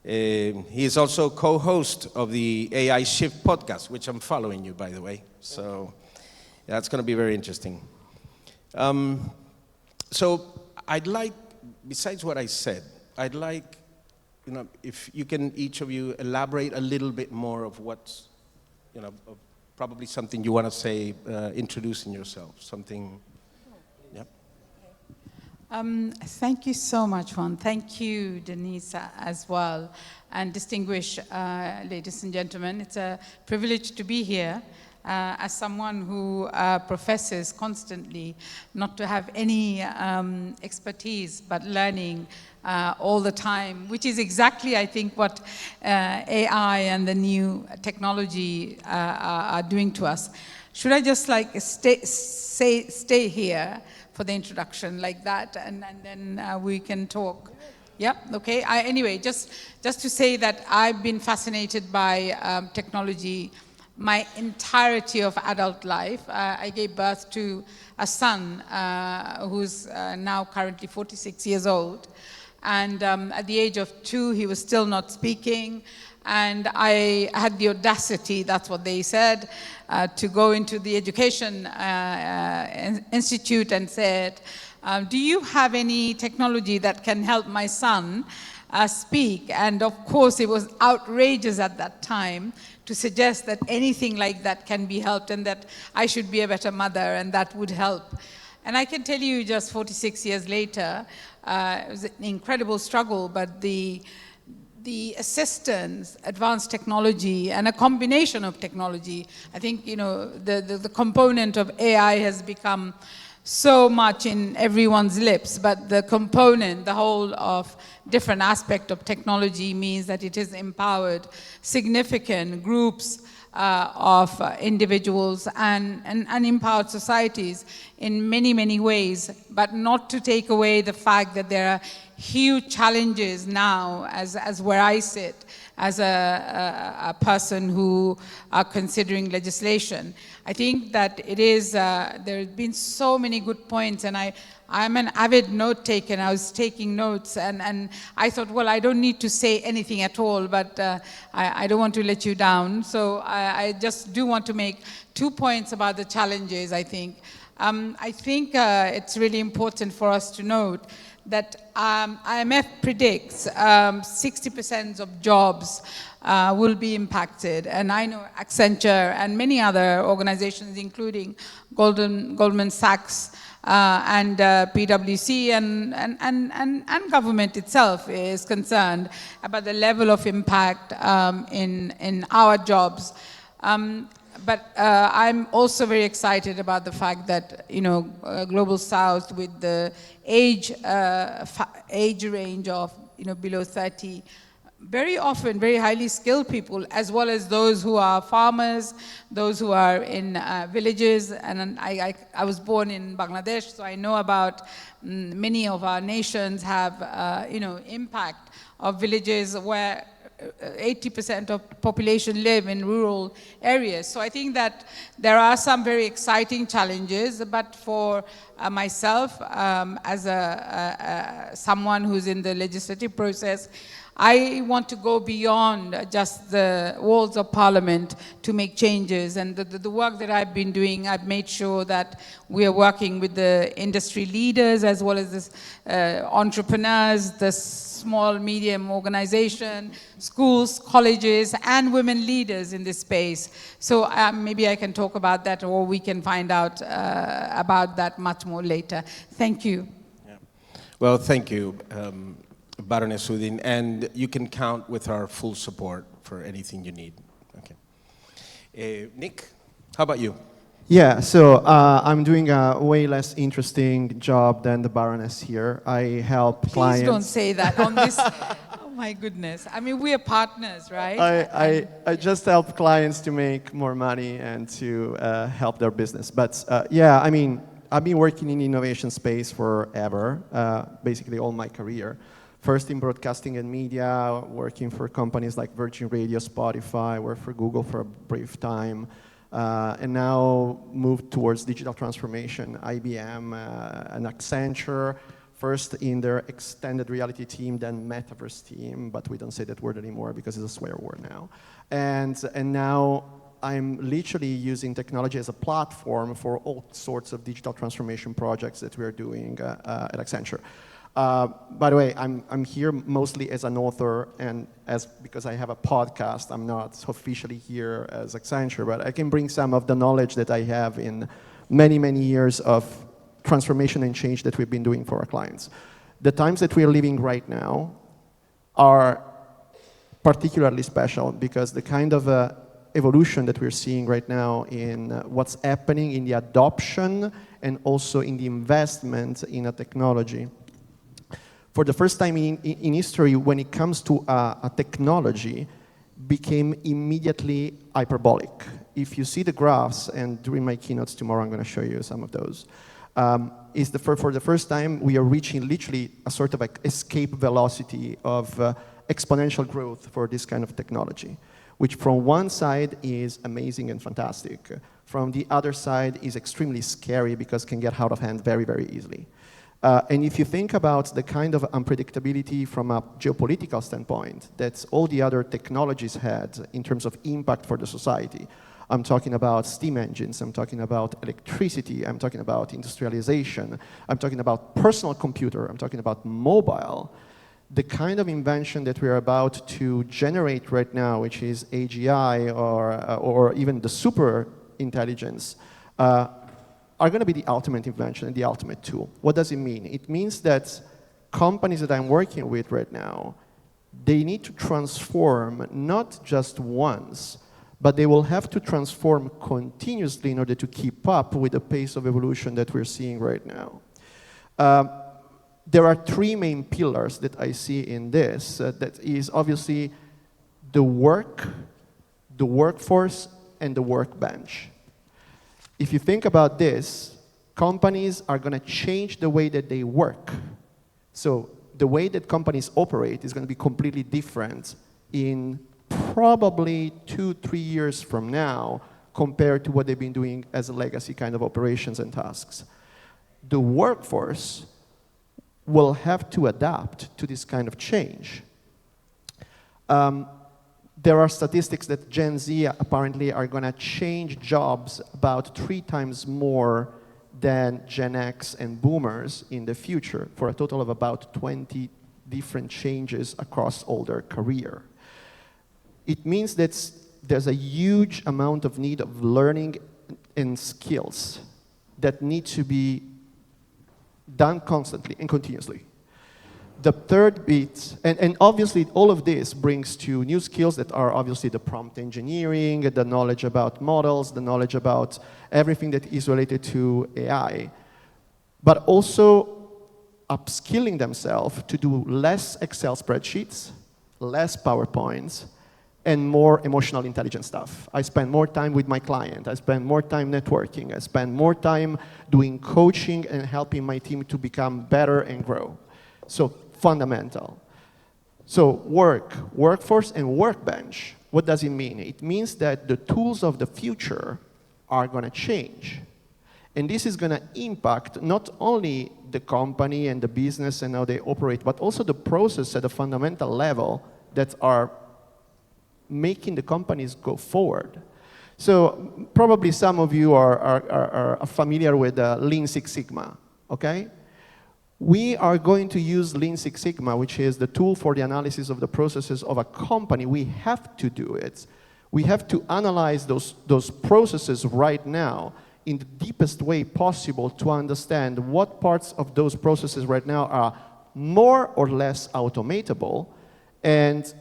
He is also co-host of the AI Shift podcast, which I'm following you, by the way. So that's going to be very interesting. So I'd like, besides what I said, I'd like, if you can, each of you, elaborate a little bit more of what's, probably something you want to say, introducing yourself, something, yep. Thank you so much, Juan. Thank you, Denise, as well. And distinguished ladies and gentlemen, it's a privilege to be here. as someone who professes constantly not to have any expertise but learning all the time, which is exactly, I think, what AI and the new technology are doing to us. Should I just like stay here for the introduction like that, and then we can talk? Yeah, okay. Anyway, just to say that I've been fascinated by technology my entirety of adult life. I gave birth to a son who's now currently 46 years old. And at the age of 2, he was still not speaking. And I had the audacity, that's what they said, to go into the education institute and said, do you have any technology that can help my son speak? And of course, it was outrageous at that time to suggest that anything like that can be helped and that I should be a better mother and that would help. And I can tell you just 46 years later, it was an incredible struggle, but the assistance, advanced technology, and a combination of technology, I think, you know, the component of AI has become so much in everyone's lips, but the component, the whole of different aspect of technology means that it has empowered significant groups of individuals and empowered societies in many, many ways, but not to take away the fact that there are huge challenges now as where I sit as a person who are considering legislation. I think that it is, there have been so many good points, and I'm an avid note taker. I was taking notes, and I thought, well, I don't need to say anything at all, but I don't want to let you down. So I just do want to make 2 points about the challenges, I think. I think it's really important for us to note that IMF predicts 60% of jobs will be impacted. And I know Accenture and many other organizations, including Goldman Sachs and PwC and government itself is concerned about the level of impact in our jobs. But I'm also very excited about the fact that, you know, Global South with the age range of, you know, below 30, very often very highly skilled people, as well as those who are farmers, those who are in villages. And I was born in Bangladesh, so I know about many of our nations have, you know, impact of villages where 80% of population live in rural areas. So I think that there are some very exciting challenges, but for myself, as someone who's in the legislative process, I want to go beyond just the walls of Parliament to make changes. And the work that I've been doing, I've made sure that we are working with the industry leaders as well as the entrepreneurs, the small, medium organization, schools, colleges, and women leaders in this space. So maybe I can talk about that, or we can find out about that much more later. Thank you. Yeah. Well, thank you, Baroness Udin, and you can count with our full support for anything you need. Okay. Nick, how about you? Yeah, so I'm doing a way less interesting job than the Baroness here. I help clients. Please don't say that on this. Oh my goodness. I mean, we are partners, right? I just help clients to make more money and to help their business. But yeah, I mean, I've been working in the innovation space forever, basically all my career. First in broadcasting and media, working for companies like Virgin Radio, Spotify, worked for Google for a brief time. And now moved towards digital transformation, IBM and Accenture, first in their extended reality team, then metaverse team, but we don't say that word anymore because it's a swear word now. And now I'm literally using technology as a platform for all sorts of digital transformation projects that we're doing at Accenture. By the way, I'm here mostly as an author, and because I have a podcast, I'm not officially here as Accenture, but I can bring some of the knowledge that I have in many, many years of transformation and change that we've been doing for our clients. The times that we're living right now are particularly special because the kind of evolution that we're seeing right now in what's happening in the adoption and also in the investment in a technology. For the first time in history, when it comes to a technology, became immediately hyperbolic. If you see the graphs, and during my keynotes tomorrow, I'm going to show you some of those, for the first time, we are reaching literally a sort of escape velocity of exponential growth for this kind of technology, which from one side is amazing and fantastic. From the other side is extremely scary because it can get out of hand very, very easily. And if you think about the kind of unpredictability from a geopolitical standpoint that all the other technologies had in terms of impact for the society, I'm talking about steam engines, I'm talking about electricity, I'm talking about industrialization, I'm talking about personal computer, I'm talking about mobile. The kind of invention that we're about to generate right now, which is AGI or even the super intelligence, are going to be the ultimate invention and the ultimate tool. What does it mean? It means that companies that I'm working with right now, they need to transform not just once, but they will have to transform continuously in order to keep up with the pace of evolution that we're seeing right now. There are three main pillars that I see in this. That is obviously the workforce, and the workbench. If you think about this, companies are going to change the way that they work. So the way that companies operate is going to be completely different in probably 2-3 years from now compared to what they've been doing as a legacy kind of operations and tasks. The workforce will have to adapt to this kind of change. There are statistics that Gen Z apparently are going to change jobs about 3 times more than Gen X and Boomers in the future, for a total of about 20 different changes across all their career. It means that there's a huge amount of need of learning and skills that need to be done constantly and continuously. The third bit, and obviously all of this brings to new skills that are obviously the prompt engineering, the knowledge about models, the knowledge about everything that is related to AI, but also upskilling themselves to do less Excel spreadsheets, less PowerPoints, and more emotional intelligence stuff. I spend more time with my client, I spend more time networking, I spend more time doing coaching and helping my team to become better and grow. So fundamental. So workforce and workbench, what does it mean? It means that the tools of the future are going to change. And this is going to impact not only the company and the business and how they operate, but also the process at a fundamental level that are making the companies go forward. So probably some of you are familiar with Lean Six Sigma, okay? We are going to use Lean Six Sigma, which is the tool for the analysis of the processes of a company. We have to do it. We have to analyze those processes right now in the deepest way possible to understand what parts of those processes right now are more or less automatable, and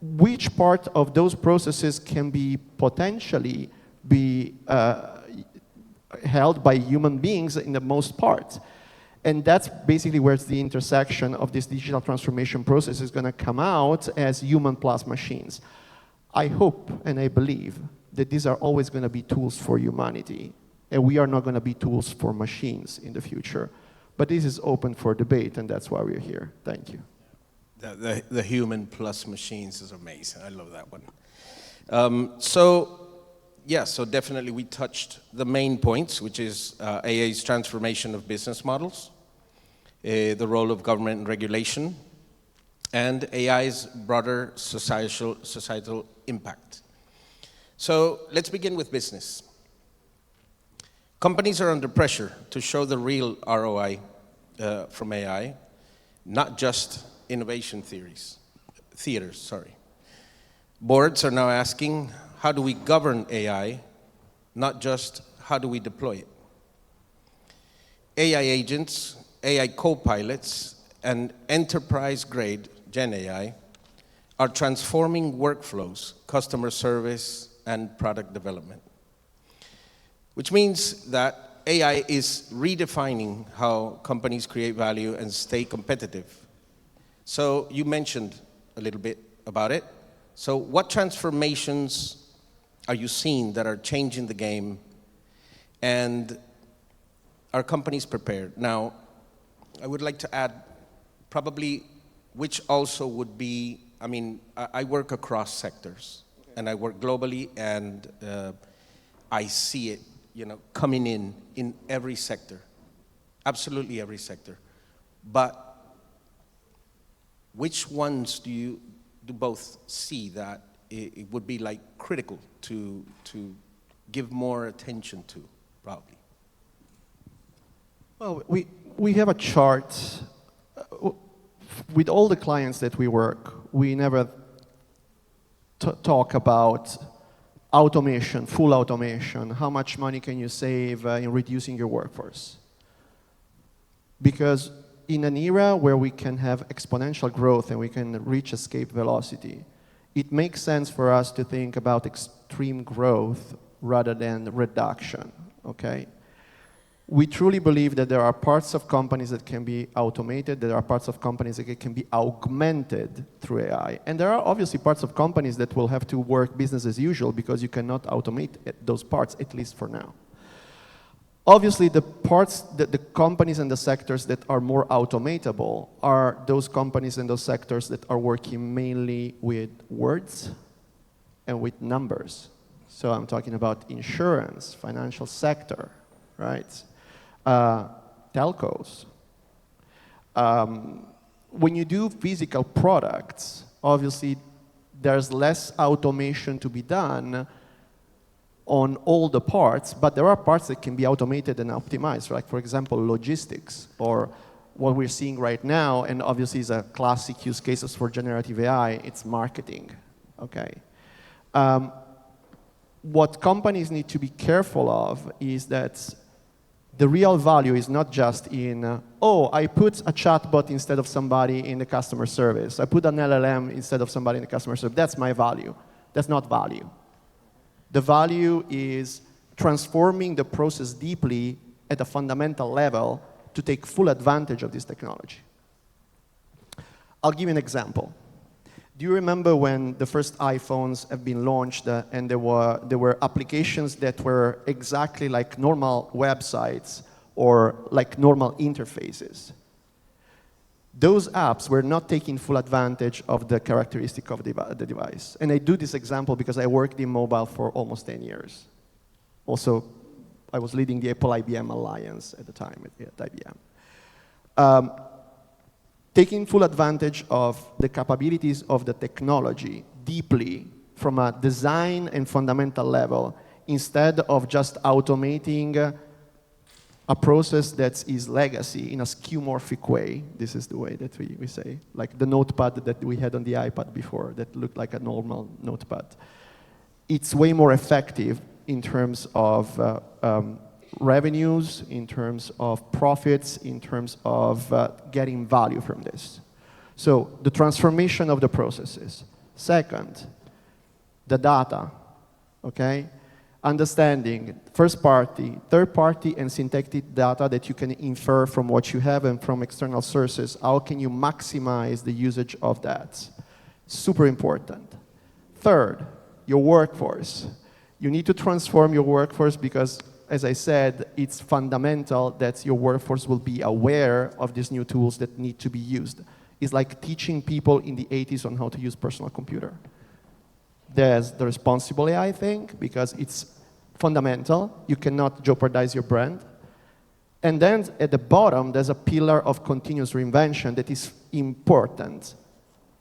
which part of those processes can be potentially be held by human beings in the most part. And that's basically where the intersection of this digital transformation process is going to come out as human plus machines. I hope and I believe that these are always going to be tools for humanity, and we are not going to be tools for machines in the future. But this is open for debate, and that's why we're here. Thank you. The human plus machines is amazing. I love that one. So definitely we touched the main points, which is AI's transformation of business models, the role of government and regulation, and AI's broader societal impact. So let's begin with business. Companies are under pressure to show the real ROI from AI, not just innovation theaters. Boards are now asking, how do we govern AI, not just how do we deploy it? AI agents, AI co-pilots, and enterprise-grade Gen AI are transforming workflows, customer service, and product development. Which means that AI is redefining how companies create value and stay competitive. So you mentioned a little bit about it. So what transformations are you seeing that are changing the game, and are companies prepared? Now, I would like to add probably which also would be, I mean, I work across sectors, and I work globally, and I see it, you know, coming in every sector, absolutely every sector. But which ones do you both see that it would be like critical to give more attention to, probably? Well, we have a chart. With all the clients that we work, we never talk about automation, full automation. How much money can you save in reducing your workforce? Because in an era where we can have exponential growth and we can reach escape velocity, it makes sense for us to think about extreme growth rather than reduction, okay? We truly believe that there are parts of companies that can be automated, there are parts of companies that can be augmented through AI. And there are obviously parts of companies that will have to work business as usual because you cannot automate those parts, at least for now. Obviously, the parts, the companies and the sectors that are more automatable are those companies and those sectors that are working mainly with words and with numbers. So I'm talking about insurance, financial sector, right? Telcos. When you do physical products, obviously there's less automation to be done on all the parts, but there are parts that can be automated and optimized, like for example, logistics, or what we're seeing right now, and obviously is a classic use cases for generative AI, it's marketing, okay? What companies need to be careful of is that the real value is not just in, oh, I put a chatbot instead of somebody in the customer service. I put an LLM instead of somebody in the customer service. That's my value. That's not value. The value is transforming the process deeply at a fundamental level to take full advantage of this technology. I'll give you an example. Do you remember when the first iPhones have been launched and there were applications that were exactly like normal websites or like normal interfaces? Those apps were not taking full advantage of the characteristic of the device. And I do this example because I worked in mobile for almost 10 years. Also, I was leading the Apple-IBM alliance at the time at IBM. Taking full advantage of the capabilities of the technology deeply from a design and fundamental level instead of just automating a process that is legacy in a skeuomorphic way. This is the way that we say, like the notepad that we had on the iPad before that looked like a normal notepad. It's way more effective in terms of revenues, in terms of profits, in terms of getting value from this. So the transformation of the processes. Second, the data, okay? Understanding first party, third party, and syntactic data that you can infer from what you have and from external sources. How can you maximize the usage of that? Super important. Third, your workforce. You need to transform your workforce because, as I said, it's fundamental that your workforce will be aware of these new tools that need to be used. It's like teaching people in the 80s on how to use personal computer. There's the responsible AI thing, because it's fundamental. You cannot jeopardize your brand. And then at the bottom, there's a pillar of continuous reinvention that is important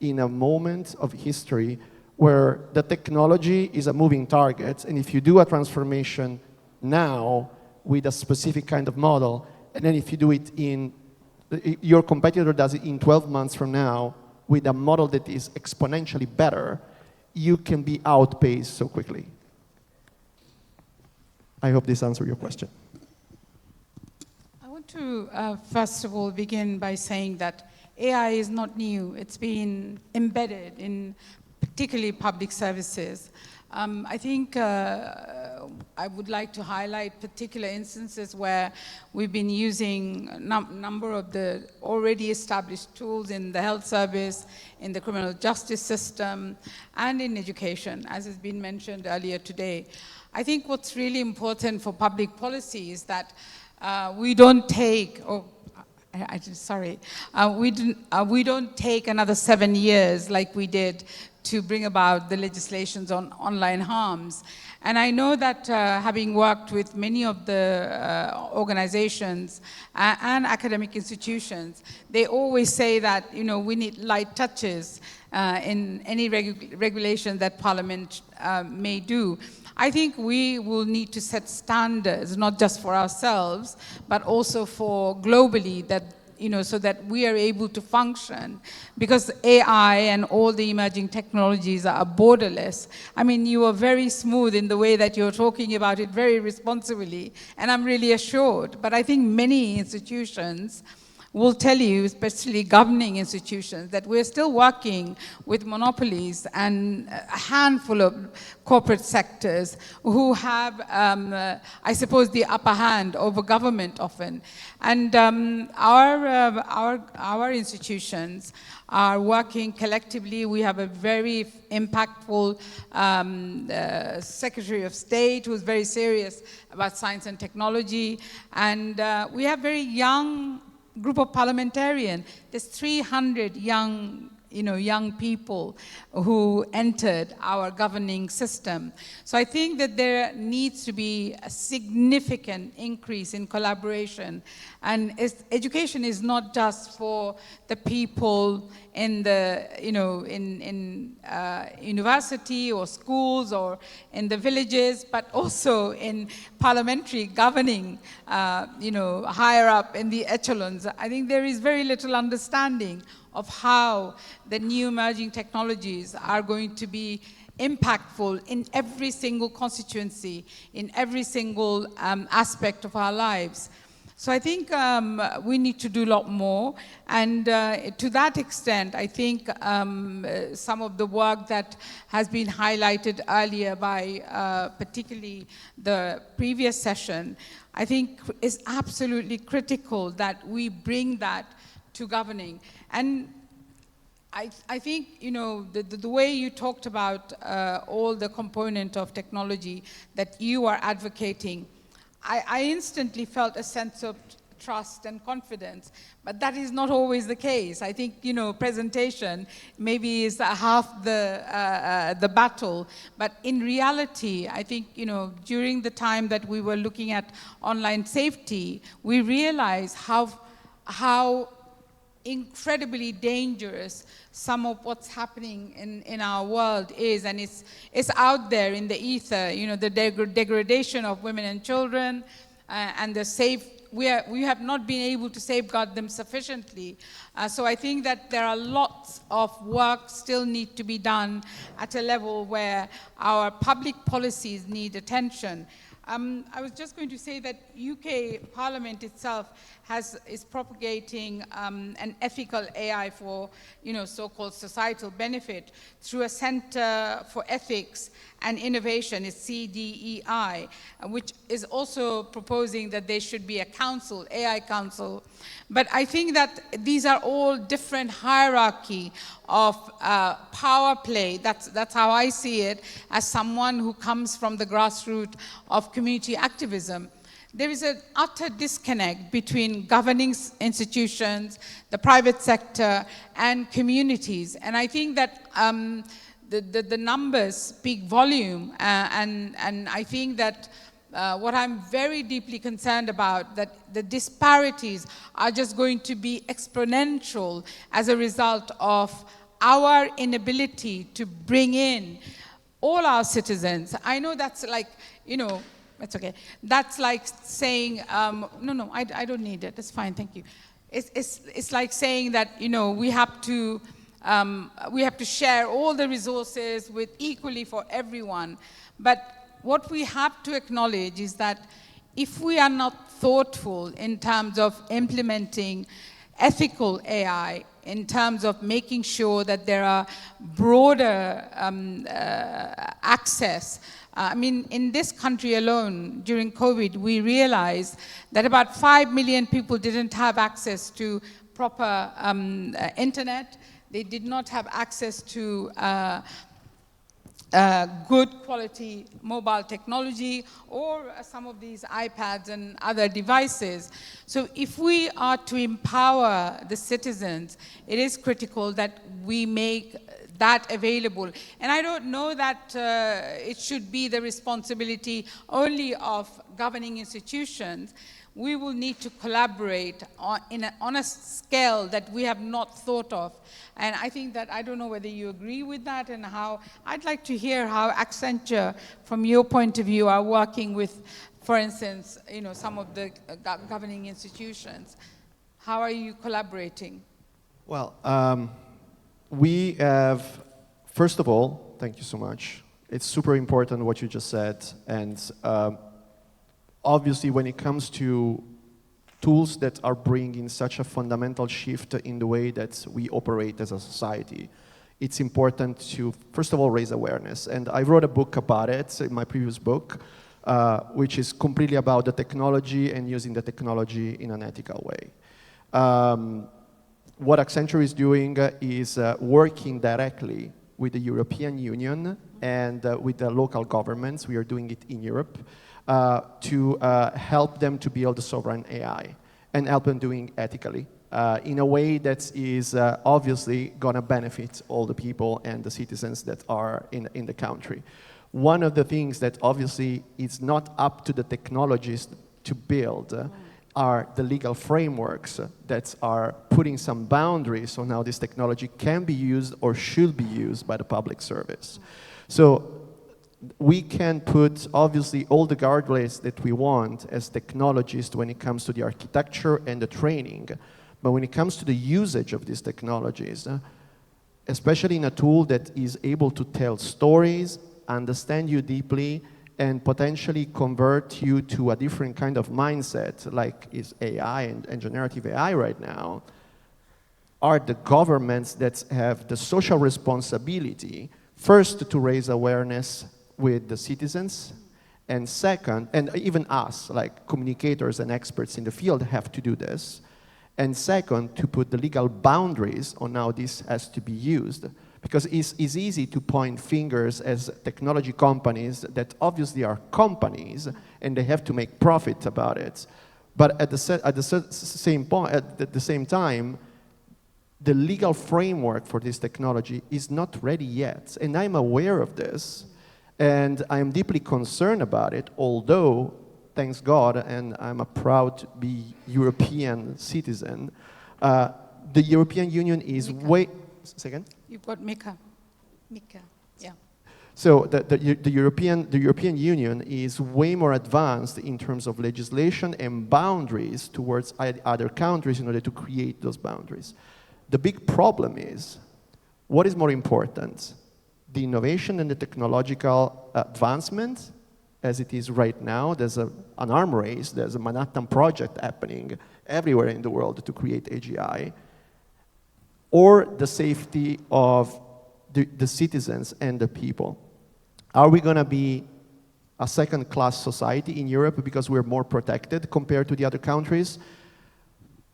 in a moment of history where the technology is a moving target. And if you do a transformation now with a specific kind of model, and then if you do it your competitor does it in 12 months from now with a model that is exponentially better, you can be outpaced so quickly. I hope this answers your question. I want to, first of all, begin by saying that AI is not new. It's been embedded in particularly public services. I think I would like to highlight particular instances where we've been using a number of the already established tools in the health service, in the criminal justice system, and in education, as has been mentioned earlier today. I think what's really important for public policy is that we don't take, we don't take another 7 years like we did to bring about the legislations on online harms. And I know that having worked with many of the organizations and academic institutions, they always say that, you know, we need light touches in any regulation that Parliament may do. I think we will need to set standards, not just for ourselves, but also for globally, that, you know, so that we are able to function, because AI and all the emerging technologies are borderless. I mean, you are very smooth in the way that you're talking about it, very responsibly, and I'm really assured. But I think many institutions will tell you, especially governing institutions, that we're still working with monopolies and a handful of corporate sectors who have, I suppose, the upper hand over government often. And our institutions are working collectively. We have a very impactful Secretary of State who's very serious about science and technology. And we have very young group of parliamentarians. There's 300 young people who entered our governing system. So I think that there needs to be a significant increase in collaboration. And education is not just for the people in the, university or schools or in the villages, but also in parliamentary governing, higher up in the echelons. I think there is very little understanding of how the new emerging technologies are going to be impactful in every single constituency, in every single aspect of our lives. So I think we need to do a lot more. And to that extent, I think some of the work that has been highlighted earlier by particularly the previous session, I think is absolutely critical that we bring that to governing. And I think, the way you talked about all the component of technology that you are advocating, I instantly felt a sense of trust and confidence, but that is not always the case. I think, presentation maybe is half the battle, but in reality, I think, during the time that we were looking at online safety, we realized how incredibly dangerous some of what's happening in our world is, and it's out there in the ether, the degradation of women and children, and we have not been able to safeguard them sufficiently. So I think that there are lots of work still need to be done at a level where our public policies need attention. I was just going to say that UK Parliament itself is propagating an ethical AI for, so-called societal benefit through a Center for Ethics and Innovation, it's CDEI, which is also proposing that there should be a council, AI council. But I think that these are all different hierarchy of power play. That's how I see it as someone who comes from the grassroots of community activism. There is an utter disconnect between governing institutions, the private sector, and communities. And I think that the numbers speak volume, and I think that what I'm very deeply concerned about, that the disparities are just going to be exponential as a result of our inability to bring in all our citizens. I know that's like, it's okay. That's like saying, no, I don't need it. It's fine, thank you. It's like saying that, we have to share all the resources with equally for everyone. But what we have to acknowledge is that if we are not thoughtful in terms of implementing ethical AI, in terms of making sure that there are broader access. I mean, in this country alone, during COVID, we realized that about 5 million people didn't have access to proper internet. They did not have access to good quality mobile technology or some of these iPads and other devices. So if we are to empower the citizens, it is critical that we make that available. And I don't know that it should be the responsibility only of governing institutions. We will need to collaborate on a scale that we have not thought of. And I think that, I don't know whether you agree with that, and how, I'd like to hear how Accenture, from your point of view, are working with, for instance, you know, some of the governing institutions. How are you collaborating? Well, we have, first of all, thank you so much. It's super important what you just said, and obviously when it comes to tools that are bringing such a fundamental shift in the way that we operate as a society, it's important to, first of all, raise awareness. And I wrote a book about it, in my previous book, which is completely about the technology and using the technology in an ethical way. What Accenture is doing is working directly with the European Union and with the local governments. We are doing it in Europe. To help them to build a sovereign AI and help them doing ethically in a way that is obviously going to benefit all the people and the citizens that are in the country. One of the things that obviously is not up to the technologists to build are the legal frameworks that are putting some boundaries on how this technology can be used or should be used by the public service. So we can put, obviously, all the guardrails that we want as technologists when it comes to the architecture and the training. But when it comes to the usage of these technologies, especially in a tool that is able to tell stories, understand you deeply, and potentially convert you to a different kind of mindset, like is AI and generative AI right now, are the governments that have the social responsibility, first to raise awareness with the citizens, and second, and even us, like communicators and experts in the field, have to do this, and second, to put the legal boundaries on how this has to be used. Because it's easy to point fingers as technology companies that obviously are companies and they have to make profit about it. But at the same time, the legal framework for this technology is not ready yet. And I'm aware of this, and I'm deeply concerned about it, although, thanks God, and I'm a proud to be European citizen, the European Union is way... Second? You've got Mika. Mika, yeah. So the European Union is way more advanced in terms of legislation and boundaries towards other countries in order to create those boundaries. The big problem is, what is more important? The innovation and the technological advancement, as it is right now. There's an arm race, there's a Manhattan Project happening everywhere in the world to create AGI, or the safety of the citizens and the people. Are we going to be a second-class society in Europe because we're more protected compared to the other countries?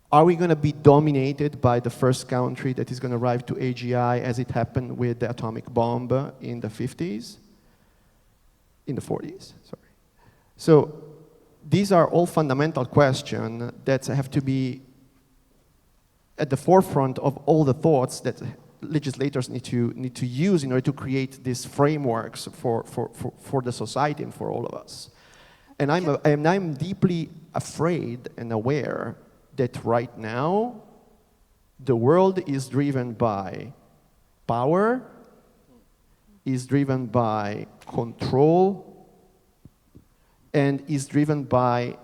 Are we going to be dominated by the first country that is going to arrive to AGI as it happened with the atomic bomb in the 50s? In the 40s, sorry. So these are all fundamental questions that have to be at the forefront of all the thoughts that legislators need to use in order to create these frameworks for the society and for all of us. And I'm deeply afraid and aware that right now the world is driven by power, is driven by control, and is driven by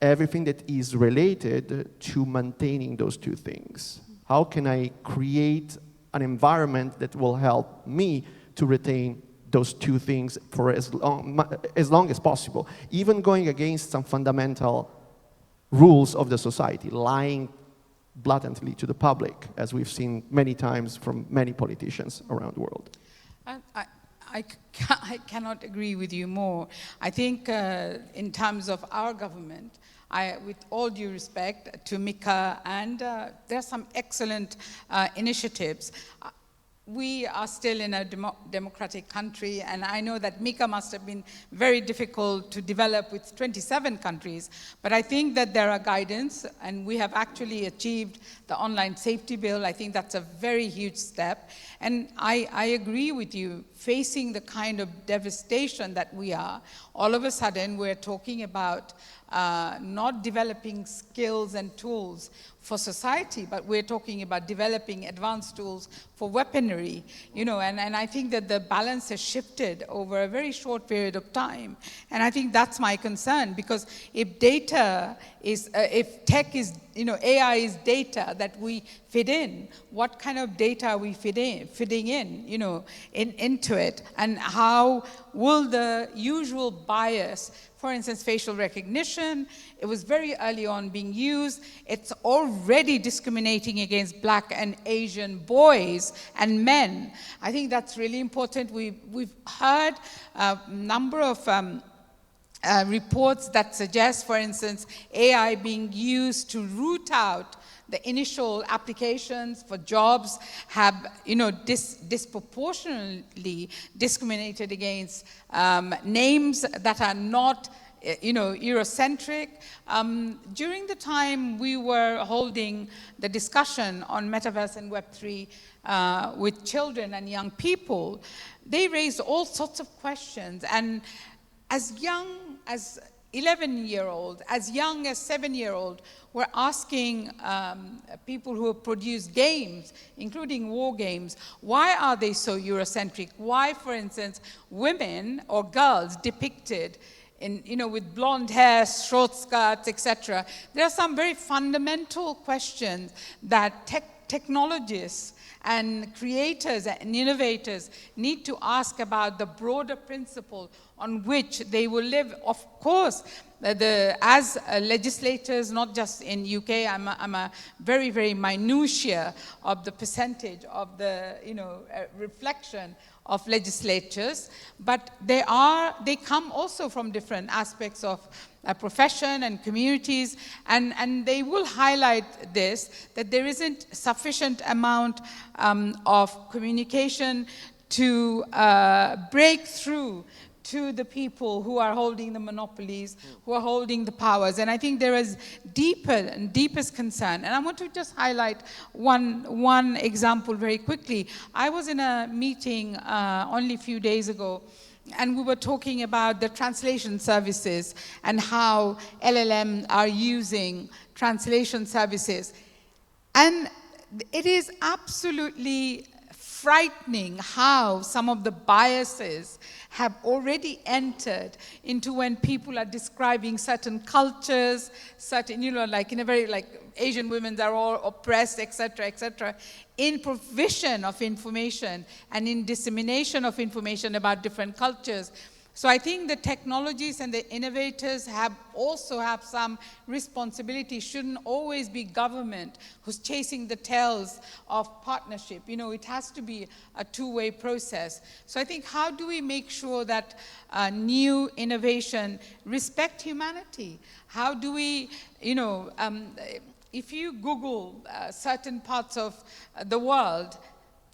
everything that is related to maintaining those two things. How can I create an environment that will help me to retain those two things for as long as possible, even going against some fundamental rules of the society, lying blatantly to the public, as we've seen many times from many politicians around the world. I cannot agree with you more. I think in terms of our government, with all due respect to Mika, and there are some excellent initiatives. We are still in a democratic country, and I know that Mika must have been very difficult to develop with 27 countries, but I think that there are guidance, and we have actually achieved the online safety bill. I think that's a very huge step, and I agree with you, facing the kind of devastation that we are, all of a sudden we're talking about not developing skills and tools for society, but we're talking about developing advanced tools for weaponry, you know, and I think that the balance has shifted over a very short period of time. And I think that's my concern, because if data is, if tech is, you know, AI is data that we fit in, what kind of data are we fitting in, you know, into it? And how will the usual bias, for instance, facial recognition, it was very early on being used. It's already discriminating against Black and Asian boys and men. I think that's really important. We've heard a number of reports that suggest, for instance, AI being used to root out the initial applications for jobs have, you know, disproportionately discriminated against names that are not, you know, Eurocentric. During the time we were holding the discussion on Metaverse and Web3 with children and young people, they raised all sorts of questions. And as young as 11-year-old, as young as 7-year-old, we're asking people who have produced games, including war games, why are they so Eurocentric? Why, for instance, women or girls depicted in, you know, with blonde hair, short skirts, etc. There are some very fundamental questions that technologists and creators and innovators need to ask about the broader principle on which they will live. Of course, as legislators, not just in UK, I'm a very, very minutiae of the percentage of the, you know, reflection of legislatures, but they come also from different aspects of profession and communities, and they will highlight this, that there isn't sufficient amount of communication to break through to the people who are holding the monopolies, who are holding the powers. And I think there is deeper and deepest concern. And I want to just highlight one example very quickly. I was in a meeting only a few days ago, and we were talking about the translation services and how LLM are using translation services. And it is absolutely frightening how some of the biases have already entered into when people are describing certain cultures, certain, you know, like in a very, like Asian women are all oppressed, etc., in provision of information and in dissemination of information about different cultures. So I think the technologies and the innovators also have some responsibility. It shouldn't always be government who's chasing the tails of partnership. You know, it has to be a two-way process. So I think, how do we make sure that new innovation respect humanity? How do we, you know, if you Google certain parts of the world,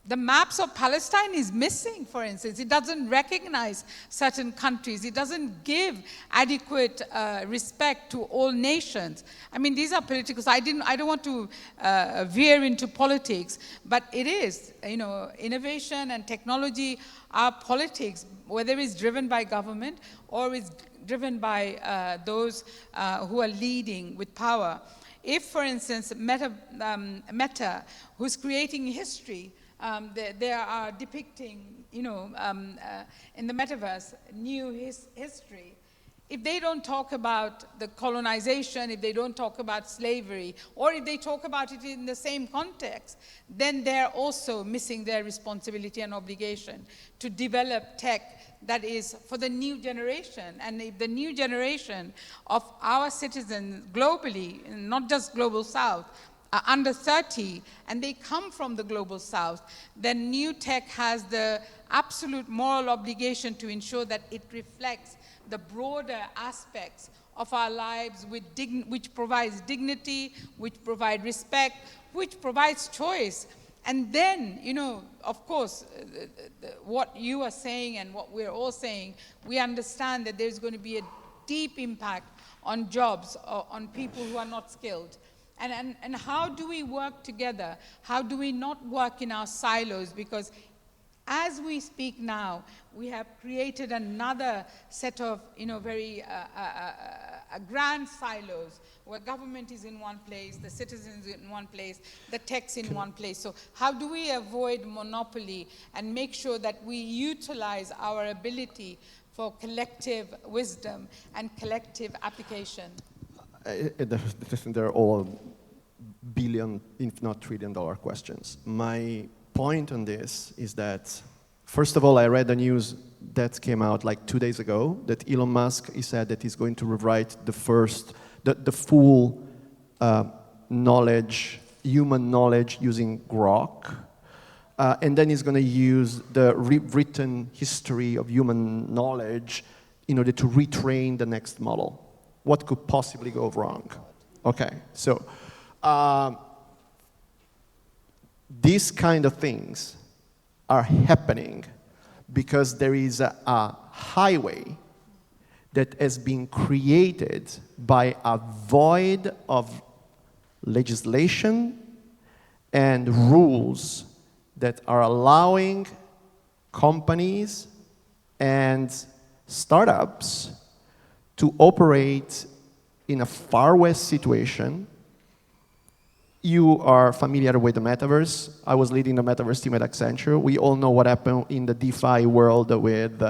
the maps of Palestine is missing, for instance. It doesn't recognize certain countries. It doesn't give adequate respect to all nations. I mean, these are political. I don't want to veer into politics, but it is, you know, innovation and technology are politics, whether it's driven by government or it's driven by those who are leading with power. If, for instance, Meta, who's creating history, they are depicting, you know, in the metaverse, new history. if they don't talk about the colonization, if they don't talk about slavery, or if they talk about it in the same context, then they're also missing their responsibility and obligation to develop tech that is for the new generation. And if the new generation of our citizens globally, not just Global South, are under 30 and they come from the Global South, then new tech has the absolute moral obligation to ensure that it reflects the broader aspects of our lives which provides dignity, which provide respect, which provides choice. And then, you know, of course, what you are saying and what we're all saying, we understand that there's going to be a deep impact on jobs, on people who are not skilled. And how do we work together? How do we not work in our silos? Because as we speak now, we have created another set of, you know, very grand silos where government is in one place, the citizens in one place, the tech's in one place. So how do we avoid monopoly and make sure that we utilize our ability for collective wisdom and collective application? They're all billion, if not trillion-dollar questions. My point on this is that, first of all, I read the news that came out like 2 days ago that Elon Musk, he said that he's going to rewrite the full knowledge, human knowledge using Grok. And then he's going to use the written history of human knowledge in order to retrain the next model. What could possibly go wrong? Okay, so these kind of things are happening because there is a highway that has been created by a void of legislation and rules that are allowing companies and startups to operate in a far west situation. You are familiar with the metaverse. I was leading the metaverse team at Accenture. We all know what happened in the DeFi world with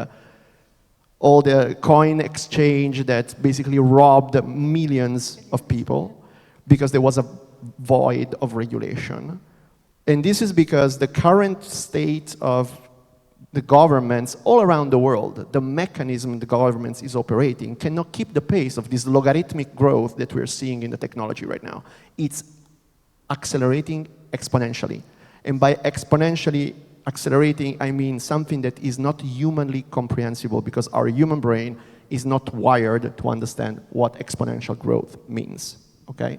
all the coin exchange that basically robbed millions of people because there was a void of regulation. And this is because the current state of the governments all around the world, the mechanism the governments is operating cannot keep the pace of this logarithmic growth that we're seeing in the technology right now. It's accelerating exponentially. And by exponentially accelerating, I mean something that is not humanly comprehensible because our human brain is not wired to understand what exponential growth means, okay?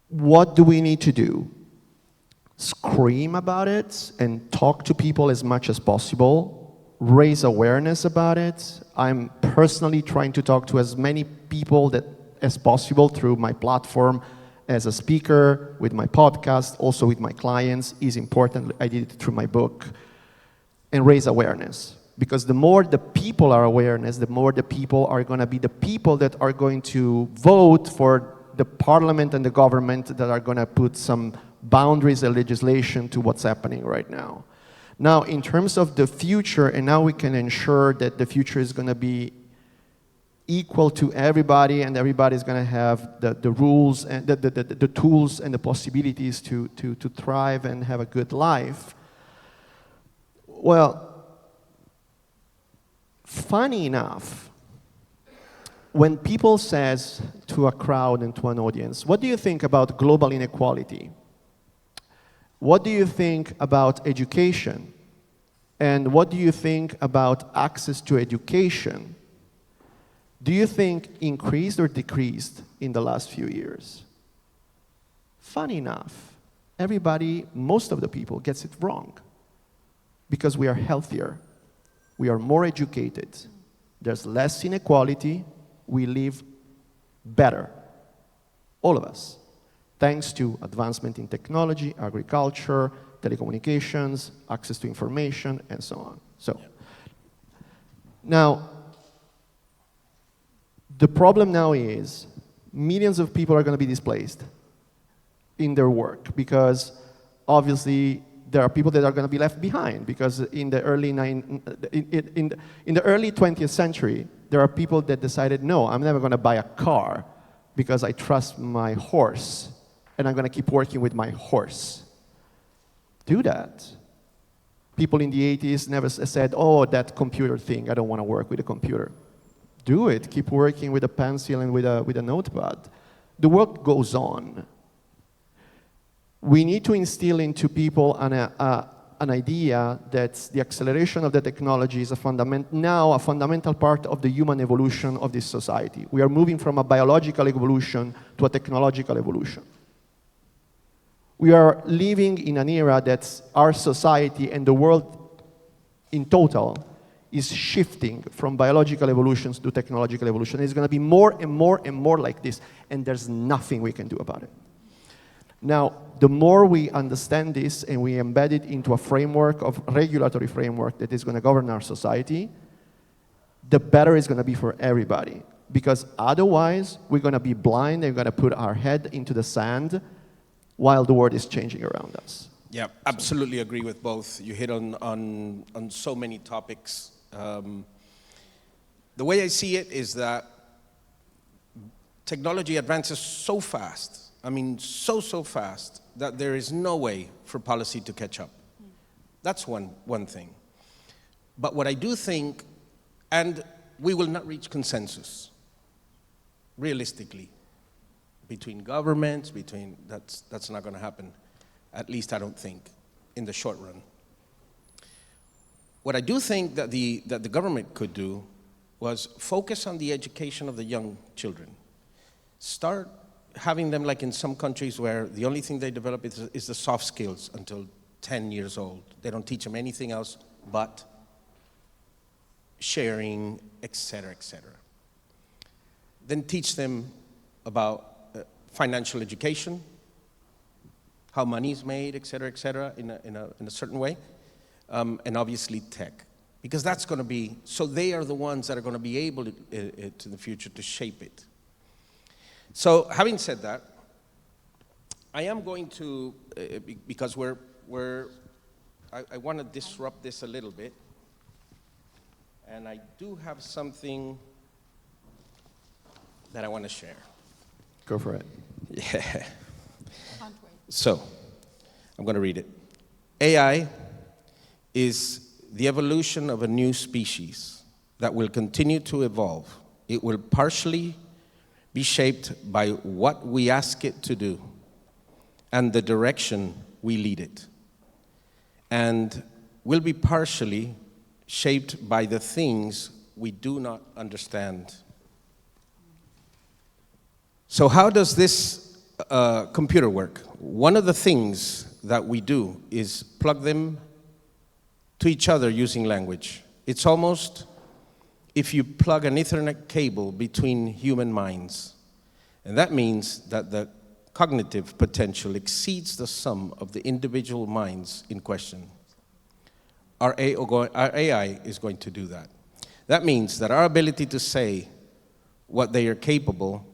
What do we need to do? Scream about it and talk to people as much as possible, raise awareness about it. I'm personally trying to talk to as many people as possible through my platform as a speaker, with my podcast, also with my clients is important. I did it through my book. And raise awareness. Because the more the people are awareness, the more the people are going to be the people that are going to vote for the parliament and the government that are going to put some boundaries and legislation to what's happening right now. Now, in terms of the future, and now we can ensure that the future is going to be equal to everybody, and everybody's going to have the rules and the tools and the possibilities to thrive and have a good life. Well, funny enough, when people says to a crowd and to an audience, what do you think about global inequality? What do you think about education? And what do you think about access to education? Do you think increased or decreased in the last few years? Funny enough, everybody, most of the people gets it wrong because we are healthier, we are more educated, there's less inequality, we live better, all of us, thanks to advancement in technology, agriculture, telecommunications, access to information, and so on. So, now, the problem now is millions of people are going to be displaced in their work because obviously there are people that are going to be left behind, because in the early in the early 20th century, there are people that decided, no, I'm never going to buy a car because I trust my horse, and I'm going to keep working with my horse. Do that. People in the 80s never said, oh, that computer thing, I don't want to work with a computer. Do it. Keep working with a pencil and with a notepad. The work goes on. We need to instill into people an idea that the acceleration of the technology is now a fundamental part of the human evolution of this society. We are moving from a biological evolution to a technological evolution. We are living in an era that our society and the world in total is shifting from biological evolutions to technological evolution. It's going to be more and more and more like this, and there's nothing we can do about it. Now, the more we understand this and we embed it into a framework of regulatory framework that is going to govern our society, the better it's going to be for everybody. Because otherwise, we're going to be blind and we're going to put our head into the sand while the world is changing around us. Yeah, absolutely agree with both. You hit on so many topics. The way I see it is that technology advances so fast, I mean so fast, that there is no way for policy to catch up. That's one thing. But what I do think, and we will not reach consensus, realistically, between governments, that's not going to happen. At least I don't think, in the short run. What I do think that the government could do was focus on the education of the young children. Start having them, like in some countries where the only thing they develop is the soft skills until 10 years old. They don't teach them anything else but sharing, etc., etc. Then teach them about financial education, how money is made, etc., in a certain way, and obviously tech, because that's going to be, so they are the ones that are going to be able to, in the future, to shape it. So having said that, I am going to, because I want to disrupt this a little bit, and I do have something that I want to share. Go for it. Yeah. So, I'm going to read it. AI is the evolution of a new species that will continue to evolve. It will partially be shaped by what we ask it to do and the direction we lead it, and will be partially shaped by the things we do not understand. So how does this computer work? One of the things that we do is plug them to each other using language. It's almost if you plug an Ethernet cable between human minds. And that means that the cognitive potential exceeds the sum of the individual minds in question. Our AI is going to do that. That means that our ability to say what they are capable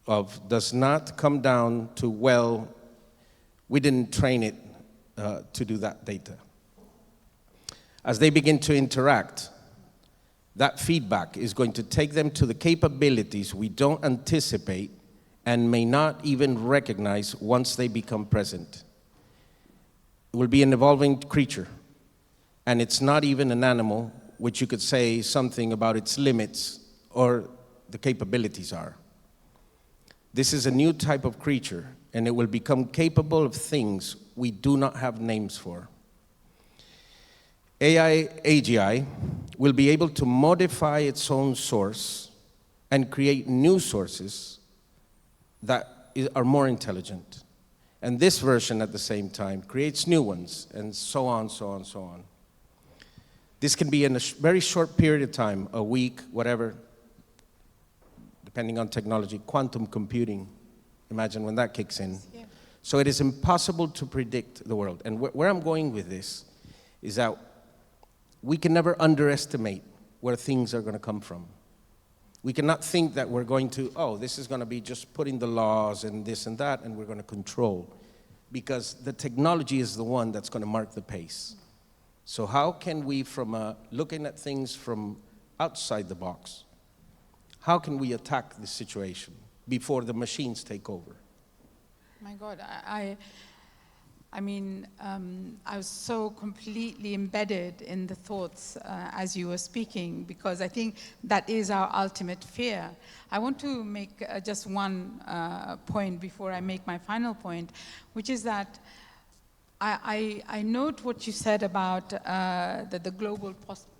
of does not come down to, well, we didn't train it to do that data. As they begin to interact, that feedback is going to take them to the capabilities we don't anticipate and may not even recognize once they become present. It will be an evolving creature, and it's not even an animal, which you could say something about its limits or the capabilities are. This is a new type of creature, and it will become capable of things we do not have names for. AI AGI will be able to modify its own source and create new sources that are more intelligent. And this version at the same time creates new ones, and so on, so on, so on. This can be in a very short period of time, a week, whatever, depending on technology, quantum computing. Imagine when that kicks in. Yeah. So it is impossible to predict the world. And where I'm going with this is that we can never underestimate where things are going to come from. We cannot think that we're going to, oh, this is going to be just putting the laws and this and that, and we're going to control. because the technology is the one that's going to mark the pace. So how can we, from looking at things from outside the box, how can we attack this situation before the machines take over? My God, I mean, I was so completely embedded in the thoughts as you were speaking, because I think that is our ultimate fear. I want to make just one point before I make my final point, which is that I note what you said about the global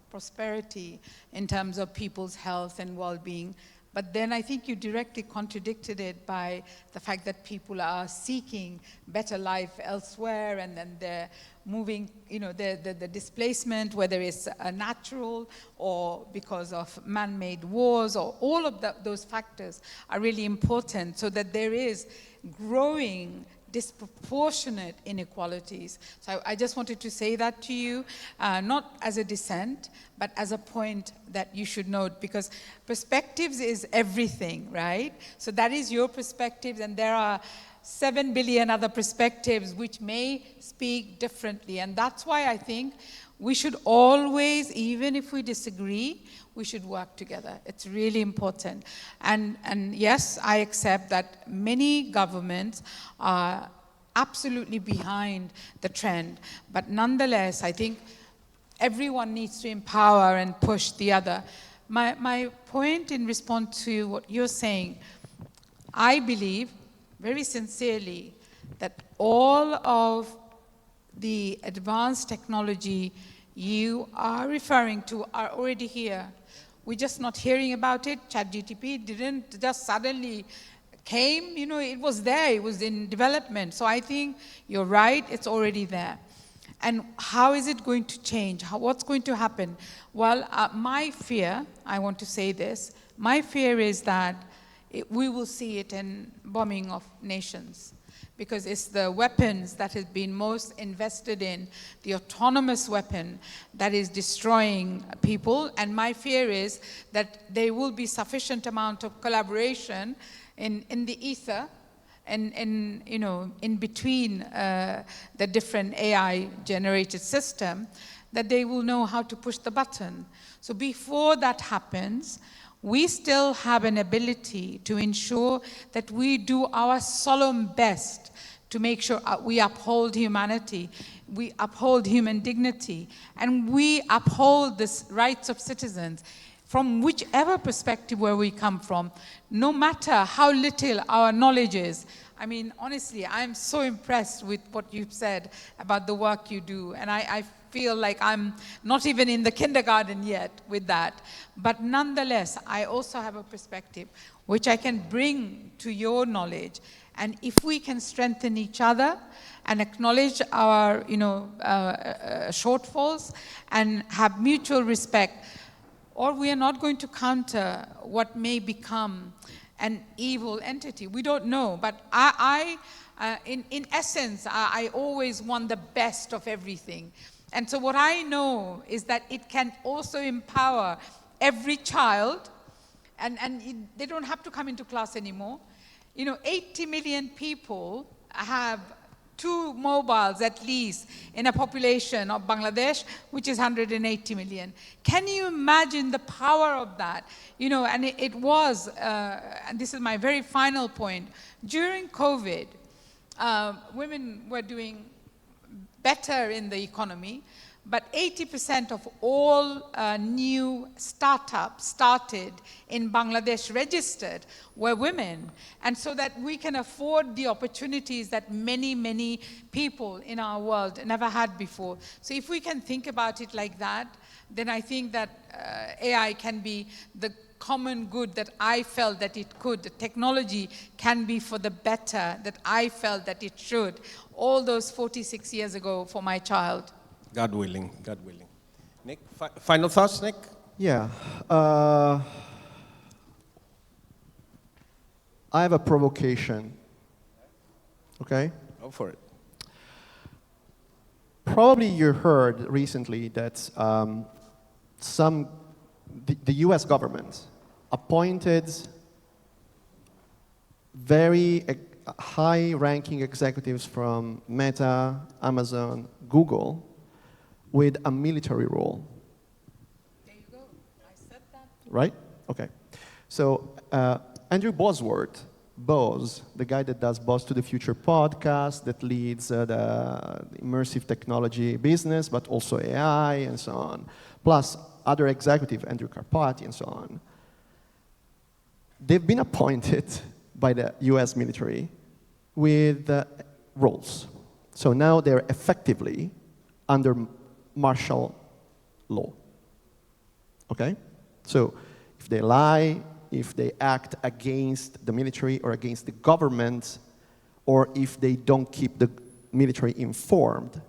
prosperity in terms of people's health and well-being. But then I think you directly contradicted it by the fact that people are seeking better life elsewhere, and then they're moving, you know, the displacement, whether it's natural or because of man-made wars, or all of those factors are really important, so that there is growing disproportionate inequalities. So I just wanted to say that to you, not as a dissent, but as a point that you should note, because perspectives is everything, right? So that is your perspective, and there are 7 billion other perspectives which may speak differently. And that's why I think we should always, even if we disagree, we should work together. It's really important. And yes, I accept that many governments are absolutely behind the trend. But nonetheless, I think everyone needs to empower and push the other. My point in response to what you're saying, I believe very sincerely that all of the advanced technology you are referring to are already here. We're just not hearing about it. ChatGPT didn't just suddenly came, you know, it was there, it was in development. So I think you're right, it's already there. And how is it going to change? What's going to happen? Well, my fear, I want to say this, my fear is that we will see it in bombing of nations, because it's the weapons that has been most invested in, the autonomous weapon that is destroying people. And my fear is that there will be sufficient amount of collaboration in the ether and you know, in between the different AI-generated system, that they will know how to push the button. So before that happens, we still have an ability to ensure that we do our solemn best to make sure we uphold humanity, we uphold human dignity, and we uphold the rights of citizens from whichever perspective where we come from, no matter how little our knowledge is. I mean, honestly, I'm so impressed with what you've said about the work you do, and I feel like I'm not even in the kindergarten yet with that. But nonetheless, I also have a perspective which I can bring to your knowledge. And if we can strengthen each other and acknowledge our, you know, shortfalls and have mutual respect, or we are not going to counter what may become an evil entity. We don't know, but in essence, I always want the best of everything. And so what I know is that it can also empower every child, and they don't have to come into class anymore. You know, 80 million people have 2 mobiles at least in a population of Bangladesh, which is 180 million. Can you imagine the power of that? You know, and it was, and this is my very final point, during COVID, women were doing better in the economy, but 80% of all new startups started in Bangladesh registered were women. And so that we can afford the opportunities that many, many people in our world never had before. So if we can think about it like that, then I think that AI can be the common good that I felt that it could. The technology can be for the better that I felt that it should, all those 46 years ago for my child. God willing, God willing. Nick, final thoughts, Nick? Yeah. I have a provocation. Okay? Go for it. Probably you heard recently that the US government appointed very high-ranking executives from Meta, Amazon, Google with a military role. There you go. I said that. Right? Okay. So Andrew Bosworth, Bose, the guy that does Bose to the Future podcast, that leads the immersive technology business, but also AI and so on, plus other executive, Andrew Karpati and so on. They've been appointed by the US military with roles. So now they're effectively under martial law. Okay? So if they lie, if they act against the military or against the government, or if they don't keep the military informed,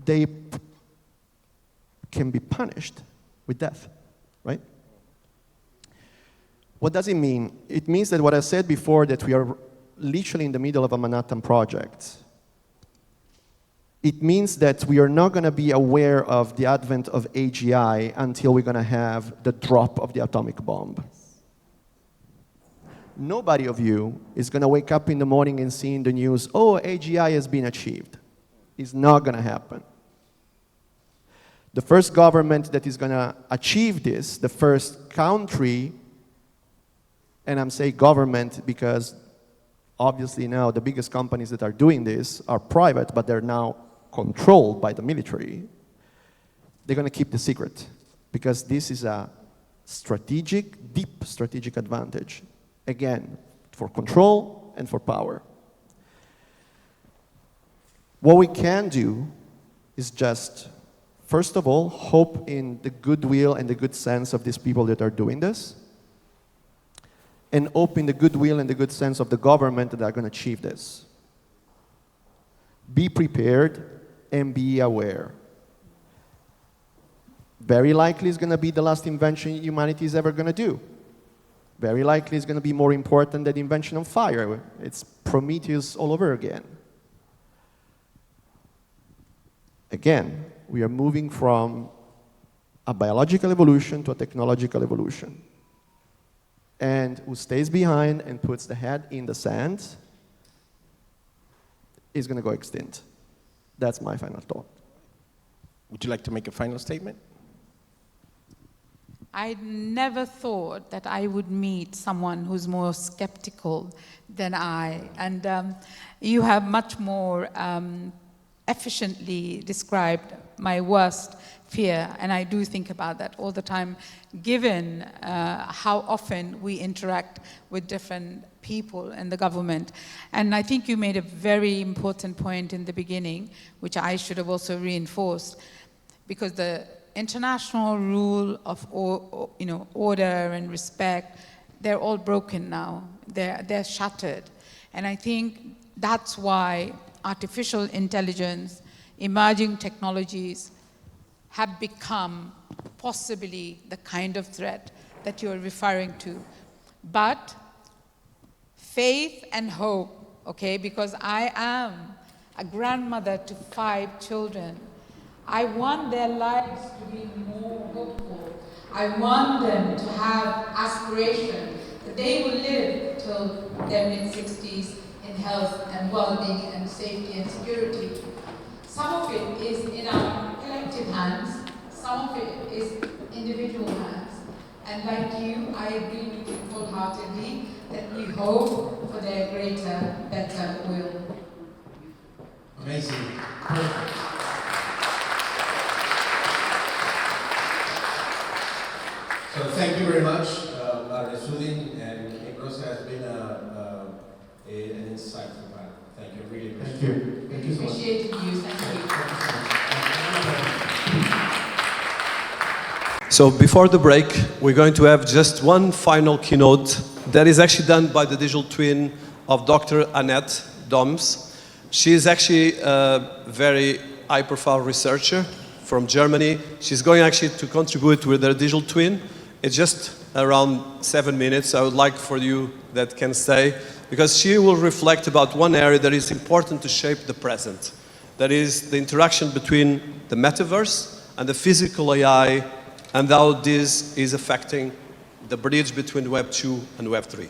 they can be punished with death, right? What does it mean? It means that what I said before, that we are literally in the middle of a Manhattan Project. It means that we are not going to be aware of the advent of AGI until we're going to have the drop of the atomic bomb. Nobody of you is going to wake up in the morning and see in the news, oh, AGI has been achieved. It's not going to happen. The first government that is going to achieve this, the first country, and I'm saying government because obviously now the biggest companies that are doing this are private, but they're now controlled by the military. They're going to keep the secret because this is a strategic, deep strategic advantage. Again, for control and for power. What we can do is just, first of all, hope in the goodwill and the good sense of these people that are doing this, and hope in the goodwill and the good sense of the government that are going to achieve this. Be prepared and be aware. Very likely it's going to be the last invention humanity is ever going to do. Very likely it's going to be more important than the invention of fire. It's Prometheus all over again. Again, we are moving from a biological evolution to a technological evolution. And who stays behind and puts the head in the sand is going to go extinct. That's my final thought. Would you like to make a final statement? I never thought that I would meet someone who's more skeptical than I. And you have much more efficiently described my worst fear. And I do think about that all the time, given how often we interact with different people in the government. And I think you made a very important point in the beginning, which I should have also reinforced, because the international rule of order and respect, they're all broken now. They're shattered. And I think that's why artificial intelligence, emerging technologies have become possibly the kind of threat that you're referring to. But faith and hope, okay, because I am a grandmother to 5 children. I want their lives to be more hopeful. I want them to have aspiration that they will live till their mid-60s in health and well-being and safety and security. Some of it is in our collective hands, some of it is individual hands. And like you, I agree with you wholeheartedly that we hope for their greater, better will. Amazing. Perfect. So thank you very much, Sudin, and it has been an insightful panel. Thank you, really appreciate it. Thank you so much. Appreciate you, thank you. So before the break, we're going to have just one final keynote that is actually done by the digital twin of Dr. Annette Doms. She is actually a very high-profile researcher from Germany. She's going actually to contribute with her digital twin. It's just around 7 minutes. I would like for you that can stay, because she will reflect about one area that is important to shape the present. That is the interaction between the metaverse and the physical AI, and how this is affecting the bridge between Web 2 and Web 3.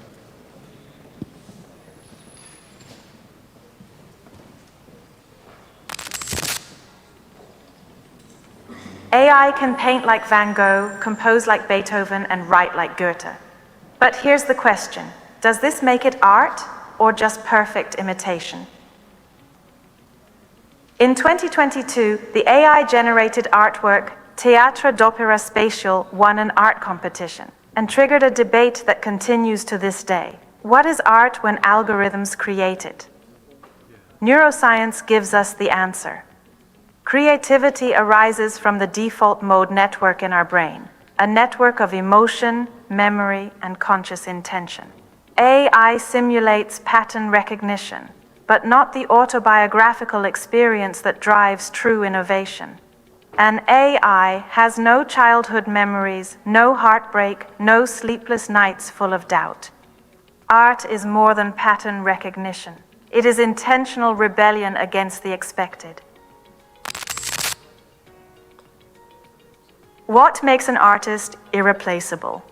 AI can paint like Van Gogh, compose like Beethoven, and write like Goethe. But here's the question. Does this make it art or just perfect imitation? In 2022, the AI-generated artwork Teatro d'Opera Spatial won an art competition and triggered a debate that continues to this day. What is art when algorithms create it? Neuroscience gives us the answer. Creativity arises from the default mode network in our brain, a network of emotion, memory, and conscious intention. AI simulates pattern recognition, but not the autobiographical experience that drives true innovation. An AI has no childhood memories, no heartbreak, no sleepless nights full of doubt. Art is more than pattern recognition. It is intentional rebellion against the expected. What makes an artist irreplaceable?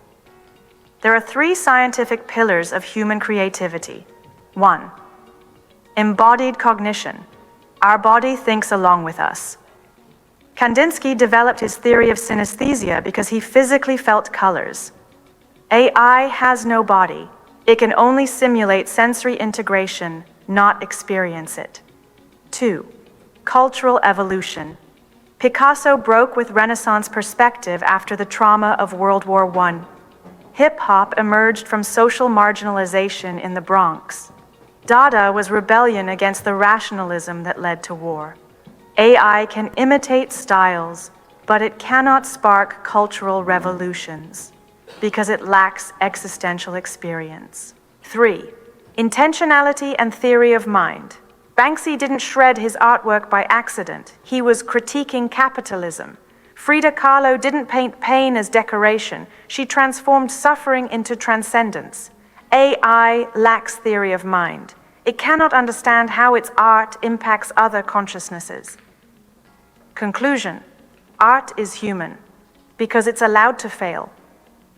There are 3 scientific pillars of human creativity. 1. Embodied cognition. Our body thinks along with us. Kandinsky developed his theory of synesthesia because he physically felt colors. AI has no body. It can only simulate sensory integration, not experience it. 2. Cultural evolution. Picasso broke with Renaissance perspective after the trauma of World War I. Hip-hop emerged from social marginalization in the Bronx. Dada was rebellion against the rationalism that led to war. AI can imitate styles, but it cannot spark cultural revolutions because it lacks existential experience. 3. Intentionality and theory of mind. Banksy didn't shred his artwork by accident. He was critiquing capitalism. Frida Kahlo didn't paint pain as decoration. She transformed suffering into transcendence. AI lacks theory of mind. It cannot understand how its art impacts other consciousnesses. Conclusion: art is human because it's allowed to fail,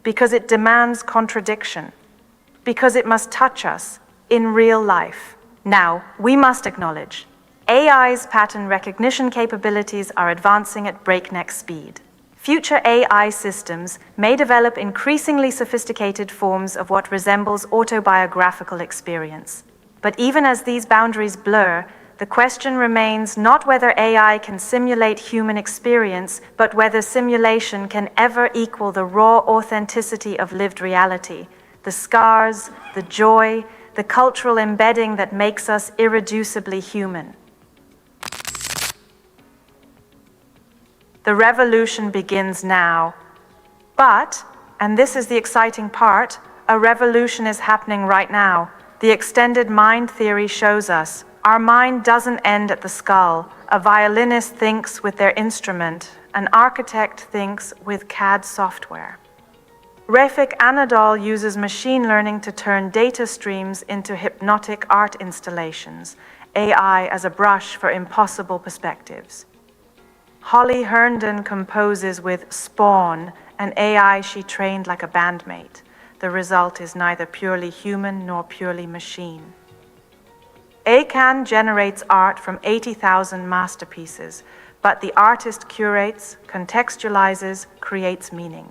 because it demands contradiction, because it must touch us in real life. Now, we must acknowledge, AI's pattern recognition capabilities are advancing at breakneck speed. Future AI systems may develop increasingly sophisticated forms of what resembles autobiographical experience. But even as these boundaries blur, the question remains not whether AI can simulate human experience, but whether simulation can ever equal the raw authenticity of lived reality, the scars, the joy, the cultural embedding that makes us irreducibly human. The revolution begins now. But, and this is the exciting part, a revolution is happening right now. The extended mind theory shows us our mind doesn't end at the skull. A violinist thinks with their instrument. An architect thinks with CAD software. Refik Anadol uses machine learning to turn data streams into hypnotic art installations, AI as a brush for impossible perspectives. Holly Herndon composes with Spawn, an AI she trained like a bandmate. The result is neither purely human nor purely machine. ACAN generates art from 80,000 masterpieces, but the artist curates, contextualizes, creates meaning.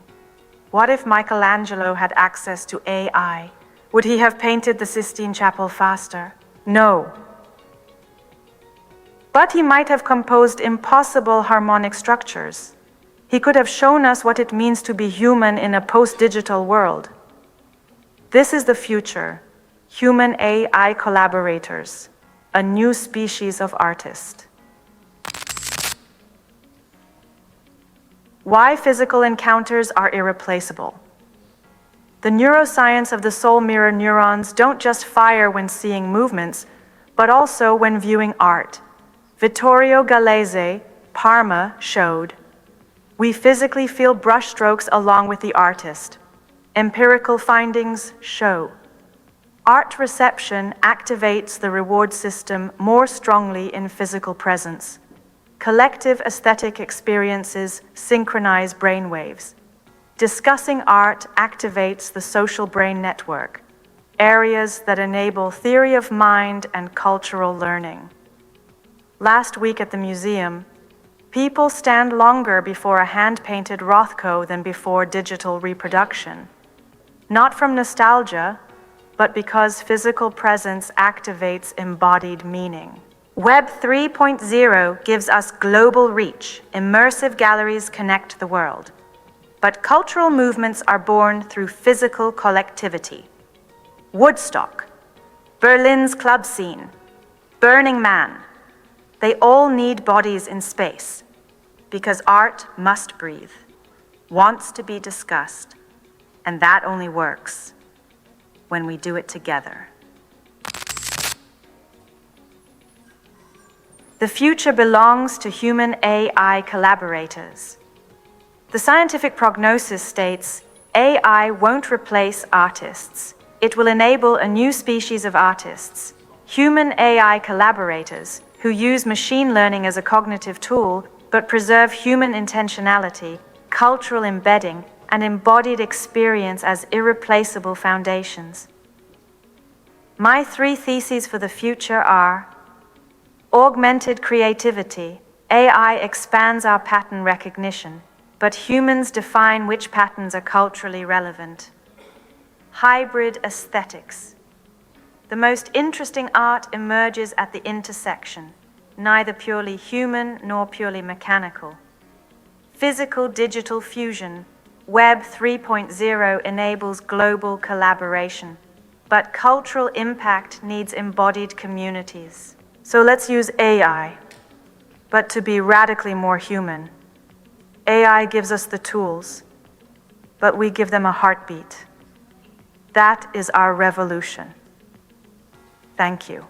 What if Michelangelo had access to AI? Would he have painted the Sistine Chapel faster? No. But he might have composed impossible harmonic structures. He could have shown us what it means to be human in a post-digital world. This is the future. Human-AI collaborators, a new species of artist. Why physical encounters are irreplaceable. The neuroscience of the soul mirror neurons don't just fire when seeing movements, but also when viewing art. Vittorio Galeazzi, Parma, showed. We physically feel brushstrokes along with the artist. Empirical findings show. Art reception activates the reward system more strongly in physical presence. Collective aesthetic experiences synchronize brainwaves. Discussing art activates the social brain network, areas that enable theory of mind and cultural learning. Last week at the museum, People stand longer before a hand-painted Rothko than before digital reproduction. Not from nostalgia, but because physical presence activates embodied meaning. Web 3.0 gives us global reach. Immersive galleries connect the world. But cultural movements are born through physical collectivity. Woodstock, Berlin's club scene, Burning Man, they all need bodies in space, because art must breathe, wants to be discussed, and that only works when we do it together. The future belongs to human-AI collaborators. The scientific prognosis states, AI won't replace artists. It will enable a new species of artists, human-AI collaborators who use machine learning as a cognitive tool but preserve human intentionality, cultural embedding, and embodied experience as irreplaceable foundations. My 3 theses for the future are: augmented creativity. AI expands our pattern recognition, but humans define which patterns are culturally relevant. Hybrid aesthetics. The most interesting art emerges at the intersection, neither purely human nor purely mechanical. Physical-digital fusion. Web 3.0 enables global collaboration, but cultural impact needs embodied communities. So let's use AI, but to be radically more human. AI gives us the tools, but we give them a heartbeat. That is our revolution. Thank you.